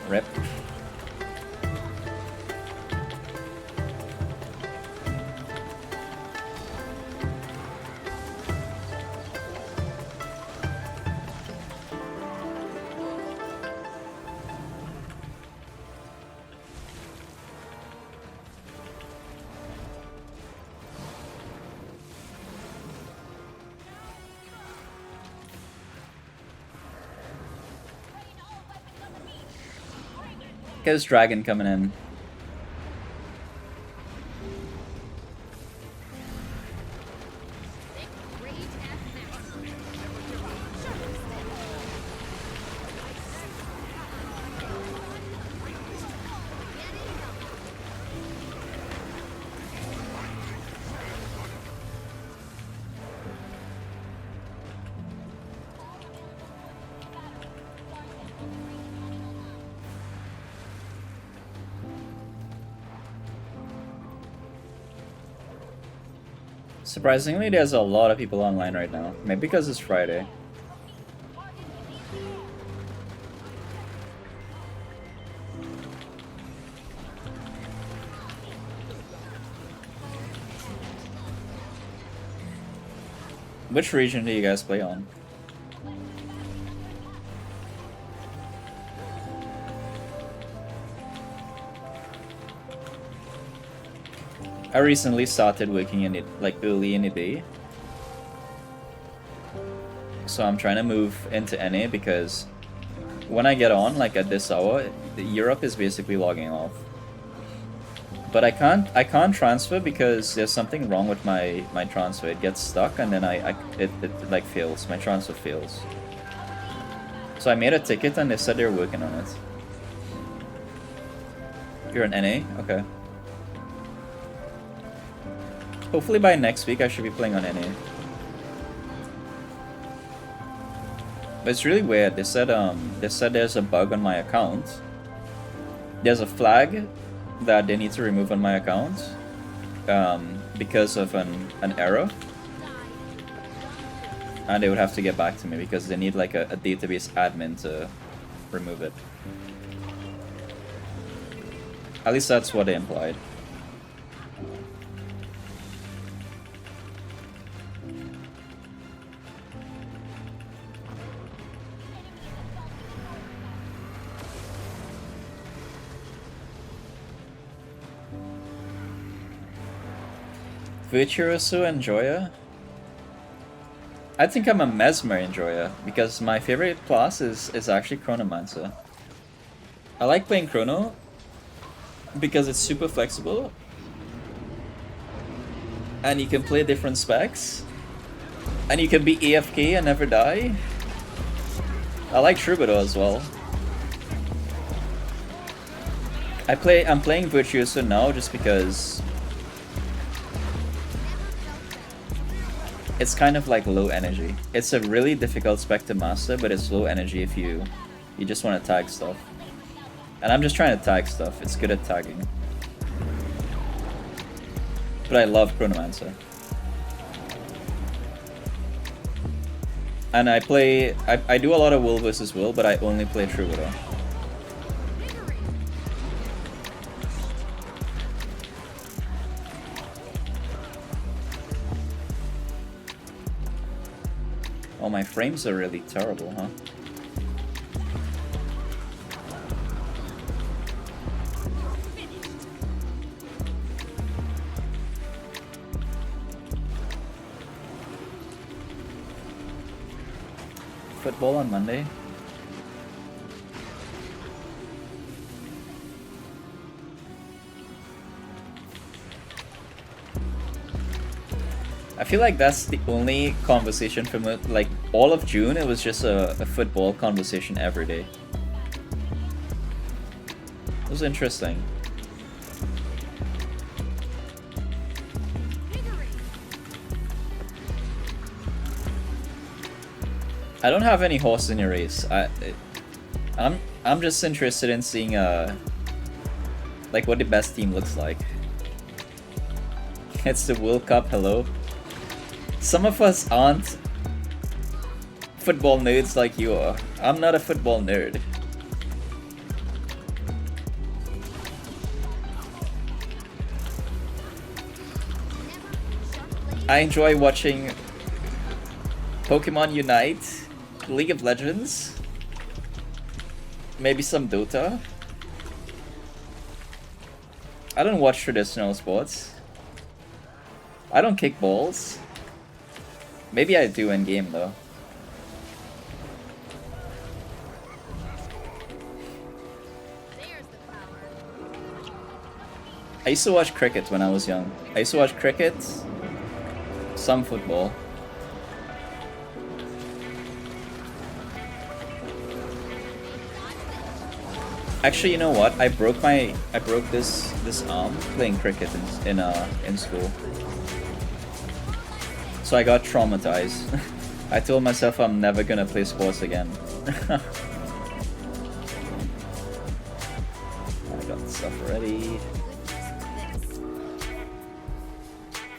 Rip. Get this dragon coming in. Surprisingly, there's a lot of people online right now. Maybe because it's Friday. Which region do you guys play on? I recently started working in it like early in the day. So I'm trying to move into NA because when I get on like at this hour, Europe is basically logging off. But I can't transfer because there's something wrong with my transfer. It gets stuck and then it like fails. My transfer fails. So I made a ticket and they said they're working on it. You're an NA? Okay. Hopefully by next week I should be playing on NA. But it's really weird. They said there's a bug on my account. There's a flag that they need to remove on my account because of an error. And they would have to get back to me because they need like a database admin to remove it. At least that's what they implied. Virtuoso enjoyer? I think I'm a Mesmer enjoyer because my favorite class is actually Chronomancer. I like playing Chrono because it's super flexible and you can play different specs and you can be AFK and never die. I like Troubadour as well. I'm playing Virtuoso now just because it's kind of like low energy. It's a really difficult spec to master, but it's low energy if you just want to tag stuff. And I'm just trying to tag stuff. It's good at tagging. But I love Chronomancer. And I do a lot of Will versus Will, but I only play Troubadour. Oh, my frames are really terrible, huh? Football on Monday? I feel like that's the only conversation from like all of June. It was just a football conversation every day. It was interesting. I don't have any horse in the race. I'm just interested in seeing like what the best team looks like. It's the World Cup, hello. Some of us aren't football nerds like you are. I'm not a football nerd. I enjoy watching Pokemon Unite, League of Legends, maybe some Dota. I don't watch traditional sports. I don't kick balls. Maybe I do in game though. There's the power. I used to watch cricket when I was young. I used to watch cricket, some football. Actually, you know what? I broke this arm playing cricket in school. So I got traumatized. I told myself I'm never gonna play sports again. I got stuff ready.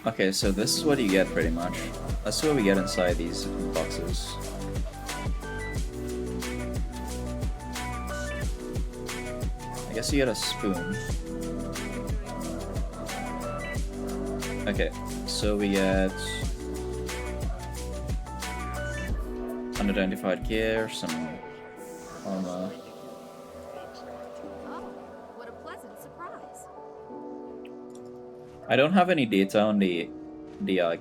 Okay, so this is what you get pretty much. That's what we get inside these boxes. I guess you get a spoon. Okay, so we get unidentified gear, some armor. Oh, what a pleasant surprise. I don't have any data on the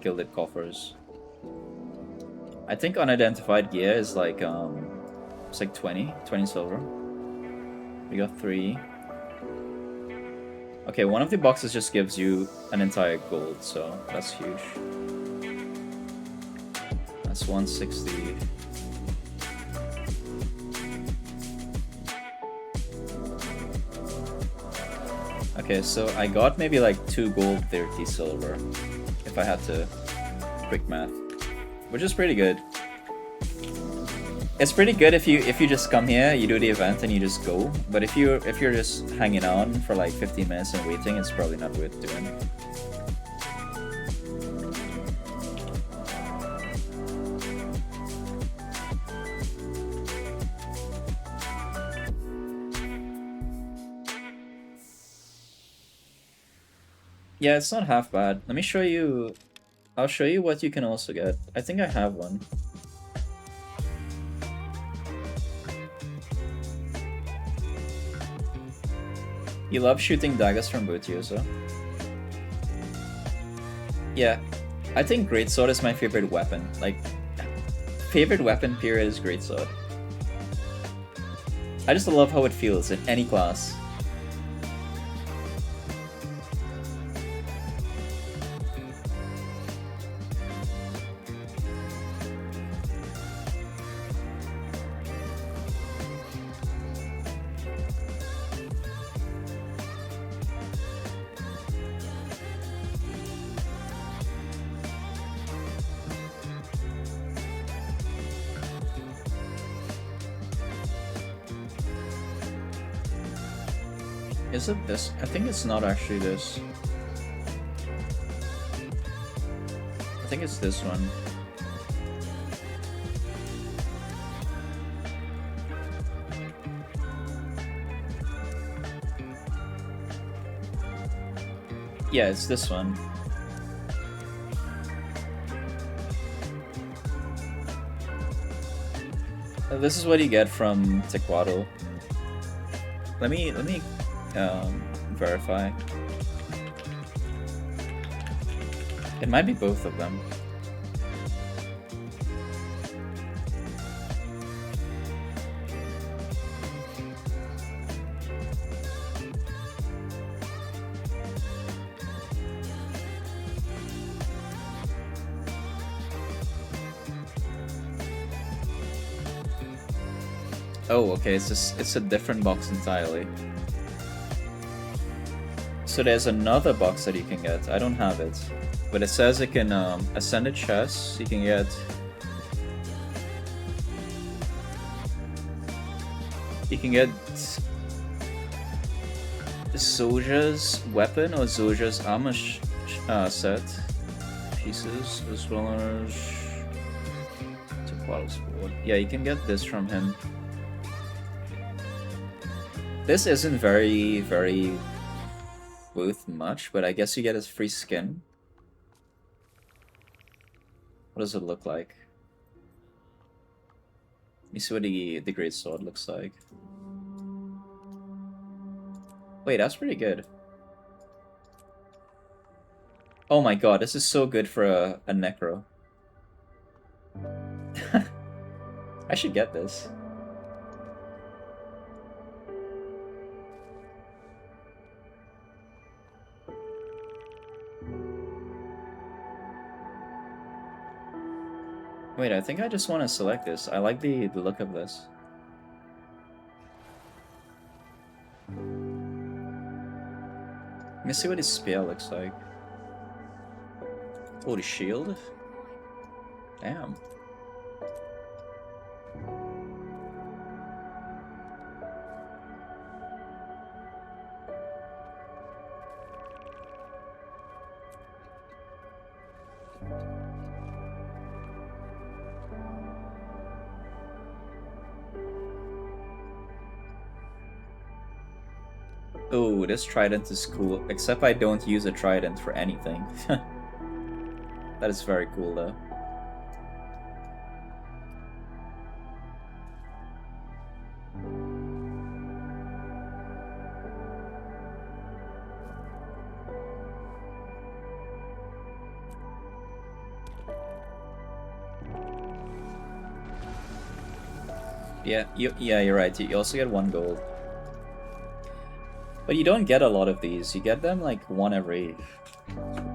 gilded coffers. I think unidentified gear is like it's like 20 silver. We got 3. Okay, one of the boxes just gives you an entire gold, so that's huge. That's 160. Okay, so I got maybe like 2 gold, 30 silver, if I had to quick math, which is pretty good. It's pretty good if you just come here, you do the event, and you just go. But if you're just hanging on for like 15 minutes and waiting, it's probably not worth doing. Yeah, it's not half bad. Let me show you. I'll show you what you can also get. I think I have one. You love shooting daggers from Butioso? Yeah, I think Greatsword is my favorite weapon. Like, favorite weapon period is Greatsword. I just love how it feels in any class. Is it this? I think it's not actually this. I think it's this one. Yeah, it's this one. This is what you get from Tequado. Let me verify. It might be both of them. Oh, okay, it's a different box entirely. So there's another box that you can get. I don't have it, but it says it can ascended chests. You can get Zoja's weapon or Zoja's armor set pieces, as well as Tequato's sword. Yeah, you can get this from him. This isn't very worth much, but I guess you get his free skin. What does it look like? Let me see what the great sword looks like. Wait, that's pretty good. Oh my god, this is so good for a necro. I should get this. Wait, I think I just want to select this. I like the look of this. Let me see what his spear looks like. Oh, the shield? Damn. Oh, this trident is cool, except I don't use a trident for anything. That is very cool, though. Yeah, you're right. You also get 1 gold. But you don't get a lot of these. You get them like 1 every...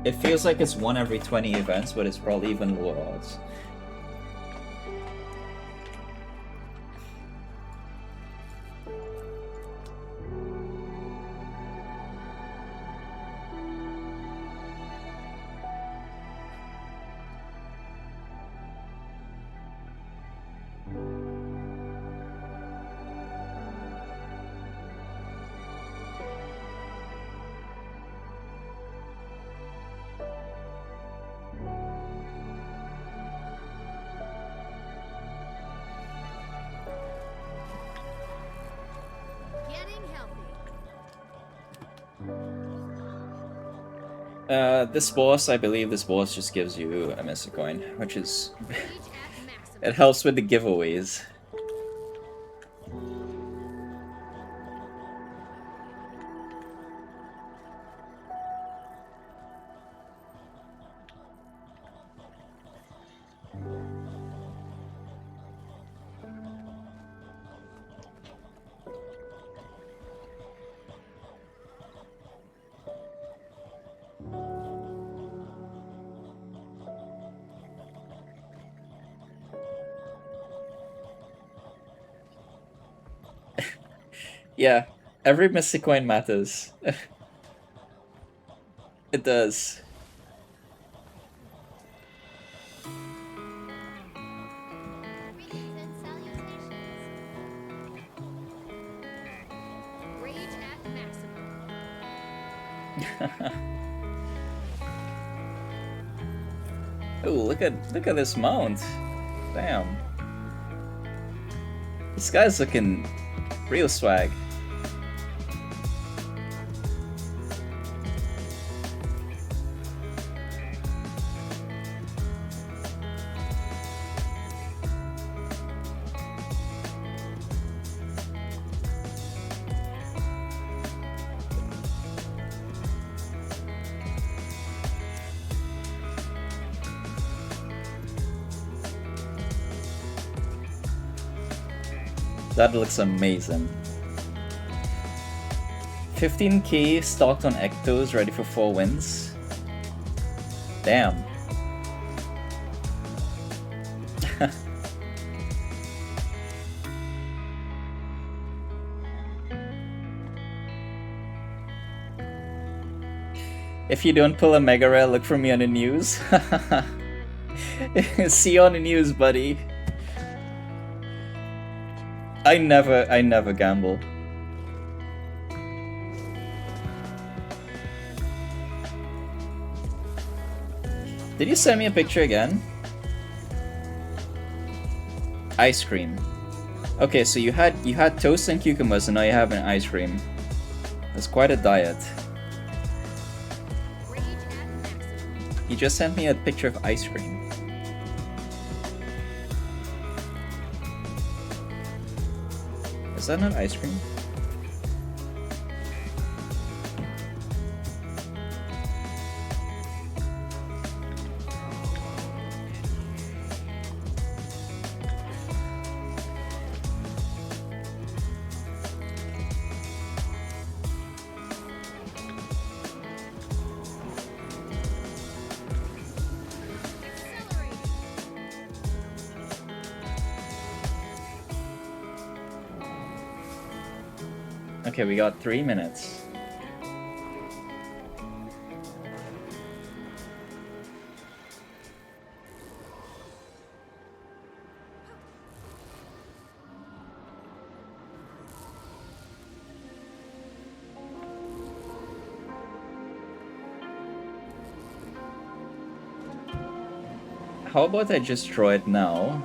It feels like it's 1 every 20 events, but it's probably even lower odds. Getting healthy. This boss, I believe this boss just gives you a Mystic Coin, which is... Reach at maximum. It helps with the giveaways. Yeah, every Mystic Coin matters. It does. Greetings and salutations. Rage at maximum. Oh, look at this mount. Damn. This guy's looking real swag. That looks amazing. 15k stocked on Ectos, ready for 4 wins. Damn. If you don't pull a Mega Rare, look for me on the news. See you on the news, buddy. I never gamble. Did you send me a picture again? Ice cream. Okay, so you had toast and cucumbers and now you have an ice cream. That's quite a diet. Rage at maximum. You just sent me a picture of ice cream. Is that not ice cream? Okay, we got 3 minutes. How about I just draw it now?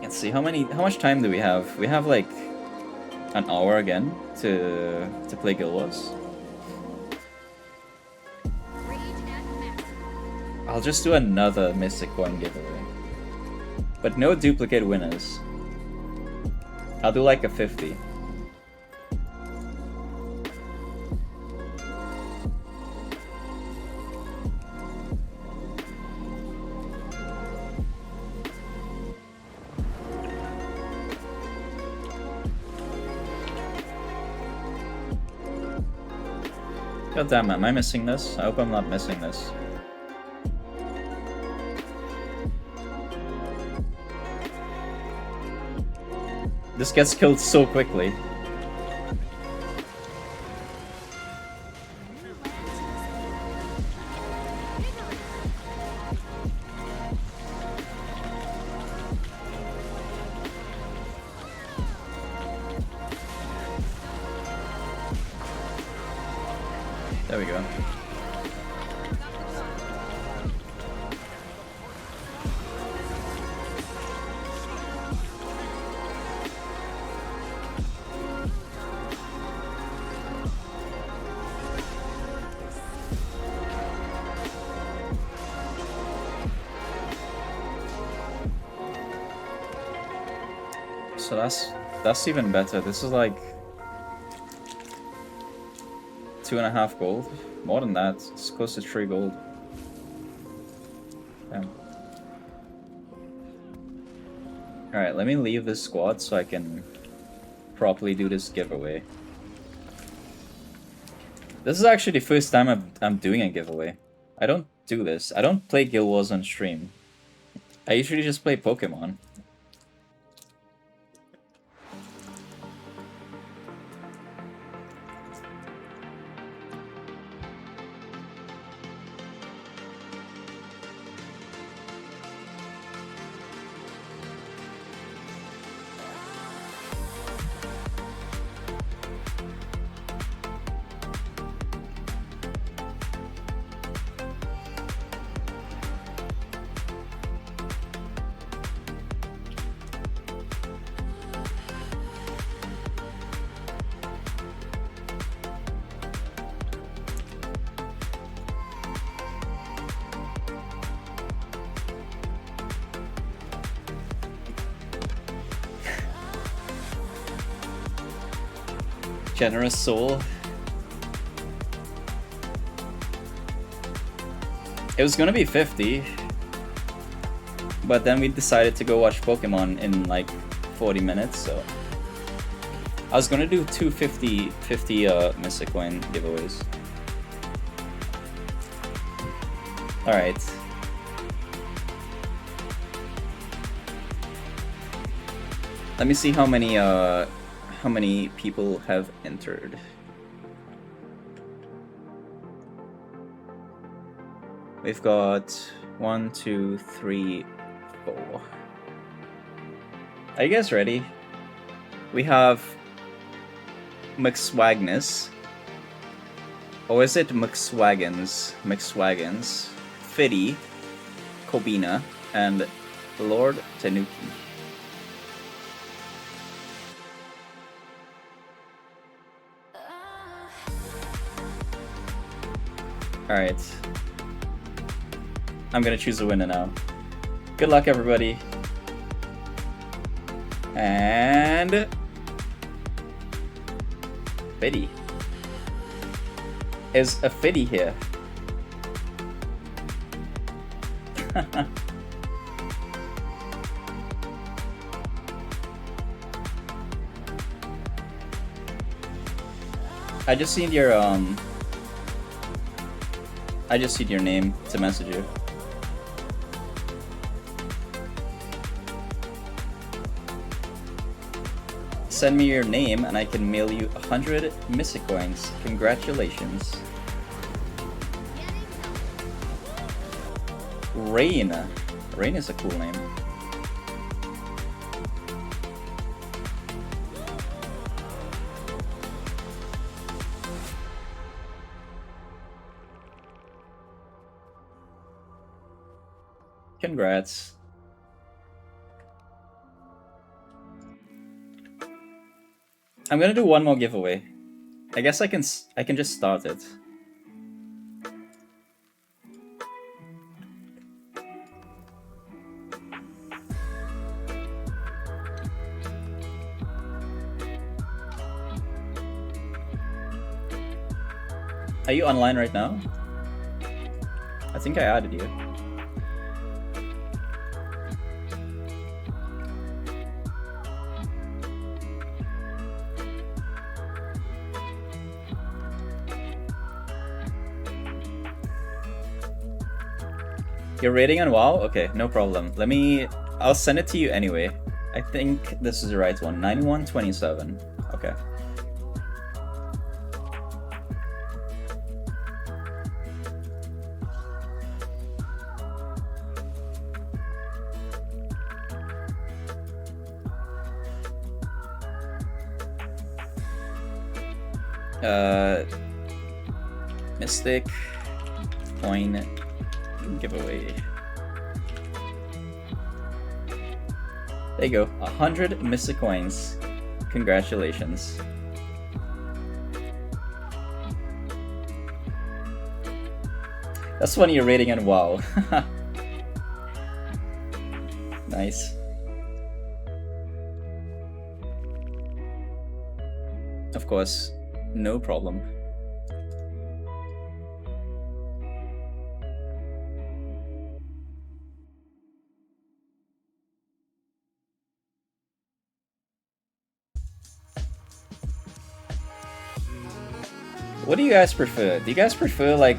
Let's see, how much time do we have? We have like an hour again to play Guild Wars. Rage and max. I'll just do another Mystic Coin giveaway. But no duplicate winners. I'll do like a 50. God damn, am I missing this? I hope I'm not missing this. This gets killed so quickly. There we go. So that's even better. This is like 2.5 gold. More than that. It's close to 3 gold. Damn. Alright, let me leave this squad so I can properly do this giveaway. This is actually the first time I'm doing a giveaway. I don't do this. I don't play Guild Wars on stream. I usually just play Pokemon. Generous soul. It was gonna be 50, but then we decided to go watch Pokemon in like 40 minutes, so I was gonna do 250 Mystic Coin giveaways. Alright. Let me see how many people have entered. We've got 1, 2, 3, 4. Are you guys ready? We have McSwagnus. Or is it McSwaggins? McSwaggins. Fiddy, Kobina, and Lord Tanuki. Alright. I'm gonna choose a winner now. Good luck, everybody. And Fiddy. Is a Fiddy here? I just seen your I just seen your name to message you. Send me your name and I can mail you 100 Mystic coins. Congratulations. Rain. Rain is a cool name. Congrats. I'm gonna do one more giveaway. I guess I can just start it. Are you online right now? I think I added you. You're rating on WoW? Okay, no problem. I'll send it to you anyway. I think this is the right one. 9127. Okay. Mystic coin giveaway. There you go, 100 Mystic coins. Congratulations. That's funny, you're rating on WoW. Nice. Of course, no problem. What do you guys prefer? Do you guys prefer like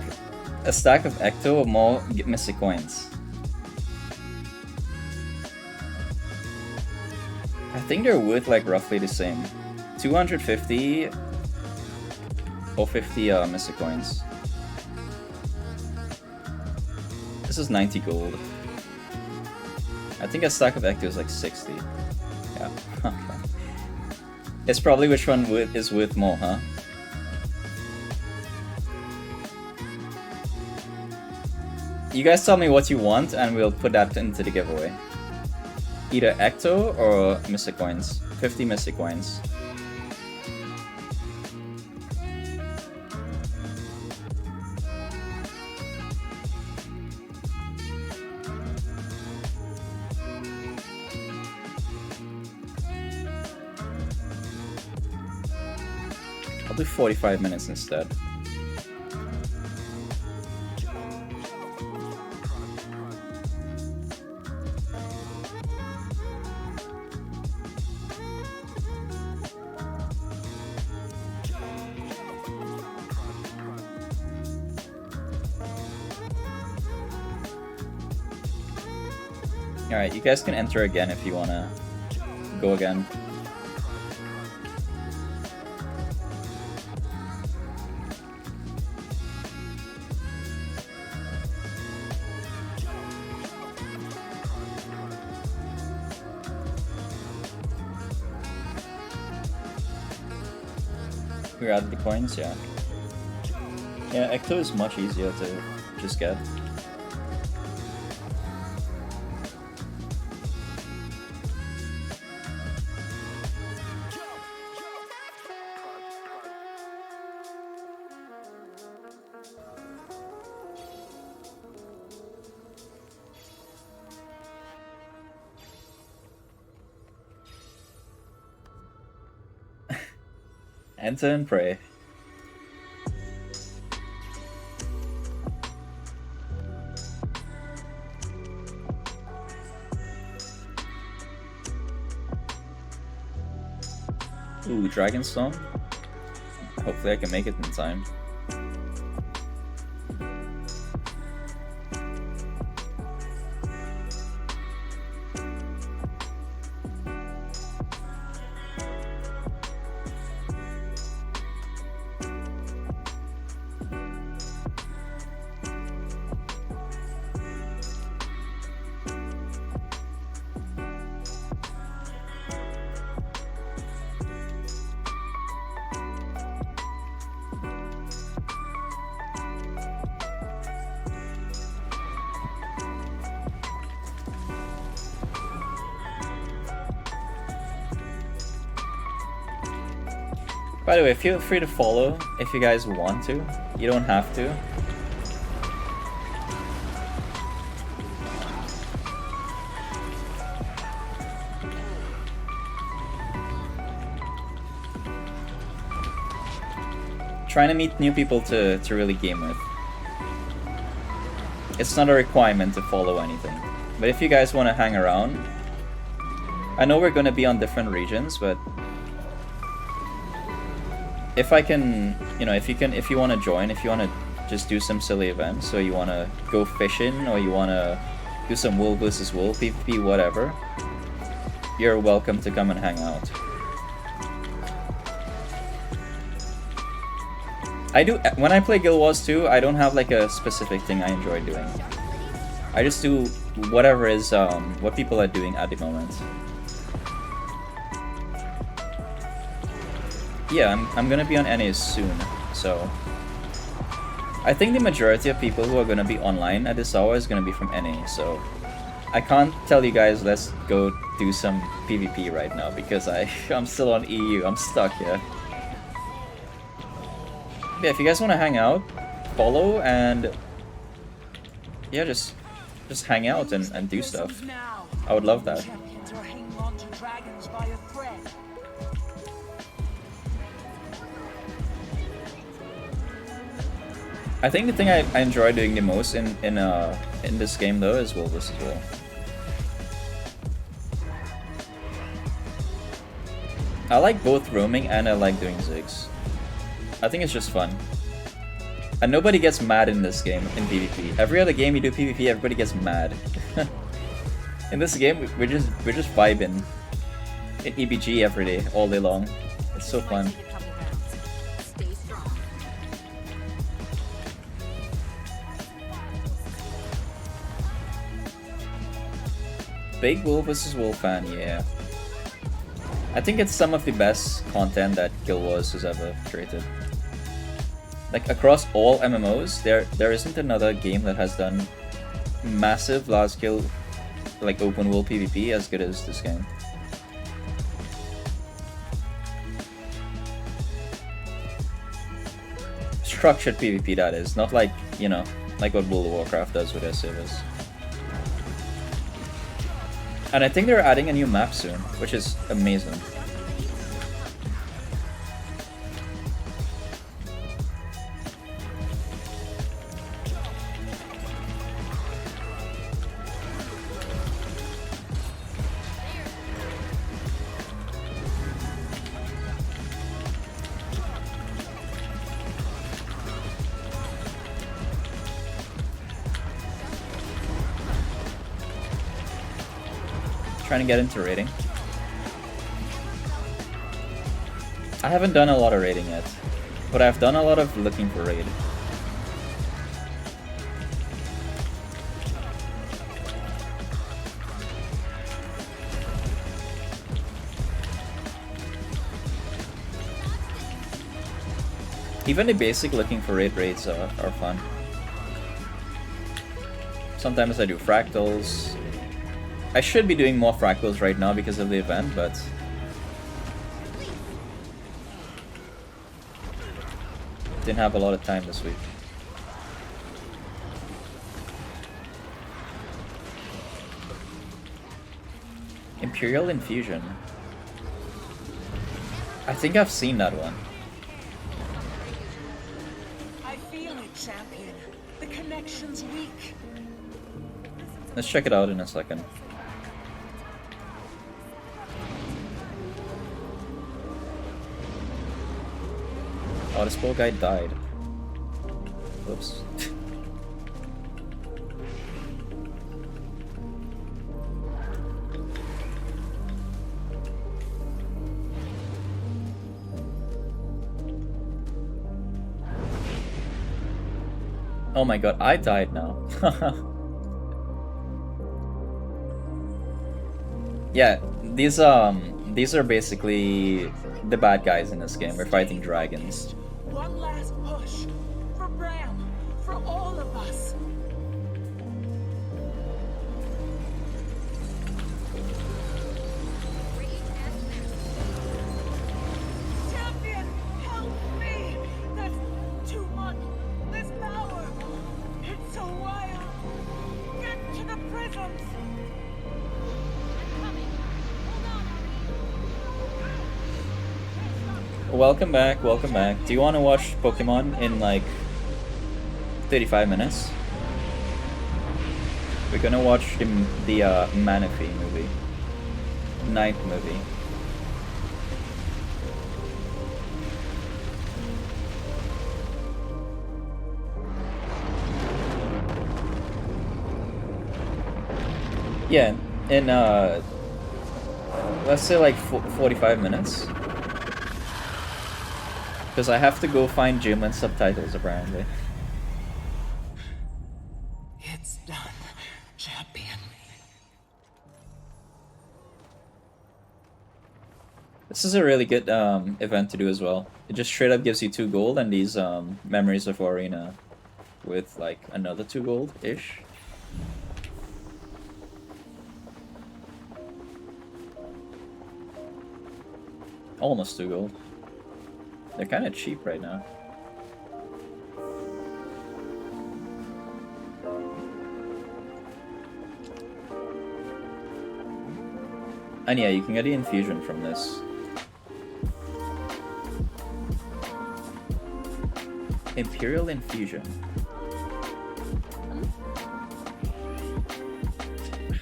a stack of Ecto or more Mystic coins? I think they're worth like roughly the same. 250 or 50 Mystic coins. This is 90 gold. I think a stack of Ecto is like 60. Yeah. It's probably which one is worth more, huh? You guys tell me what you want and we'll put that into the giveaway. Either Ecto or Mystic coins. 50 Mystic coins. I'll do 45 minutes instead. Alright, you guys can enter again if you wanna go again. We're out of the coins, yeah. Yeah, Ecto is much easier to just get. Enter and pray. Ooh, Dragonstone. Hopefully I can make it in time. By the way, feel free to follow if you guys want to. You don't have to. Trying to meet new people to really game with. It's not a requirement to follow anything. But if you guys want to hang around, I know we're going to be on different regions, but if I can, you know, if you want to join, if you want to just do some silly events, or you want to go fishing, or you want to do some wolf versus wolf, PvP, whatever, you're welcome to come and hang out. When I play Guild Wars 2, I don't have like a specific thing I enjoy doing. I just do whatever is what people are doing at the moment. Yeah, I'm gonna be on NA soon, so I think the majority of people who are gonna be online at this hour is gonna be from NA, so I can't tell you guys let's go do some PvP right now because I'm still on EU, I'm stuck here. Yeah, if you guys want to hang out, follow, and yeah, just hang out and do stuff. I would love that. I think the thing I enjoy doing the most in this game though is Wolf vs. Wolf. I like both roaming and I like doing zigs. I think it's just fun. And nobody gets mad in this game in PvP. Every other game you do PvP, everybody gets mad. In this game, we're just vibing in EBG every day, all day long. It's so fun. Big Wolf vs. Wolf fan, yeah. I think it's some of the best content that Guild Wars has ever created. Like across all MMOs, there isn't another game that has done massive large scale like open world PvP as good as this game. Structured PvP, that is, not like, you know, like what World of Warcraft does with their servers. And I think they're adding a new map soon, which is amazing. Trying to get into raiding. I haven't done a lot of raiding yet, but I've done a lot of looking for raid. Even the basic looking for raid raids are fun. Sometimes I do fractals. I should be doing more fractals right now because of the event, but didn't have a lot of time this week. Imperial Infusion. I think I've seen that one. I feel it, champion. The connection's weak. Let's check it out in a second. Oh, this poor guy died. Oops. Oh my god, I died now. Yeah, these are basically the bad guys in this game. We're fighting dragons. One last push. For Bram. For all of us. Champion, help me! That's too much. This power. It's so wild. Get to the prisms. Welcome back, welcome back. Do you want to watch Pokemon in like 35 minutes? We're gonna watch the Manaphy movie. Ninth movie. Yeah, in let's say like 45 minutes. Because I have to go find German subtitles apparently. It's done, champion. This is a really good event to do as well. It just straight up gives you 2 gold and these Memories of Arena with like another 2 gold-ish. Almost 2 gold. They're kind of cheap right now. And yeah, you can get the infusion from this. Imperial infusion.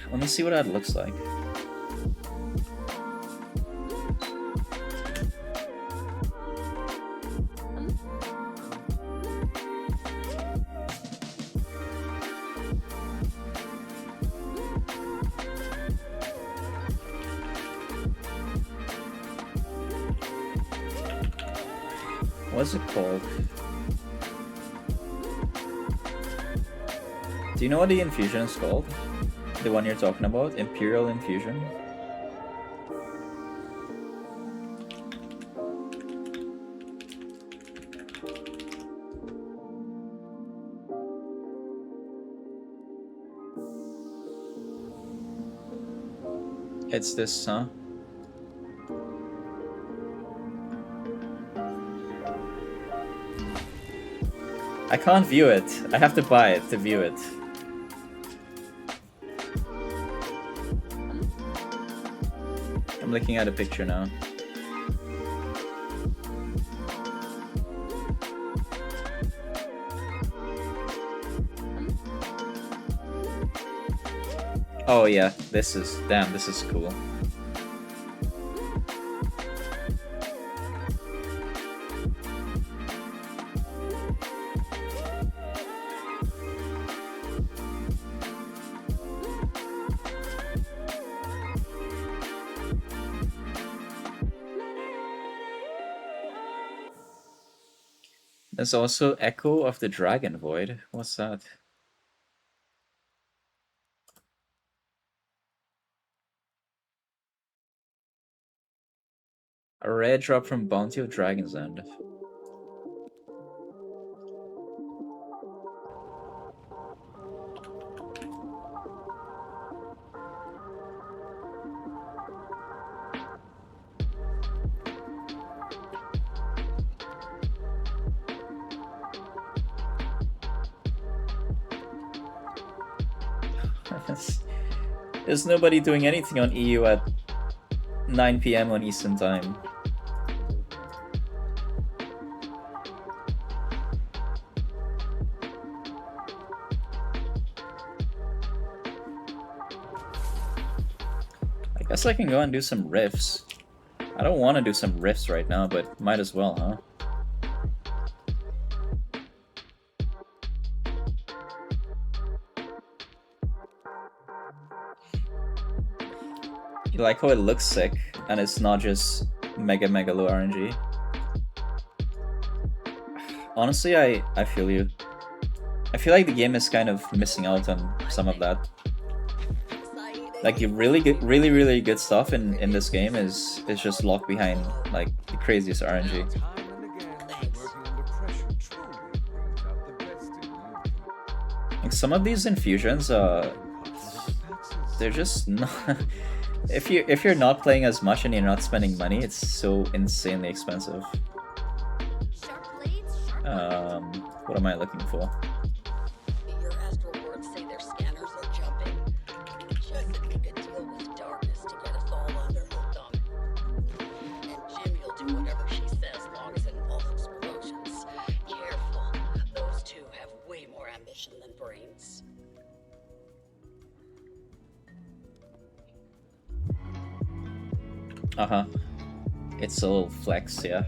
Let me see what that looks like. What's it called? Do you know what the infusion is called? The one you're talking about? Imperial infusion? It's this, huh? I can't view it. I have to buy it to view it. I'm looking at a picture now. Oh yeah, this is cool. There's also Echo of the Dragon Void. What's that? A rare drop from Bounty of Dragon's End. There's nobody doing anything on EU at 9 PM on Eastern Time. Guess I can go and do some riffs. I don't want to do some riffs right now, but might as well, huh? You like how it looks sick, and it's not just mega low RNG. Honestly, I feel you. I feel like the game is kind of missing out on some of that. Like the really good stuff in this game is just locked behind like the craziest RNG. Time and again, working under pressure truly brings out the best in you. Like some of these infusions, they're just not. If you're not playing as much and you're not spending money, it's so insanely expensive. Sharp blades, sharp What am I looking for? Your astral wards say their scanners are jumping. Just that we could deal with darkness to get us all under her thumb. And Jimmy'll do whatever she says, long as it involves explosions. Careful. Those two have way more ambition than brains. Uh-huh. It's a little flex, yeah.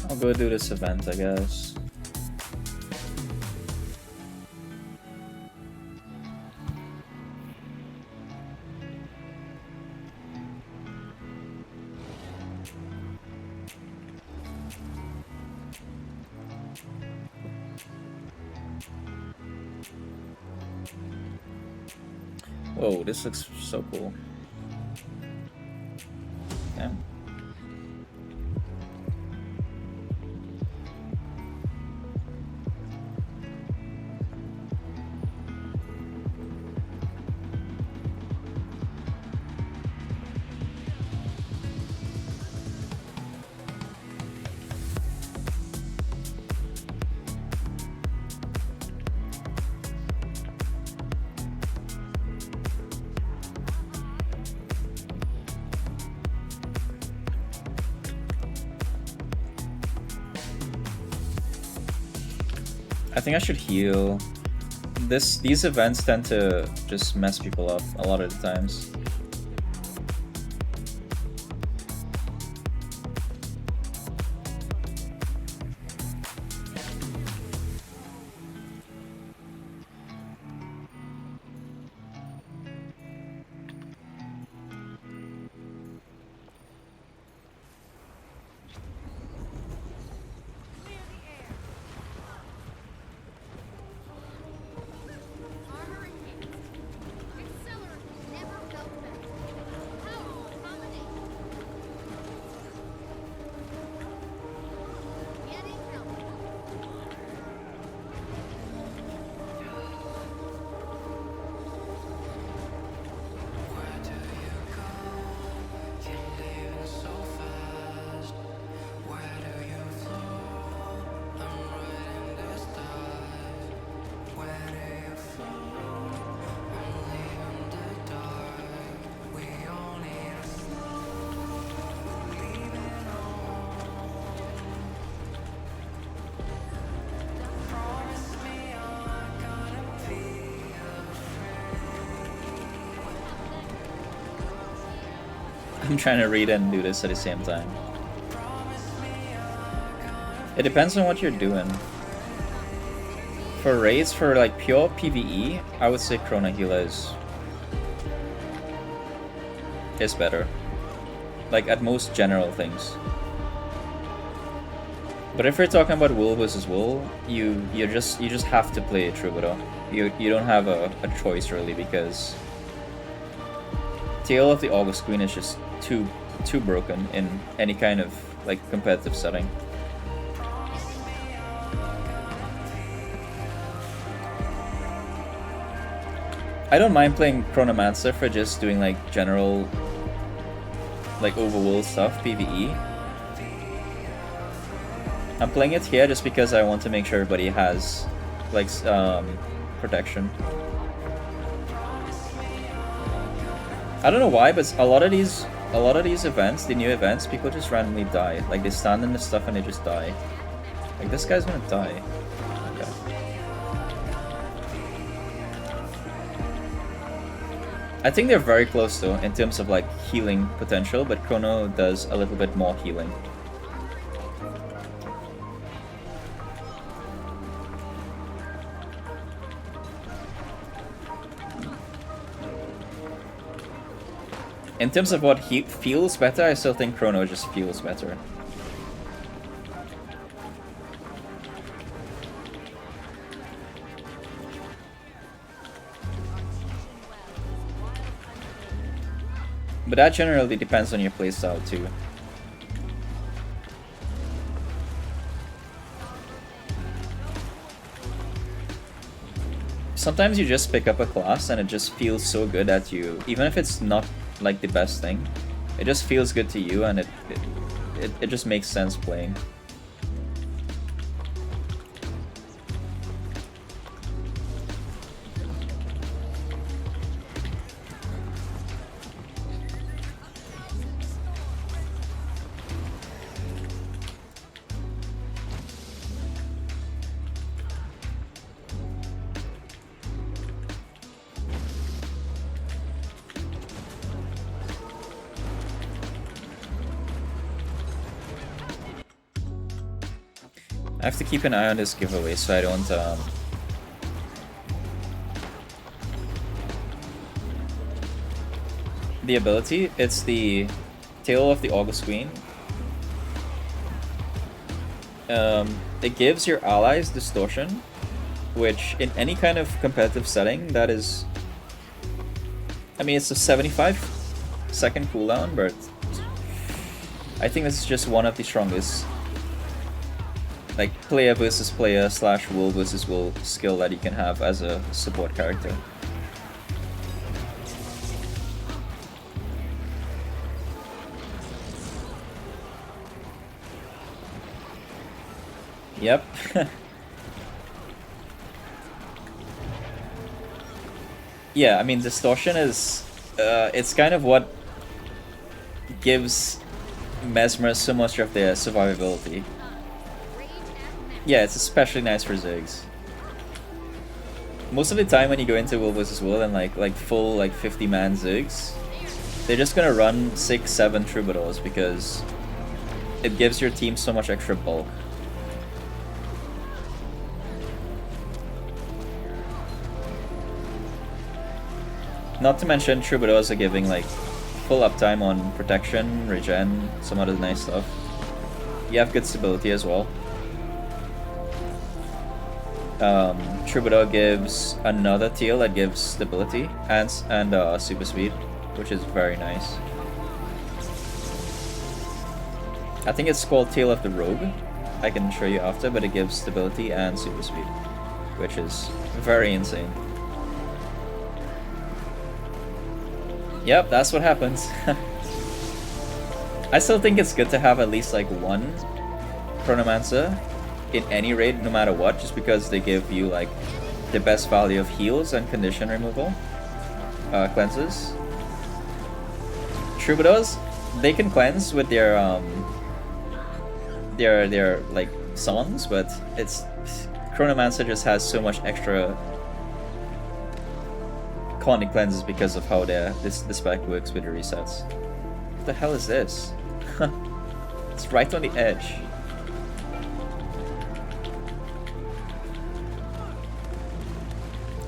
I'll go do this event, I guess. Whoa, this looks so cool. Damn. I think I should heal. These events tend to just mess people up a lot of the times. armor enhanced. Accelerant never felt better. Powerful combination. Getting healthy. I'm trying to read and do this at the same time. It depends on what you're doing. For raids, for like pure PvE, I would say Chrono Healer is better. Like at most general things. But if you're talking about wool versus wool, you just have to play Troubadour. You don't have a choice really, because Tale of the August Queen is just too broken in any kind of like competitive setting. I don't mind playing Chronomancer for just doing like general, like overworld stuff, PvE. I'm playing it here just because I want to make sure everybody has like protection. I don't know why, but a lot of these events, the new events, people just randomly die. Like they stand in the stuff and they just die. Like this guy's gonna die. Okay. I think they're very close though in terms of like healing potential, but Chrono does a little bit more healing. In terms of what he feels better, I still think Chrono just feels better. But that generally depends on your playstyle too. Sometimes you just pick up a class and it just feels so good that you, even if it's not like the best thing, it just feels good to you and it just makes sense playing. I have to keep an eye on this giveaway so I don't the ability, it's the Tale of the August Queen. It gives your allies distortion, which in any kind of competitive setting, that is, I mean, it's a 75-second cooldown, but I think this is just one of the strongest like player versus player / world versus world skill that you can have as a support character. Yep. Yeah, I mean, distortion is it's kind of what gives Mesmer so much of their survivability. Yeah, it's especially nice for Ziggs. Most of the time when you go into World vs. World and like full like 50-man Ziggs, they're just gonna run 6-7 Troubadours because it gives your team so much extra bulk. Not to mention Troubadours are giving like full uptime on protection, regen, some other nice stuff. You have good stability as well. Troubadour gives another teal that gives stability and super speed, which is very nice. I think it's called Tail of the Rogue. I can show you after, but it gives stability and super speed, which is very insane. Yep, that's what happens. I still think it's good to have at least like one Chronomancer in any raid, no matter what, just because they give you like the best value of heals and condition removal, cleanses. Troubadours, they can cleanse with their like songs, but it's Chronomancer just has so much extra colony cleanses because of how this spec works with the resets. What the hell is this? It's right on the edge.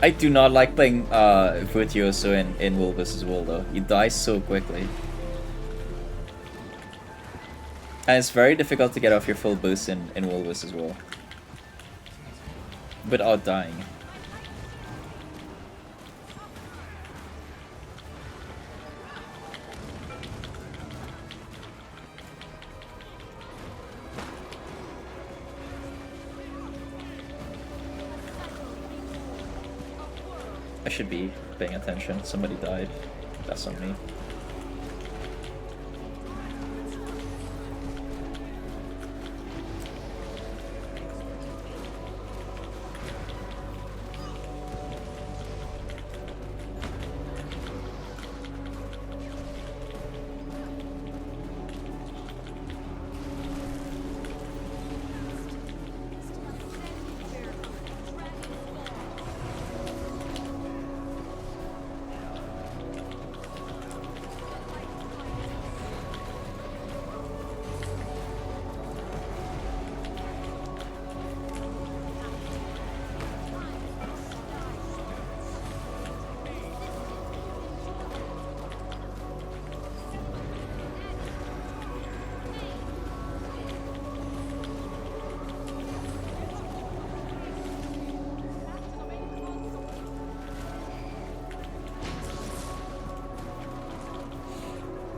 I do not like playing Virtuoso in World vs. World though. You die so quickly. And it's very difficult to get off your full boost in World vs. World without dying. I should be paying attention. Somebody died. That's on me.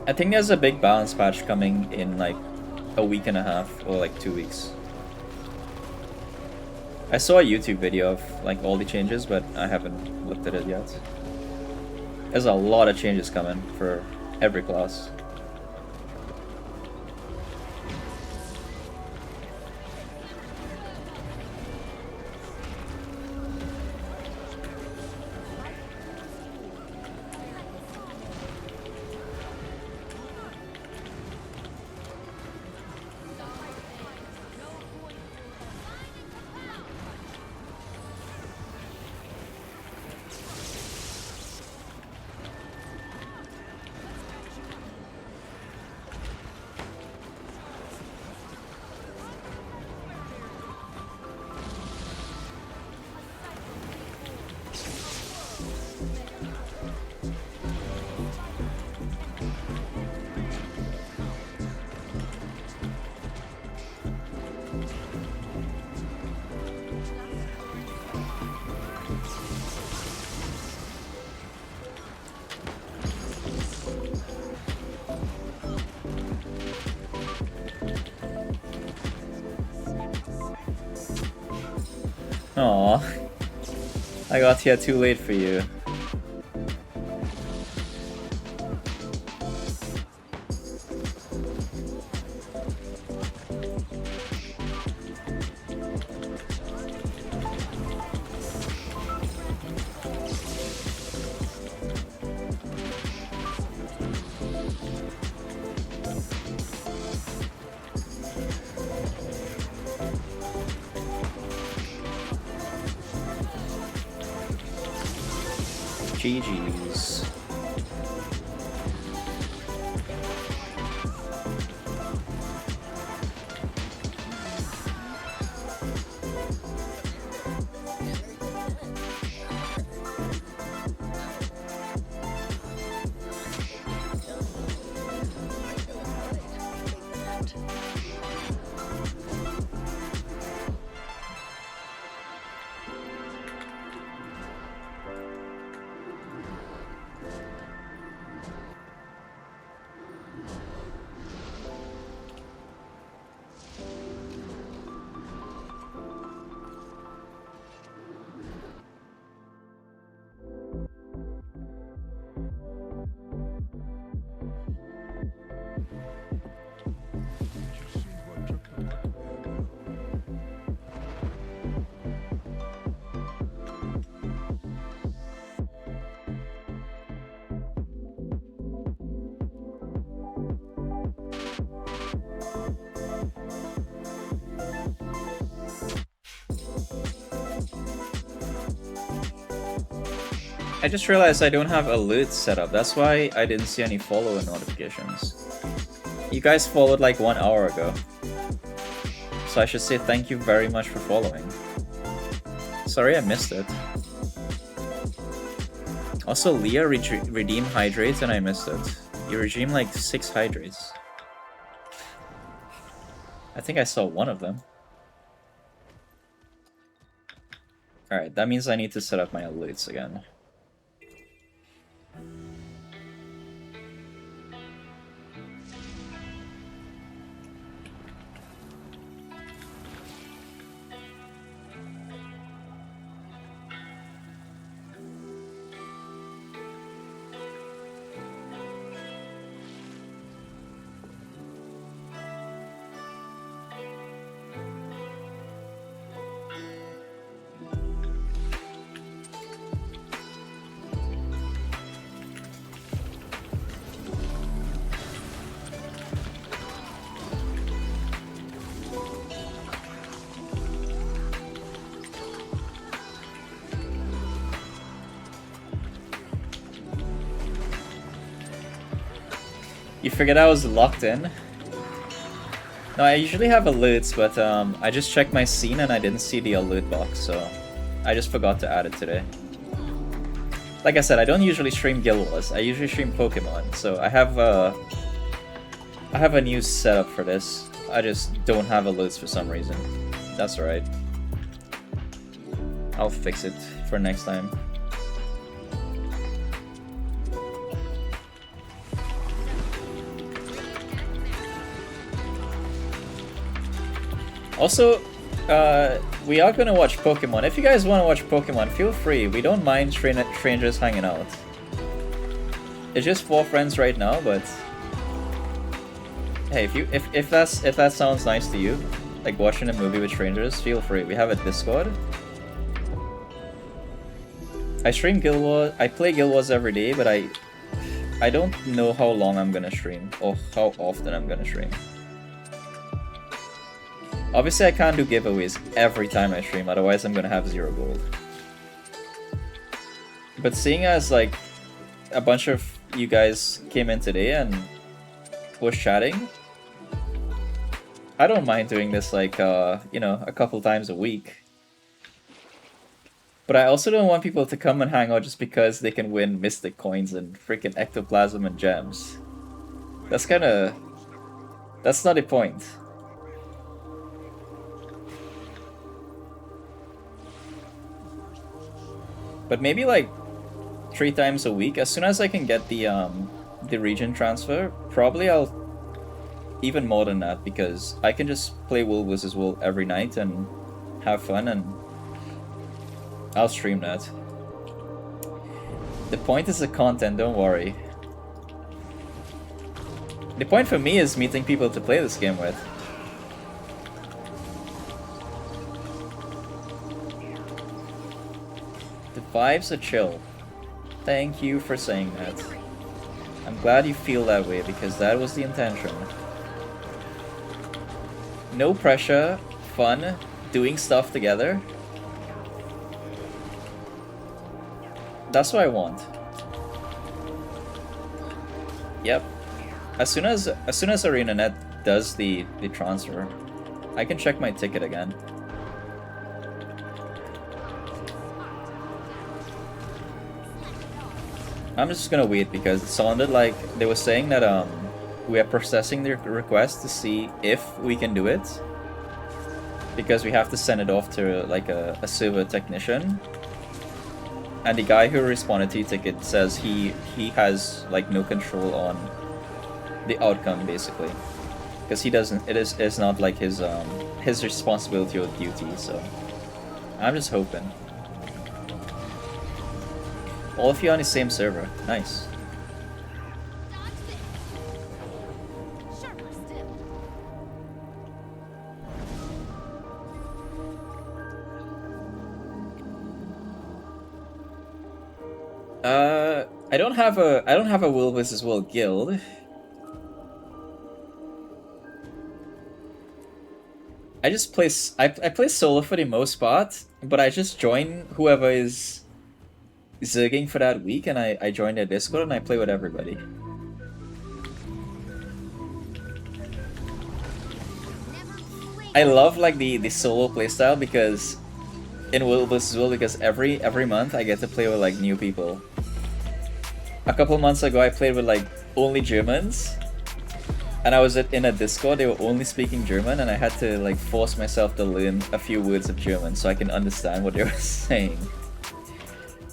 I think there's a big balance patch coming in like a week and a half or like 2 weeks. I saw a YouTube video of like all the changes, but I haven't looked at it yet. There's a lot of changes coming for every class. Aww. I got here too late for you. GG's. I just realized I don't have alerts set up. That's why I didn't see any follower notifications. You guys followed like 1 hour ago. So I should say thank you very much for following. Sorry I missed it. Also, Leah redeemed hydrates and I missed it. You redeemed like 6 hydrates. I think I saw one of them. Alright, that means I need to set up my alerts again. You figured I was locked in? No, I usually have alerts, but I just checked my scene and I didn't see the alert box, so I just forgot to add it today. Like I said, I don't usually stream Guild Wars. I usually stream Pokemon, so I have a new setup for this. I just don't have alerts for some reason. That's alright. I'll fix it for next time. Also, we are gonna watch Pokemon. If you guys want to watch Pokemon, feel free. We don't mind strangers hanging out. It's just 4 friends right now, but hey, if that sounds nice to you, like watching a movie with strangers, feel free. We have a Discord. I stream Guild Wars. I play Guild Wars every day, but I don't know how long I'm gonna stream or how often I'm gonna stream. Obviously, I can't do giveaways every time I stream, otherwise I'm gonna have 0 gold. But seeing as like a bunch of you guys came in today and was chatting, I don't mind doing this like you know, a couple times a week. But I also don't want people to come and hang out just because they can win Mystic Coins and freaking Ectoplasm and Gems. That's not the point. But maybe like 3 times a week, as soon as I can get the region transfer, probably I'll even more than that, because I can just play World vs. World every night and have fun, and I'll stream that. The point is the content, don't worry. The point for me is meeting people to play this game with. The vibes are chill. Thank you for saying that. I'm glad you feel that way, because that was the intention. No pressure, fun, doing stuff together. That's what I want. Yep. As soon as ArenaNet does the transfer, I can check my ticket again. I'm just gonna wait, because it sounded like they were saying that we are processing the request to see if we can do it, because we have to send it off to like a server technician. And the guy who responded to your ticket says he has like no control on the outcome, basically, because he doesn't. It's not like his responsibility or duty. So I'm just hoping. All of you on the same server. Nice. Sharper still. I don't have a World vs. World guild. I just play I play solo for the most part, but I just join whoever is zerging for that week, and I join their Discord and I play with everybody. I love like the solo playstyle, because in World vs. World, because every month I get to play with like new people. A couple months ago I played with like only Germans, and I was in a Discord, they were only speaking German, and I had to like force myself to learn a few words of German so I can understand what they were saying.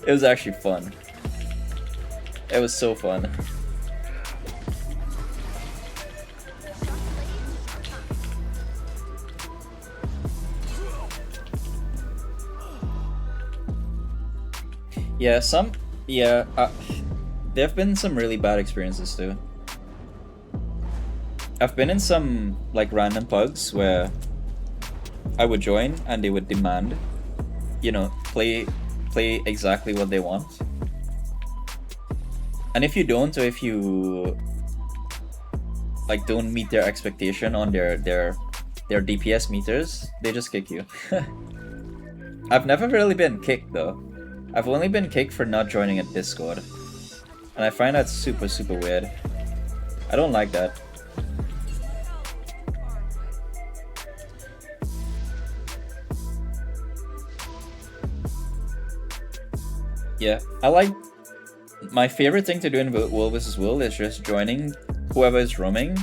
It was actually fun. It was so fun. Yeah, there have been some really bad experiences too. I've been in some like random pugs where I would join and they would demand, you know, play exactly what they want. And if you don't, or if you like don't meet their expectation on their DPS meters, they just kick you. I've never really been kicked though. I've only been kicked for not joining a Discord. And I find that super weird. I don't like that. Yeah, I like... My favorite thing to do in Will vs. Will is just joining whoever is roaming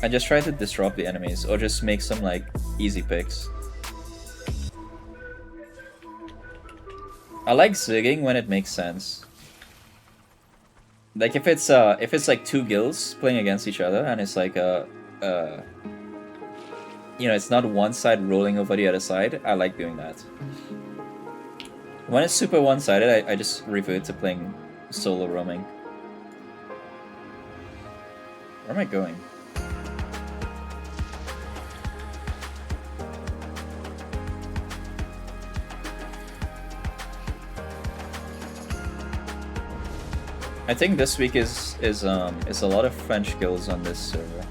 and just try to disrupt the enemies or just make some like easy picks. I like zigging when it makes sense. Like if it's like two guilds playing against each other and it's like you know, it's not one side rolling over the other side, I like doing that. When it's super one-sided, I just revert to playing solo roaming. Where am I going? I think this week is a lot of French guilds on this server.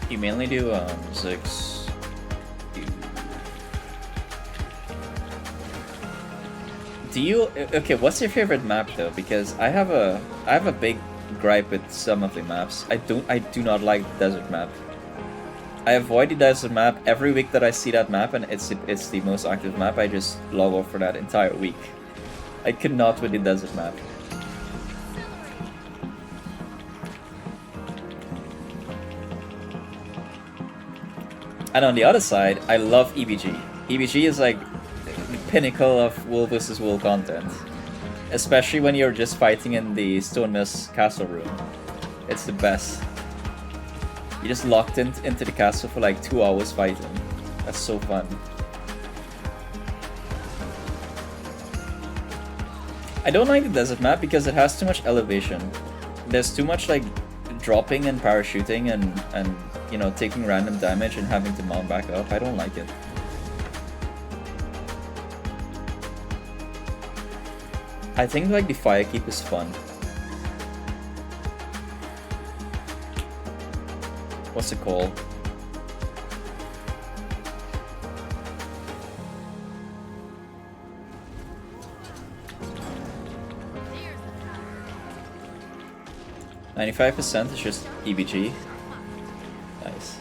You mainly do Ziggs. Do you okay? What's your favorite map though? Because I have a big gripe with some of the maps. I do not like the desert map. I avoid the desert map every week that I see that map, and it's the most active map. I just log off for that entire week. I could not with the desert map. And on the other side, I love EBG. EBG is like the pinnacle of Will vs. Will content. Especially when you're just fighting in the Stone Mist castle room. It's the best. You just locked into the castle for like 2 hours fighting. That's so fun. I don't like the desert map because it has too much elevation. There's too much like dropping and parachuting and you know, taking random damage and having to mount back up. I don't like it. I think like the fire keep is fun. What's it called? There's the 95% is just EBG. Nice.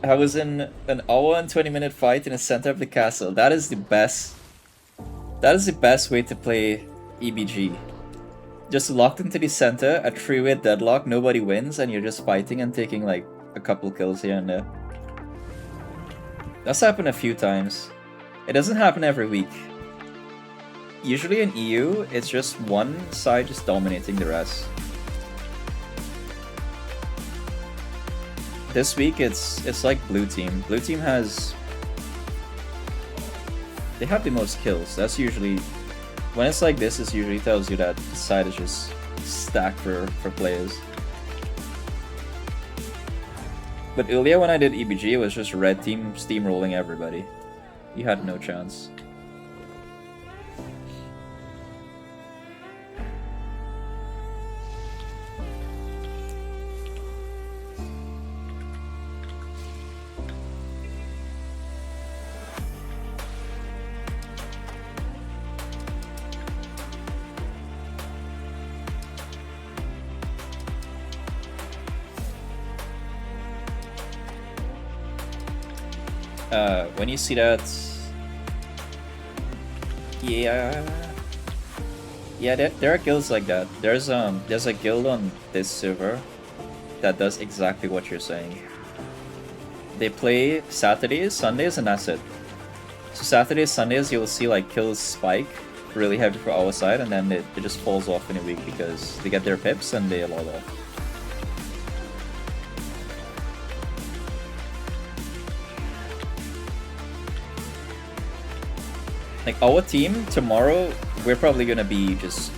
I was in an hour and 20-minute fight in the center of the castle. That is the best. That is the best way to play EBG. Just locked into the center, a 3-way deadlock, nobody wins, and you're just fighting and taking like a couple kills here and there. That's happened a few times. It doesn't happen every week. Usually in EU, it's just one side just dominating the rest. This week, it's like blue team. Blue team has... They have the most kills. That's usually... When it's like this, it usually tells you that the side is just stacked for players. But earlier when I did EBG, it was just red team steamrolling everybody. You had no chance. When you see that, yeah, there are guilds like that. There's a guild on this server that does exactly what you're saying. They play Saturdays, Sundays, and that's it. So Saturdays, Sundays, you'll see like kills spike really heavy for our side, and then it just falls off in a week because they get their pips and they log off. Like our team tomorrow, we're probably gonna be just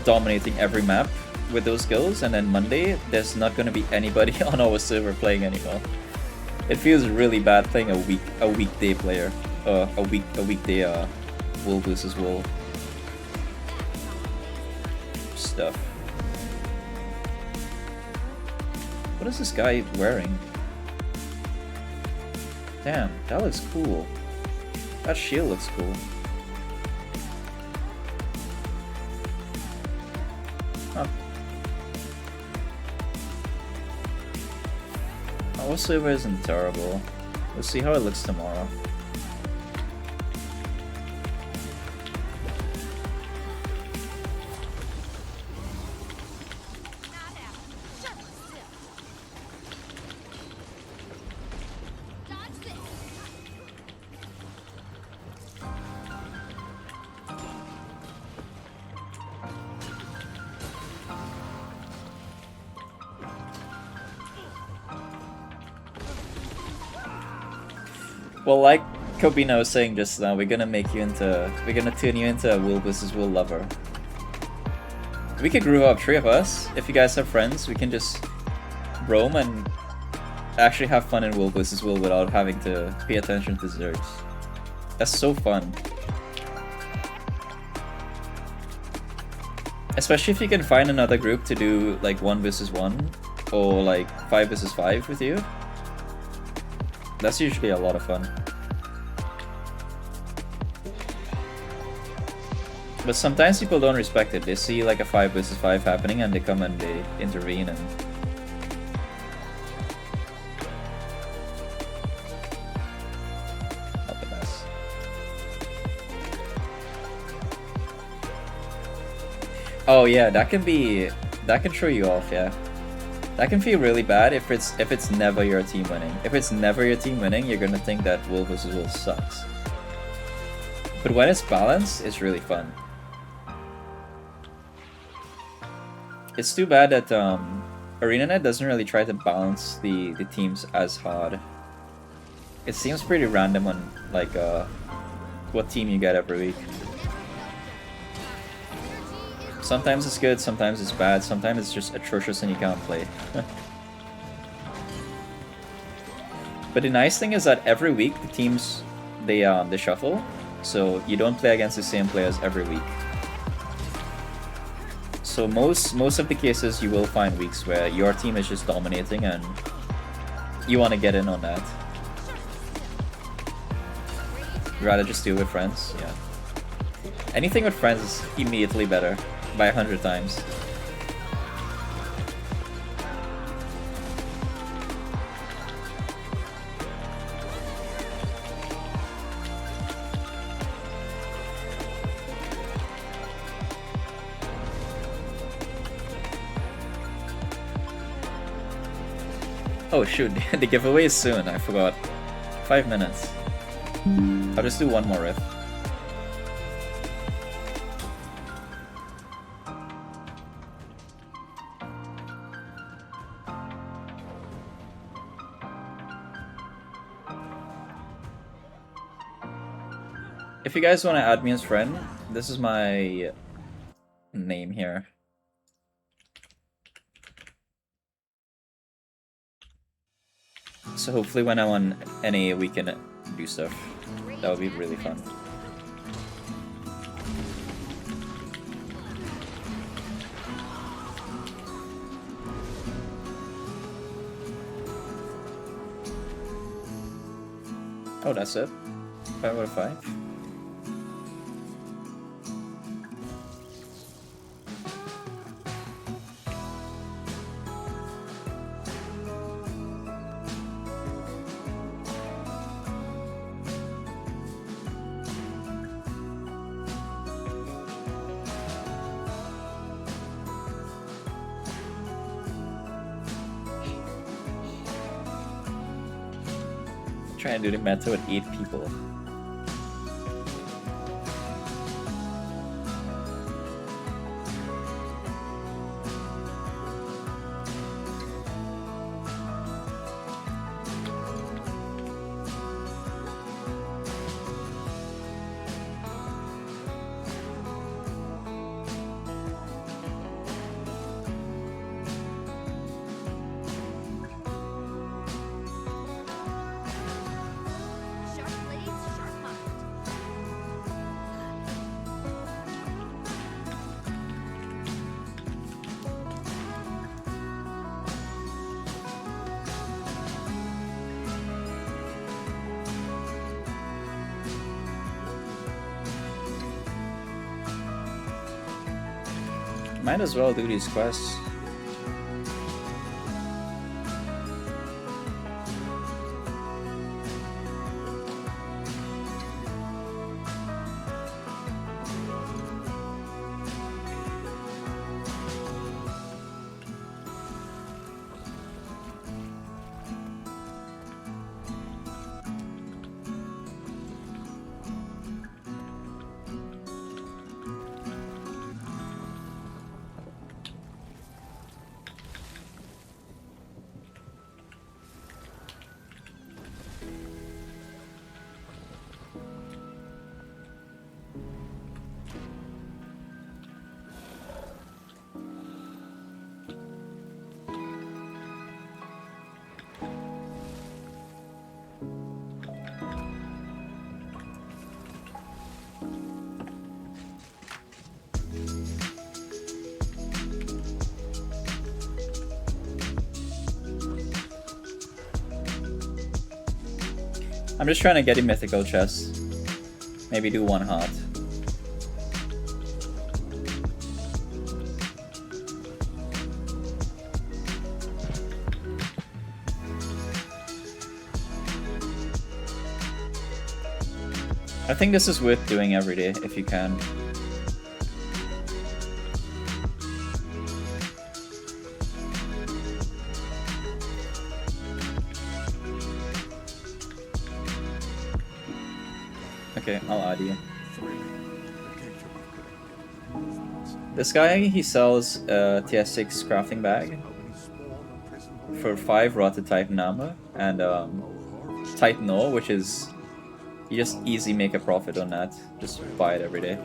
dominating every map with those skills, and then Monday there's not gonna be anybody on our server playing anymore. It feels really bad playing a weekday player. a weekday wool versus wool stuff. What is this guy wearing? Damn, that looks cool. That shield looks cool. Huh. Our server isn't terrible. We'll see how it looks tomorrow. Well, like Kobina was saying just now, we're gonna turn you into a wool versus wool lover. We could group up 3 of us. If you guys have friends, we can just roam and actually have fun in wool versus wool without having to pay attention to zergs. That's so fun. Especially if you can find another group to do like 1 versus 1 or like 5 versus 5 with you. That's usually a lot of fun. But sometimes people don't respect it. They see like a 5 versus 5 happening and they come and they intervene and... Not the best. Oh yeah, that can throw you off, yeah. That can feel really bad if it's never your team winning. If it's never your team winning, you're gonna think that wool versus wool sucks. But when it's balanced, it's really fun. It's too bad that ArenaNet doesn't really try to balance the teams as hard. It seems pretty random on like what team you get every week. Sometimes it's good, sometimes it's bad, sometimes it's just atrocious and you can't play. But the nice thing is that every week the teams they shuffle, so you don't play against the same players every week. So most of the cases you will find weeks where your team is just dominating and you want to get in on that. You'd rather just do it with friends, yeah. Anything with friends is immediately better. By 100 times. Oh shoot, the giveaway is soon, I forgot. 5 minutes. I'll just do one more riff. If you guys want to add me as friend, this is my name here. So hopefully when I'm on NA we can do stuff. That would be really fun. Oh, that's it? 5 out of 5? Trying to do the meta with 8 people. Sharp blades, Might as well do these quests. I'm just trying to get a mythical chest. Maybe do one heart. I think this is worth doing every day if you can. Okay, I'll add you. This guy, he sells a TS6 crafting bag for 5 rotted Titan armor and Titan ore, which is, you just easy make a profit on that. Just buy it every day.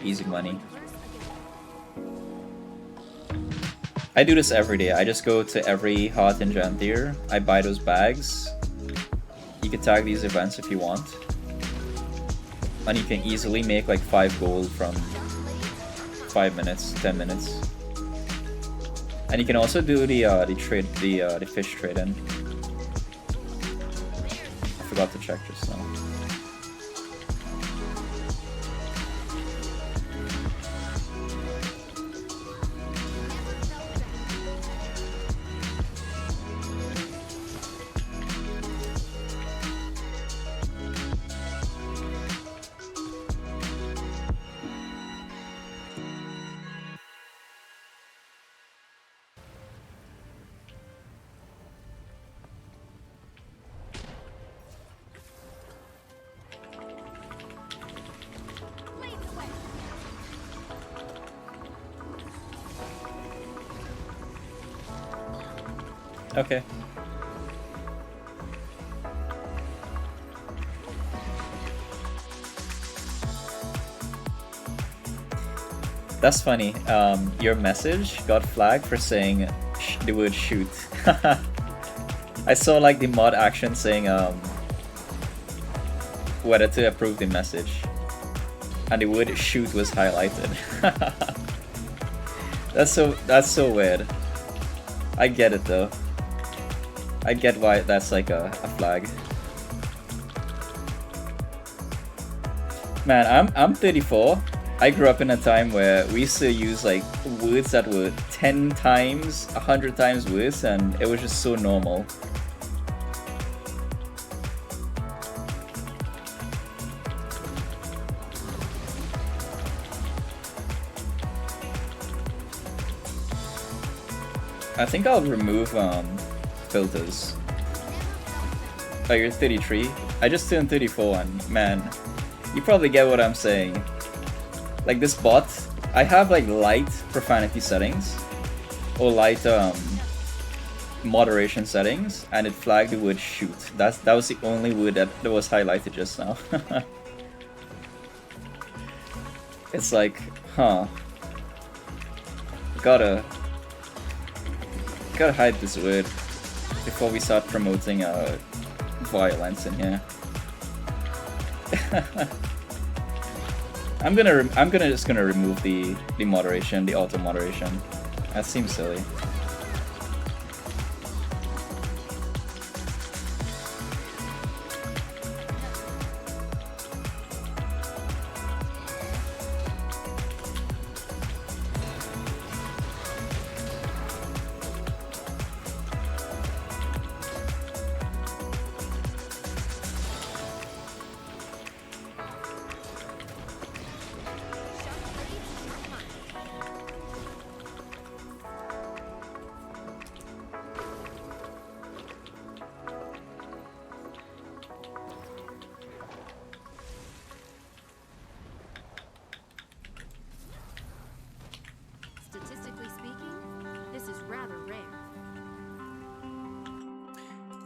Easy money. I do this every day. I just go to every heart in Janthir. I buy those bags. You can tag these events if you want. And you can easily make like 5 gold from 5 minutes, 10 minutes. And you can also do the fish trade in. I forgot to check just now. Okay. That's funny. Your message got flagged for saying the word shoot. I saw like the mod action saying whether to approve the message, and the word shoot was highlighted. That's so weird. I get it though. I get why that's like a flag. Man, I'm 34. I grew up in a time where we used to use like words that were 10 times, 100 times worse, and it was just so normal. I think I'll remove filters. Oh, you're 33? I just turned 34 and man, you probably get what I'm saying. Like this bot, I have like light profanity settings or light moderation settings, and it flagged the word shoot. That was the only word that was highlighted just now. It's like, huh. Gotta hide this word before we start promoting violence in here. I'm just gonna remove the moderation, the auto moderation. That seems silly.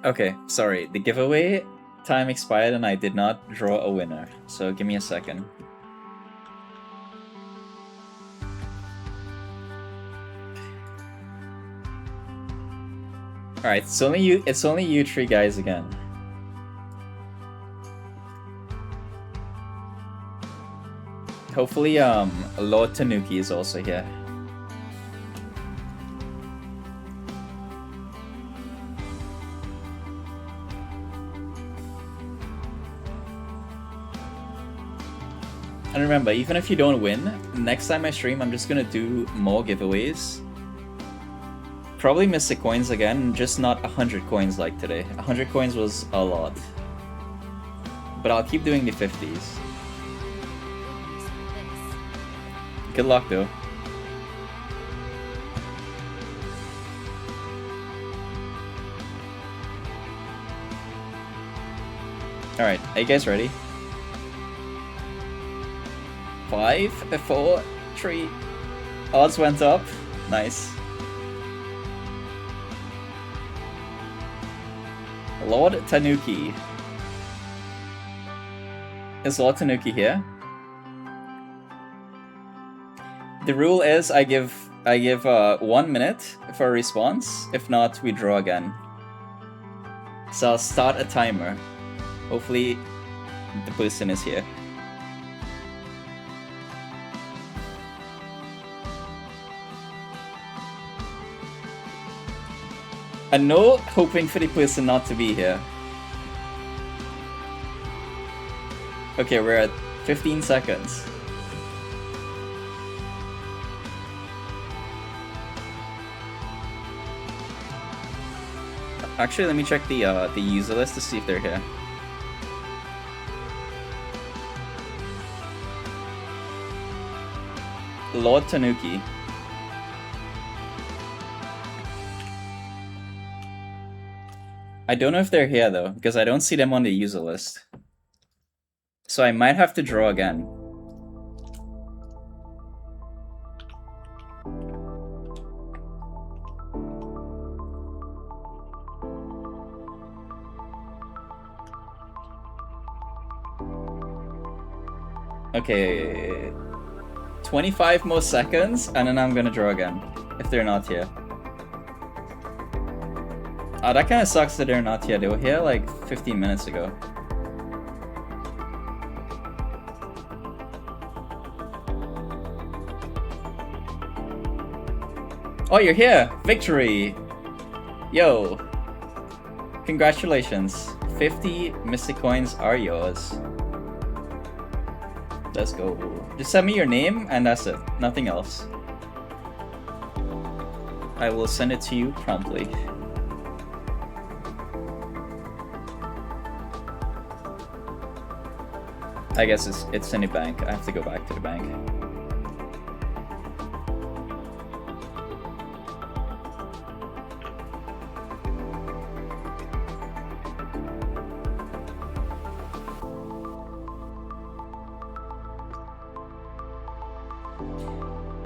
Okay, sorry. The giveaway time expired and I did not draw a winner. So give me a second. Alright, it's only you three guys again. Hopefully Lord Tanuki is also here. And remember, even if you don't win, next time I stream, I'm just gonna do more giveaways. Probably Mystic Coins again, just not 100 coins like today. 100 coins was a lot. But I'll keep doing the 50s. Good luck, though. Alright, are you guys ready? 5, 4, 3. Odds went up. Nice. Lord Tanuki. Is Lord Tanuki here? The rule is I give 1 minute for a response. If not, we draw again. So I'll start a timer. Hopefully the person is here. And no hoping for the person not to be here. Okay, we're at 15 seconds. Actually, let me check the user list to see if they're here. Lord Tanuki. I don't know if they're here though, because I don't see them on the user list. So I might have to draw again. Okay, 25 more seconds, and then I'm gonna draw again, if they're not here. Oh, that kind of sucks that they're not here. They were here like 15 minutes ago. Oh, you're here! Victory! Yo! Congratulations. 50 Mystic Coins are yours. Let's go. Just send me your name and that's it. Nothing else. I will send it to you promptly. I guess it's in the bank. I have to go back to the bank.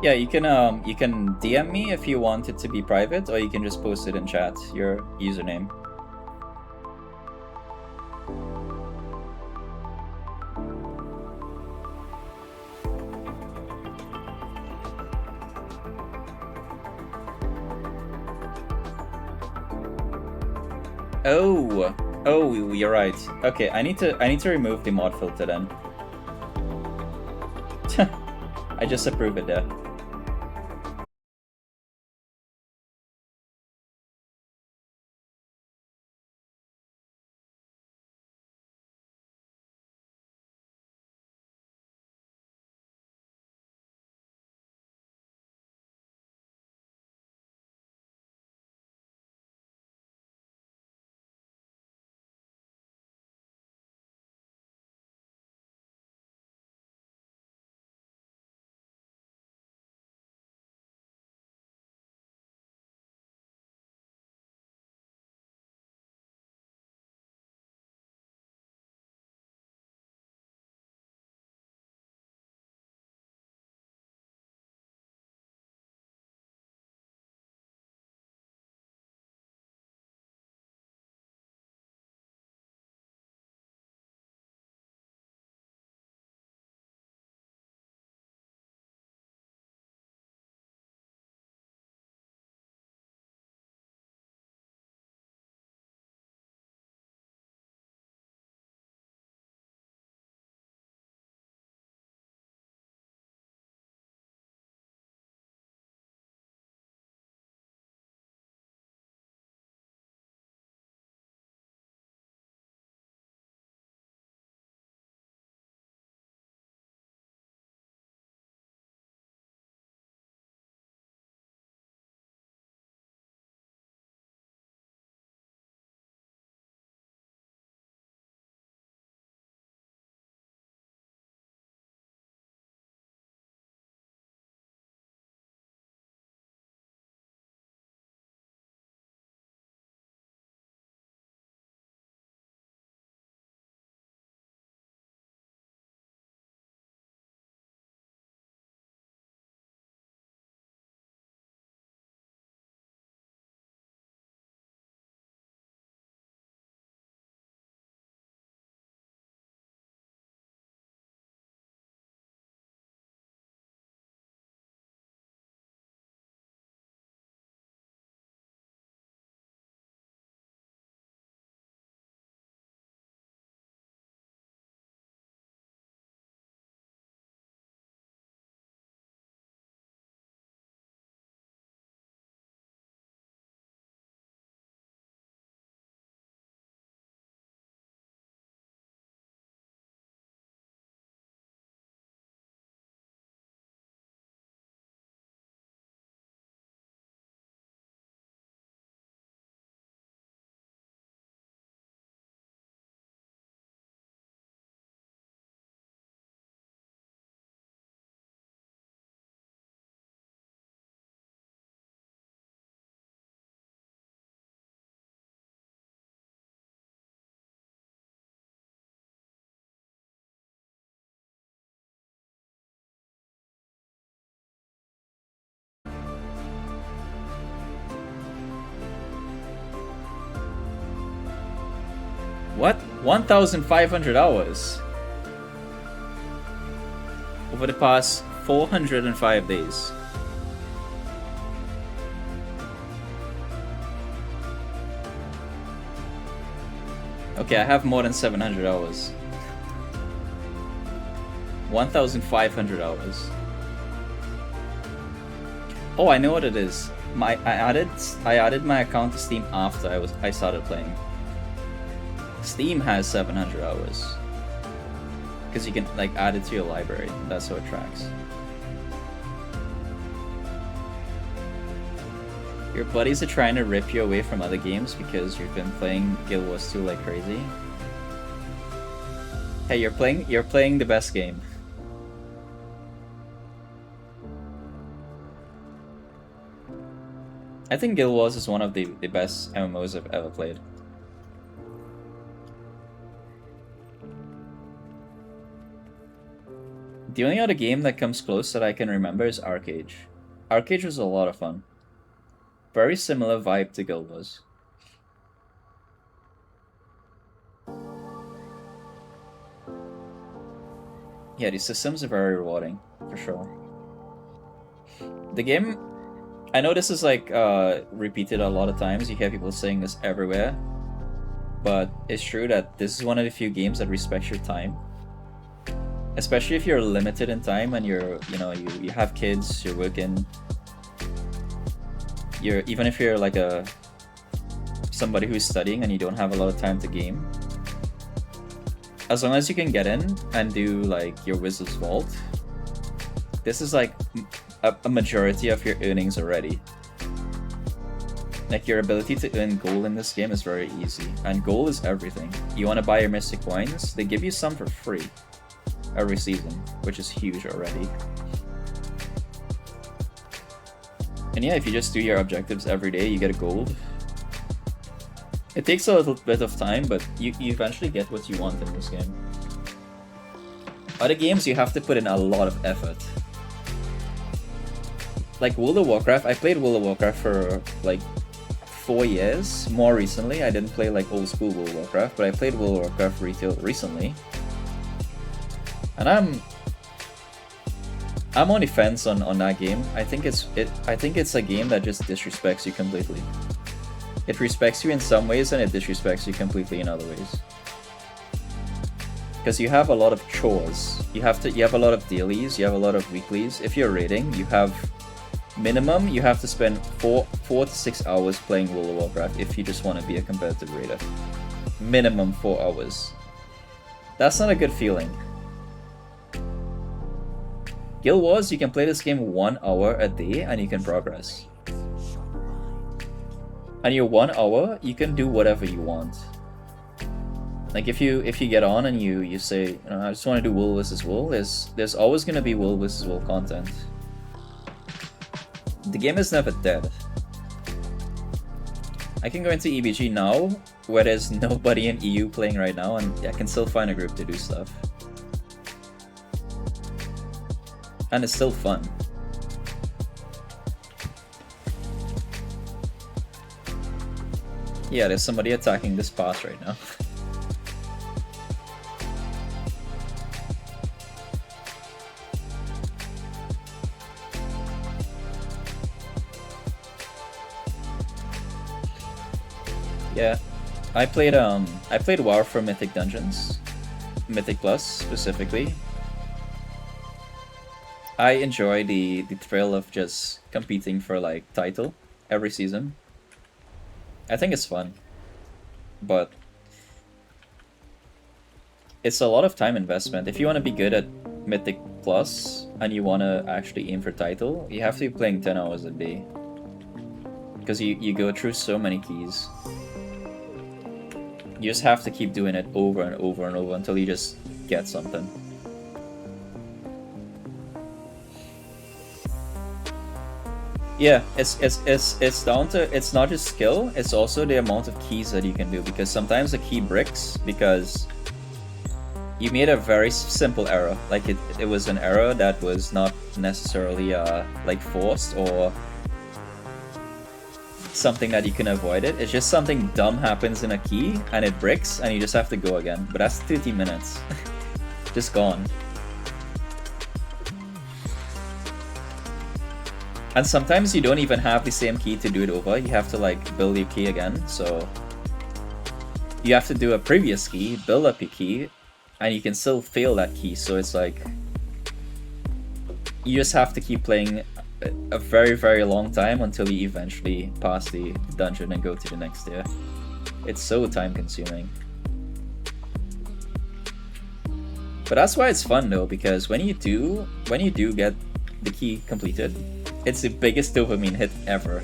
Yeah, you can DM me if you want it to be private, or you can just post it in chat, your username. Oh, you're right. Okay, I need to remove the mod filter then. I just approve it there. What? 1,500 hours? Over the past 405 days. Okay, I have more than 700 hours. 1,500 hours. Oh, I know what it is. I added my account to Steam after I started playing. Steam has 700 hours. Because you can like add it to your library. That's how it tracks. Your buddies are trying to rip you away from other games because you've been playing Guild Wars 2 like crazy. Hey, you're playing the best game. I think Guild Wars is one of the best MMOs I've ever played. The only other game that comes close that I can remember is Arcade. Arcade was a lot of fun. Very similar vibe to Guild Wars. Yeah, these systems are very rewarding, for sure. The game, I know this is like repeated a lot of times, you hear people saying this everywhere, but it's true that this is one of the few games that respects your time. Especially if you're limited in time and you have kids, you're working. Even if you're like somebody who's studying and you don't have a lot of time to game. As long as you can get in and do like your Wizard's Vault, this is like a majority of your earnings already. Like your ability to earn gold in this game is very easy, and gold is everything. You want to buy your Mystic Coins, they give you some for free every season, which is huge already. And yeah, if you just do your objectives every day, you get a gold. It takes a little bit of time, but you eventually get what you want in this game. Other games, you have to put in a lot of effort. Like World of Warcraft, I played World of Warcraft for like 4 years. More recently, I didn't play like old school World of Warcraft, but I played World of Warcraft retail recently. And I'm on the fence on that game. I think it's a game that just disrespects you completely. It respects you in some ways and it disrespects you completely in other ways. Because you have a lot of chores. You have a lot of dailies, you have a lot of weeklies. If you're raiding, you have minimum you have to spend 4 to 6 hours playing World of Warcraft if you just want to be a competitive raider. Minimum 4 hours. That's not a good feeling. Guild Wars, you can play this game 1 hour a day and you can progress. And your 1 hour, you can do whatever you want. Like if you get on and you say, I just want to do World vs. World, there's always gonna be World vs. World content. The game is never dead. I can go into EBG now, where there's nobody in EU playing right now, and I can still find a group to do stuff. And it's still fun. Yeah, there's somebody attacking this pass right now. Yeah, I played WoW for Mythic Dungeons, Mythic Plus specifically. I enjoy the thrill of just competing for like title every season. I think it's fun, but it's a lot of time investment. If you want to be good at Mythic Plus and you want to actually aim for title, you have to be playing 10 hours a day. Because you go through so many keys. You just have to keep doing it over and over and over until you just get something. Yeah, it's down to, it's not just skill, it's also the amount of keys that you can do, because sometimes the key bricks because you made a very simple error. Like it was an error that was not necessarily like forced or something that you can avoid it. It's just something dumb happens in a key and it bricks and you just have to go again. But that's 30 minutes. Just gone. And sometimes you don't even have the same key to do it over. You have to like build your key again. So you have to do a previous key, build up your key, and you can still fail that key. So it's like you just have to keep playing a very, very long time until you eventually pass the dungeon and go to the next tier. It's so time consuming. But that's why it's fun though, because when you do get the key completed, it's the biggest dopamine hit ever.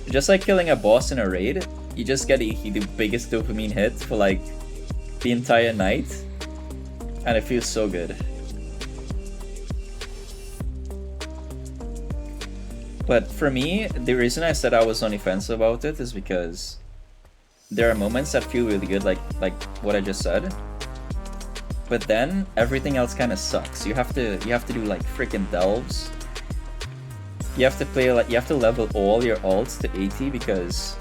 Just like killing a boss in a raid, you just get the biggest dopamine hit for like the entire night, and it feels so good. But for me, the reason I said I was on the fence about it is because there are moments that feel really good, like what I just said. But then everything else kind of sucks. You have to do like freaking delves. You have to level all your alts to 80 because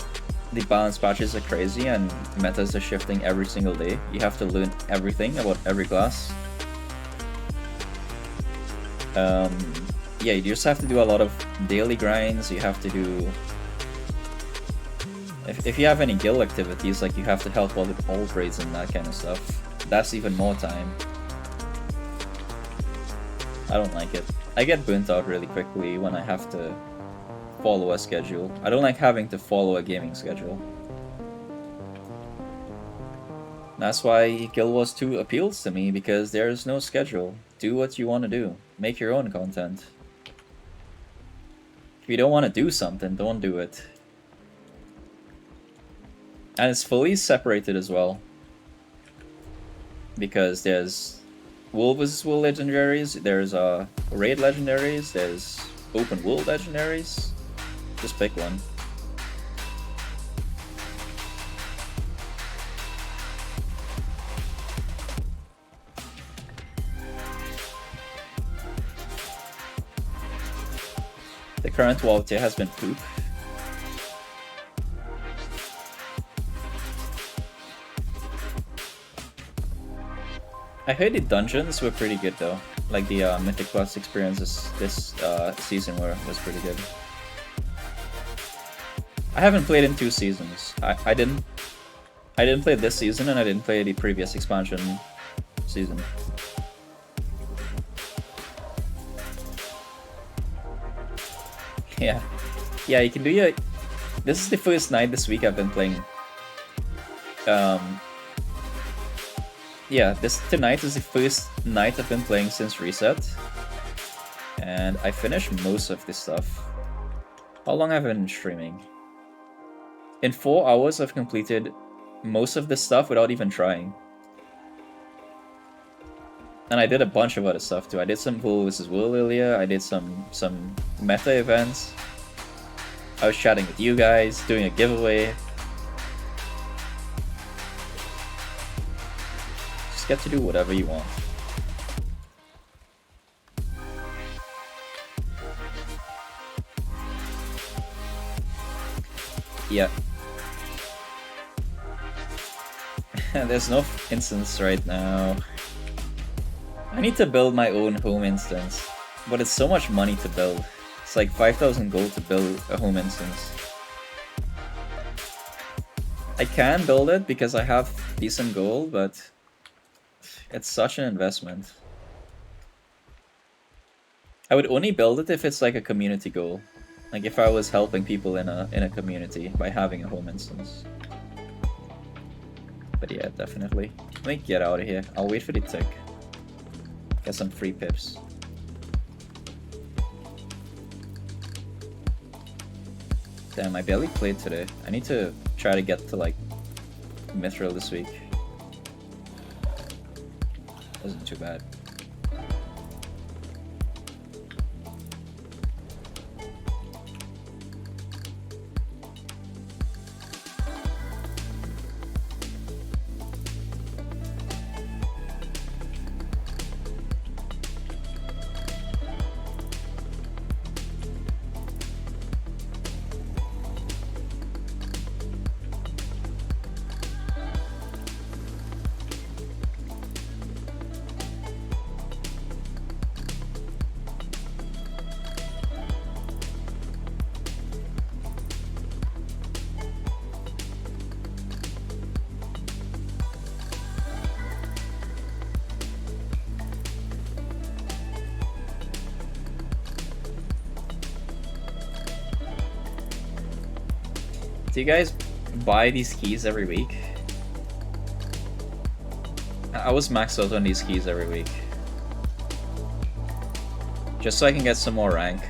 the balance patches are crazy and metas are shifting every single day. You have to learn everything about every class. Yeah, you just have to do a lot of daily grinds. You have to do... If you have any guild activities, like you have to help all the alt raids and that kind of stuff. That's even more time. I don't like it. I get burnt out really quickly when I have to follow a schedule. I don't like having to follow a gaming schedule. That's why Guild Wars 2 appeals to me, because there's no schedule. Do what you want to do. Make your own content. If you don't want to do something, don't do it. And it's fully separated as well. Because there's World vs. World legendaries, there's raid legendaries, there's open world legendaries. Just pick one. The current wall tier has been poop. I heard the dungeons were pretty good though. Like the Mythic Plus experiences this season was pretty good. I haven't played in 2 seasons. I didn't play this season and I didn't play the previous expansion season. Yeah. Yeah, you can do your... This is the first night this week I've been playing. Yeah, tonight is the first night I've been playing since reset. And I finished most of this stuff. How long have I been streaming? In 4 hours I've completed most of this stuff without even trying. And I did a bunch of other stuff too. I did some World vs. World earlier, I did some meta events. I was chatting with you guys, doing a giveaway. Just get to do whatever you want. Yeah. There's no instance right now. I need to build my own home instance, but it's so much money to build. It's like 5,000 gold to build a home instance. I can build it because I have decent gold, but it's such an investment. I would only build it if it's like a community goal. Like if I was helping people in a community by having a home instance. But yeah, definitely. Let me get out of here. I'll wait for the tick. Get some free pips. Damn, I barely played today. I need to try to get to like Mithril this week. Wasn't too bad. Do you guys buy these keys every week? I was maxed out on these keys every week. Just so I can get some more rank.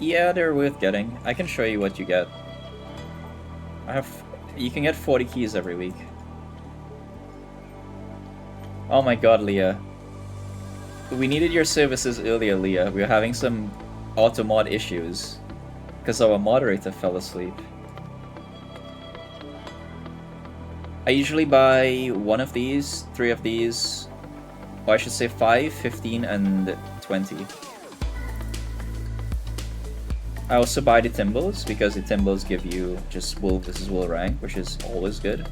Yeah, they're worth getting. I can show you what you get. You can get 40 keys every week. Oh my god, Leah. We needed your services earlier, Leah. We were having some auto-mod issues. Because our moderator fell asleep. I usually buy one of these, 3 of these, or I should say 5, 15, and 20. I also buy the Timbles, because the Timbles give you just Wool versus Wool rank, which is always good.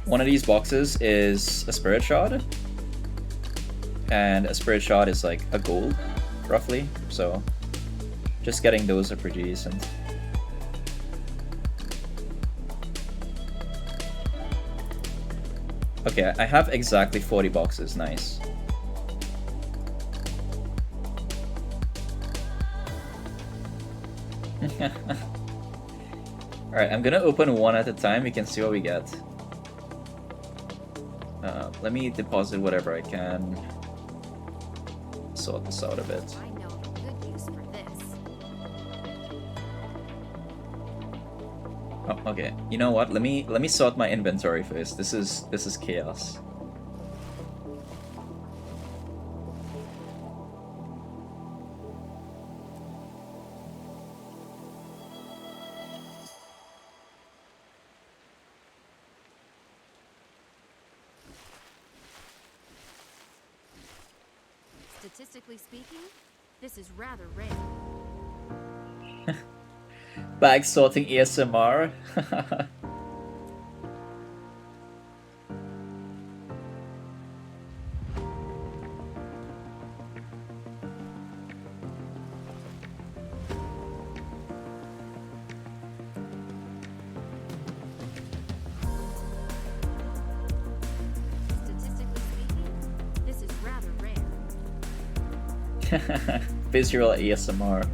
One of these boxes is a Spirit Shard, and a Spirit Shard is like a gold, roughly, so just getting those are pretty decent. Okay, I have exactly 40 boxes, nice. Alright, I'm gonna open one at a time, we can see what we get. Let me deposit whatever I can. Sort this out a bit. I know a good use for this. Oh, okay. You know what? Let me sort my inventory first. This is chaos. Statistically speaking, this is rather rare. Bag sorting ASMR. Statistically speaking, this is rather rare. Visual ASMR.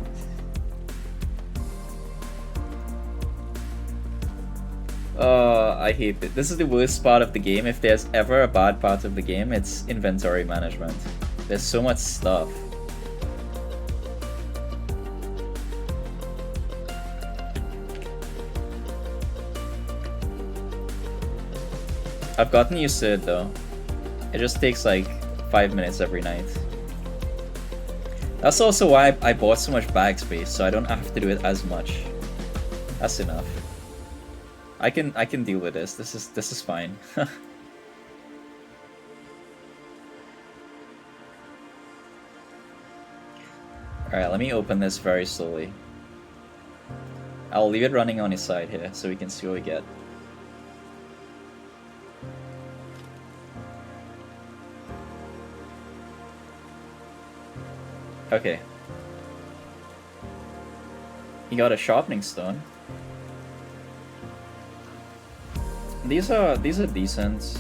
Oh, I hate it. This is the worst part of the game. If there's ever a bad part of the game, it's inventory management. There's so much stuff. I've gotten used to it though. It just takes like 5 minutes every night. That's also why I bought so much bag space, so I don't have to do it as much. That's enough. I can deal with this. This is fine. Alright, let me open this very slowly. I'll leave it running on his side here so we can see what we get. Okay. He got a sharpening stone. These are decent.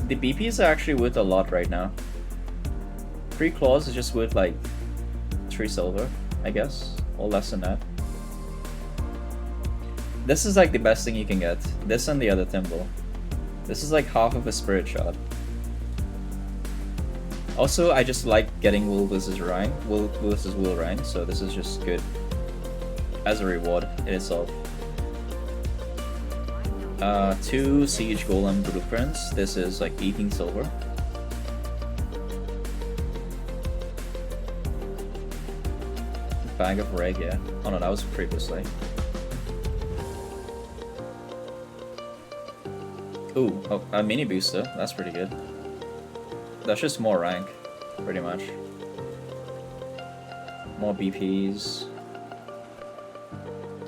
The BPs are actually worth a lot right now. 3 claws is just worth like 3 silver, I guess, or less than that. This is like the best thing you can get. This and the other Thimble. This is like half of a Spirit Shot. Also, I just like getting Wool versus Wool rank, so this is just good as a reward in itself. 2 Siege Golem Blueprints. This is like 18 silver. Bag of Reg, yeah. Oh no, that was previously. Ooh, oh, a mini booster. That's pretty good. That's just more rank, pretty much. More BPs.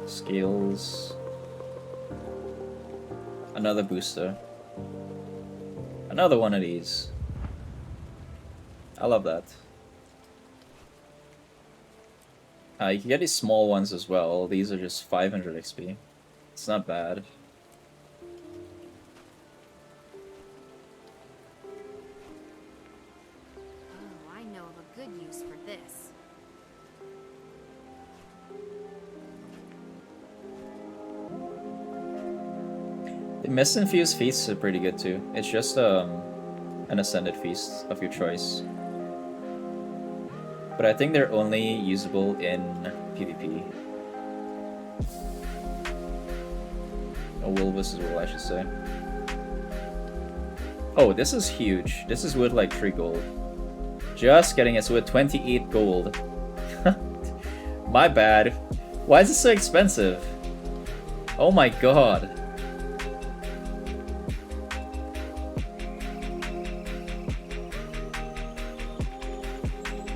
Skills. Another booster. Another one of these. I love that. You can get these small ones as well. These are just 500 XP. It's not bad. Oh, I know of a good use for this. The mist infused feasts are pretty good too. It's just an ascended feast of your choice. But I think they're only usable in PvP. A will versus will, I should say. Oh, this is huge. This is worth like 3 gold. Just kidding, it's worth 28 gold. My bad. Why is it so expensive? Oh my god.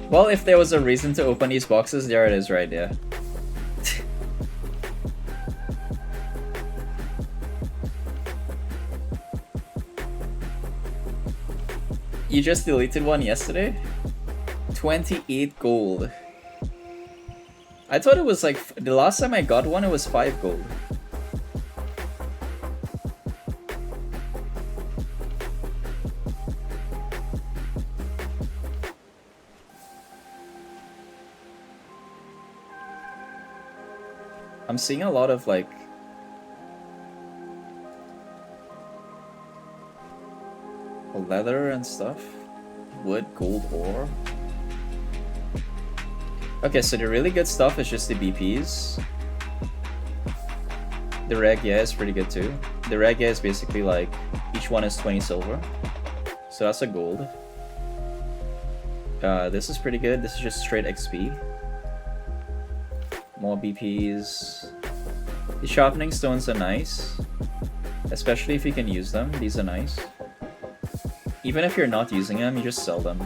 Well, if there was a reason to open these boxes, there it is right there. You just deleted one yesterday? 28 gold. I thought it was like, the last time I got one it was 5 gold. I'm seeing a lot of like leather and stuff. Wood, gold, ore. Okay, so the really good stuff is just the BPs. The reg, yeah, is pretty good too. The reg, yeah, is basically like each one is 20 silver. So that's a gold. This is pretty good. This is just straight XP. More BPs. The sharpening stones are nice. Especially if you can use them. These are nice. Even if you're not using them, you just sell them.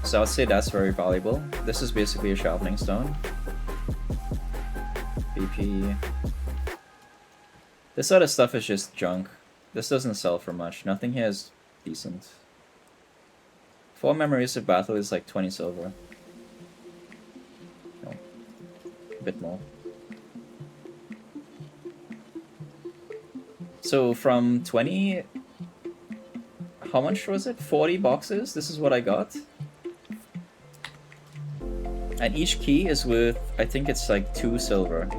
So I would say that's very valuable. This is basically a sharpening stone. BP. This other stuff is just junk. This doesn't sell for much. Nothing here is decent. 4 memories of battle is like 20 silver. No. A bit more. So from 20... How much was it? 40 boxes? This is what I got. And each key is worth, I think it's like 2 silver.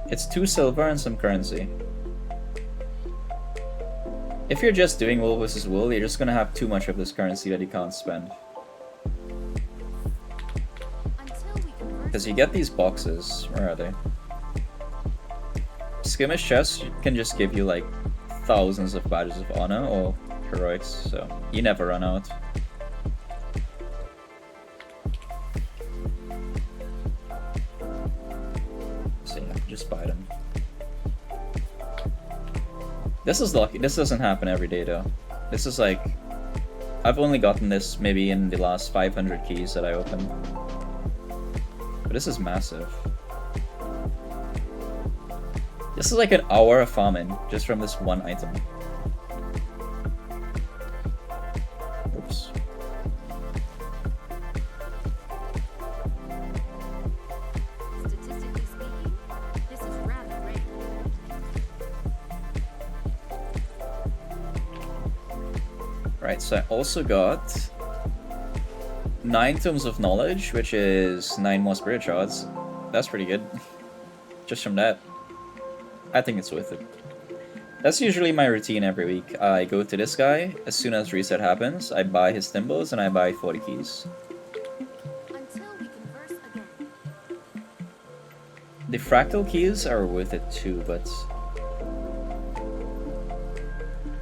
It's 2 silver and some currency. If you're just doing wool versus wool, you're just gonna have too much of this currency that you can't spend. Because you get these boxes. Where are they? Skirmish chests can just give you like thousands of badges of honor or heroics, so you never run out. So yeah, just buy them. This is lucky. This doesn't happen every day though. This is like, I've only gotten this maybe in the last 500 keys that I opened. But this is massive. This is like an hour of farming just from this one item. Oops. Statistically speaking, this is rather rare. Right, so I also got 9 Tomes of Knowledge, which is 9 more Spirit Shards. That's pretty good. Just from that. I think it's worth it. That's usually my routine every week. I go to this guy, as soon as reset happens, I buy his Timbos and I buy 40 keys. Until we converse again. The fractal keys are worth it too, but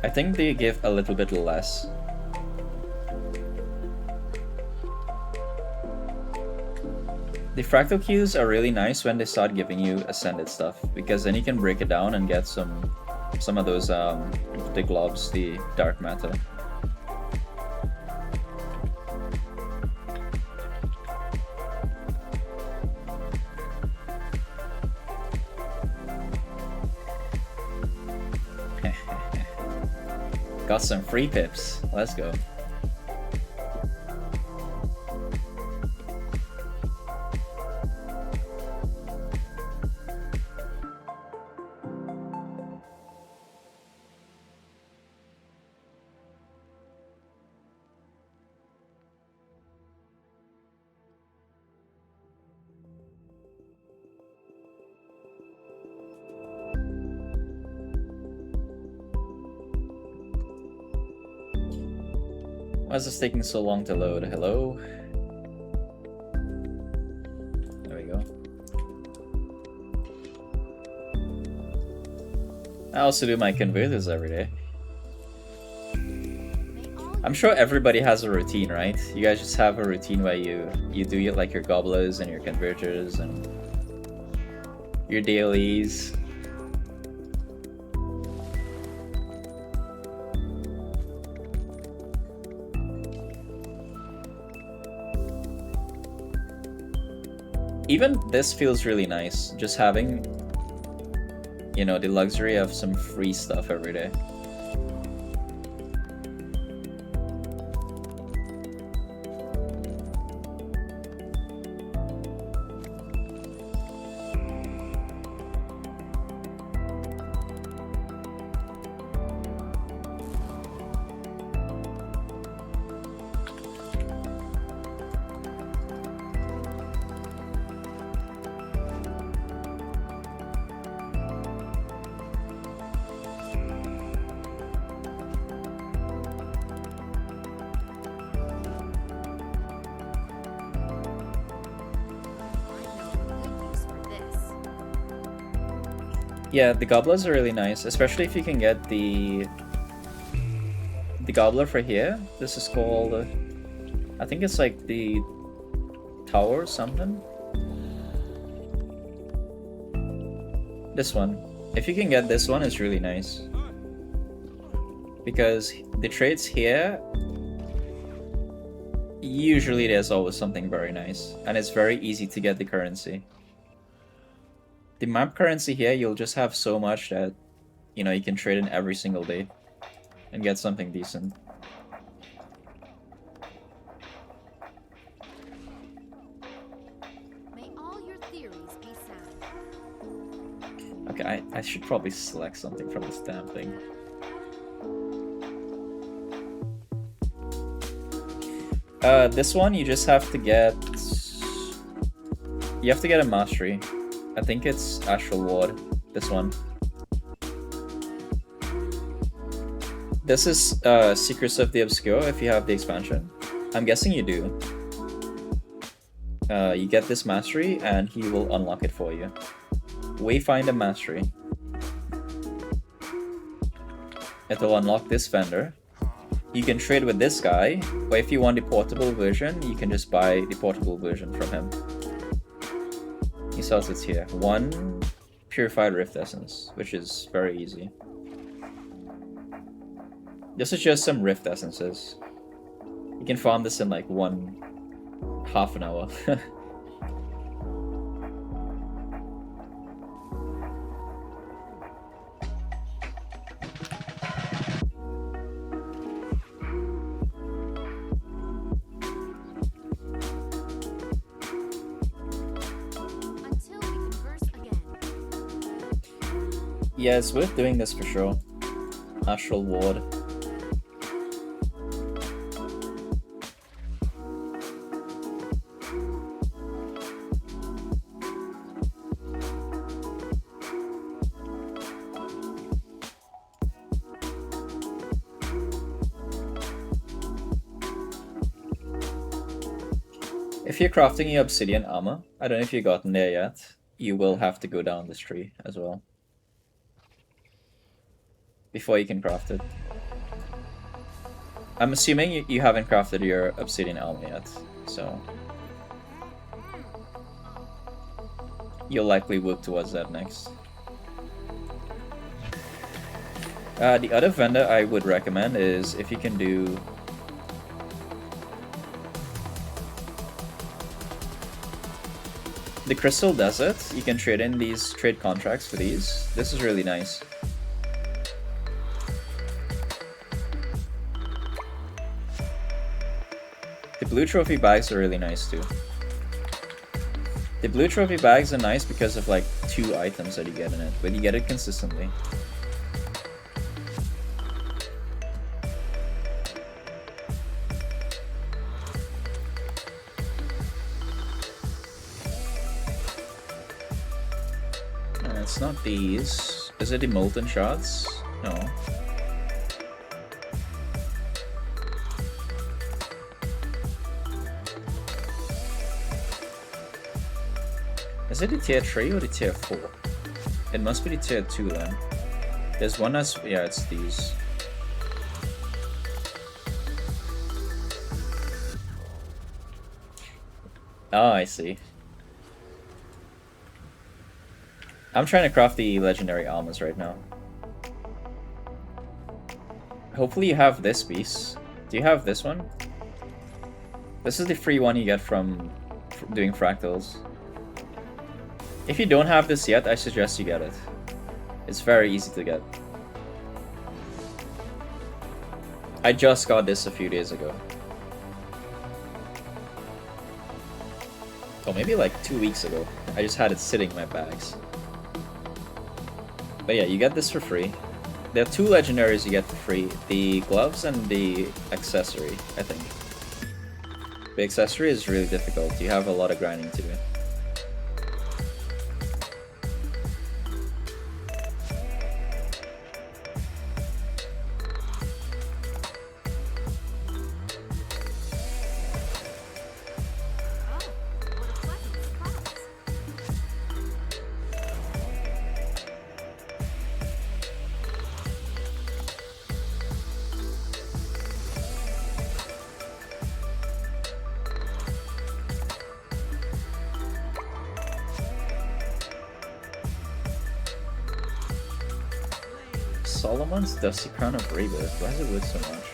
I think they give a little bit less. The fractal keys are really nice when they start giving you ascended stuff, because then you can break it down and get some of those the globs, the dark matter. Got some free pips. Let's go. Why is this taking so long to load? Hello? There we go. I also do my converters every day. I'm sure everybody has a routine, right? You guys just have a routine where you do it like your gobblers and your converters and your dailies. Even this feels really nice, just having, you know, the luxury of some free stuff every day. Yeah, the gobblers are really nice, especially if you can get the gobbler for here. This is called, I think it's like the tower or something. This one. If you can get this one, it's really nice. Because the trades here, usually there's always something very nice. And it's very easy to get the currency. The map currency here, you'll just have so much that, you know, you can trade in every single day and get something decent. May all your theories be sound. Okay, I should probably select something from this damn thing. This one you just have to get... You have to get a mastery. I think it's Astral Ward, this one. This is Secrets of the Obscure if you have the expansion. I'm guessing you do. You get this mastery and he will unlock it for you. Wayfind a mastery. It will unlock this vendor. You can trade with this guy, or if you want the portable version, you can just buy the portable version from him. He sells it here. 1 Purified Rift Essence, which is very easy. This is just some Rift Essences. You can farm this in like half an hour. Yeah, it's worth doing this for sure. Astral Ward. If you're crafting your obsidian armor, I don't know if you've gotten there yet, you will have to go down this tree as well. Before you can craft it. I'm assuming you haven't crafted your obsidian armor yet, so you'll likely work towards that next. The other vendor I would recommend is if you can do the Crystal Desert, you can trade in these trade contracts for these. This is really nice. The blue trophy bags are really nice too. The blue trophy bags are nice because of like 2 items that you get in it, but you get it consistently. It's not these. Is it the molten shards? No. Is it the tier 3 or the tier 4? It must be the tier 2 then. There's one that's, yeah, it's these. Oh, I see. I'm trying to craft the legendary armors right now. Hopefully you have this piece. Do you have this one? This is the free one you get from doing fractals. If you don't have this yet, I suggest you get it. It's very easy to get. I just got this a few days ago. Oh, maybe like 2 weeks ago. I just had it sitting in my bags. But yeah, you get this for free. There are 2 legendaries you get for free. The gloves and the accessory, I think. The accessory is really difficult. You have a lot of grinding to do. Solomon's Dusty Crown of Rebirth. Why is it worth so much?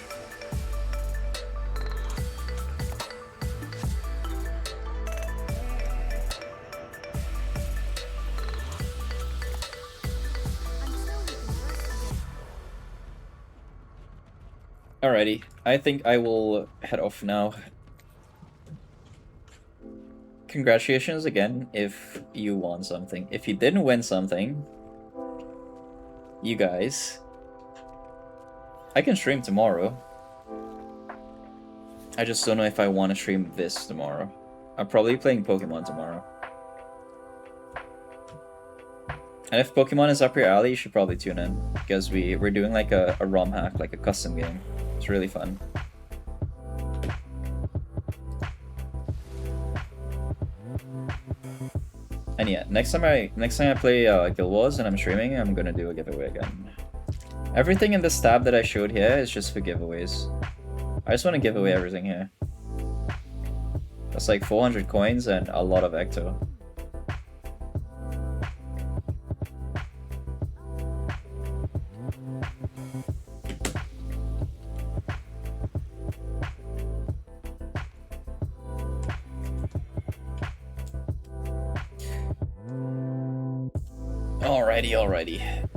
Alrighty, I think I will head off now. Congratulations again if you won something. If you didn't win something, you guys, I can stream tomorrow. I just don't know if I want to stream this tomorrow. I'm probably playing Pokemon tomorrow. And if Pokemon is up your alley, you should probably tune in. Because we're doing like a ROM hack, like a custom game. It's really fun. And yeah, next time I play Guild Wars and I'm streaming, I'm gonna do a giveaway again. Everything in this tab that I showed here is just for giveaways. I just want to give away everything here. That's like 400 coins and a lot of Ecto. Alrighty.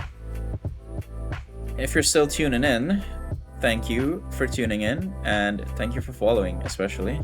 If you're still tuning in, thank you for tuning in, and thank you for following, especially.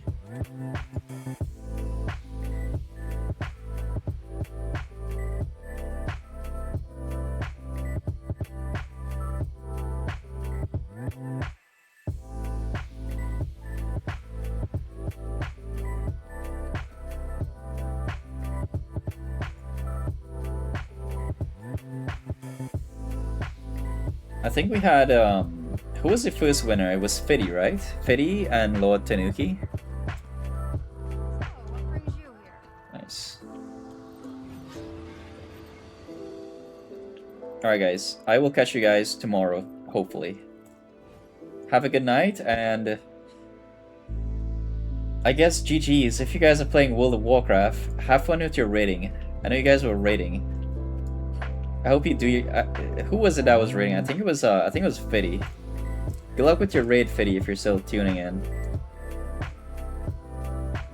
I think we had, who was the first winner? It was Fiddy, right? Fiddy and Lord Tanuki. What brings you here? Nice. Alright guys, I will catch you guys tomorrow, hopefully. Have a good night, and I guess GG's. If you guys are playing World of Warcraft, have fun with your raiding. I know you guys were raiding. I hope you do. Who was it that was raiding? I think it was Fiddy. Good luck with your raid, Fiddy, if you're still tuning in.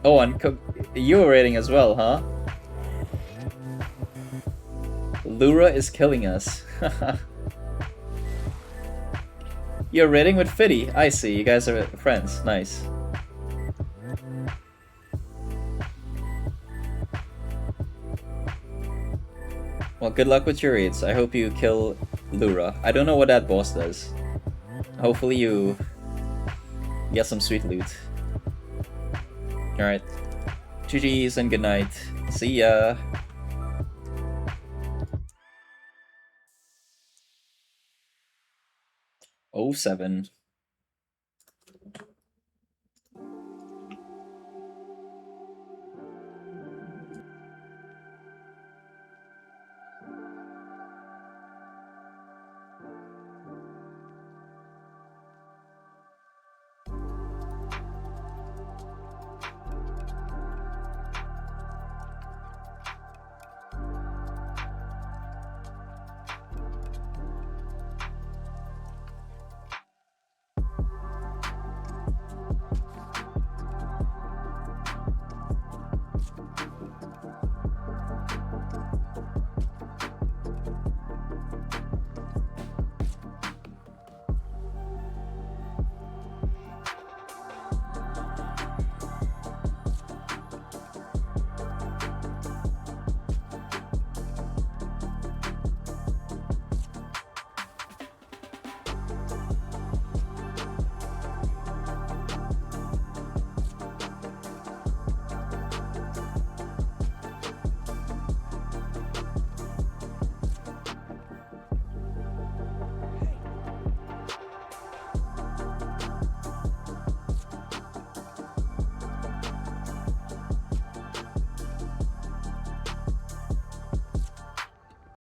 Oh, and you were raiding as well, huh? Lura is killing us. You're raiding with Fiddy. I see. You guys are friends. Nice. Well, good luck with your raids. I hope you kill Lura. I don't know what that boss does. Hopefully you get some sweet loot. Alright. GG's and good night. See ya! 07.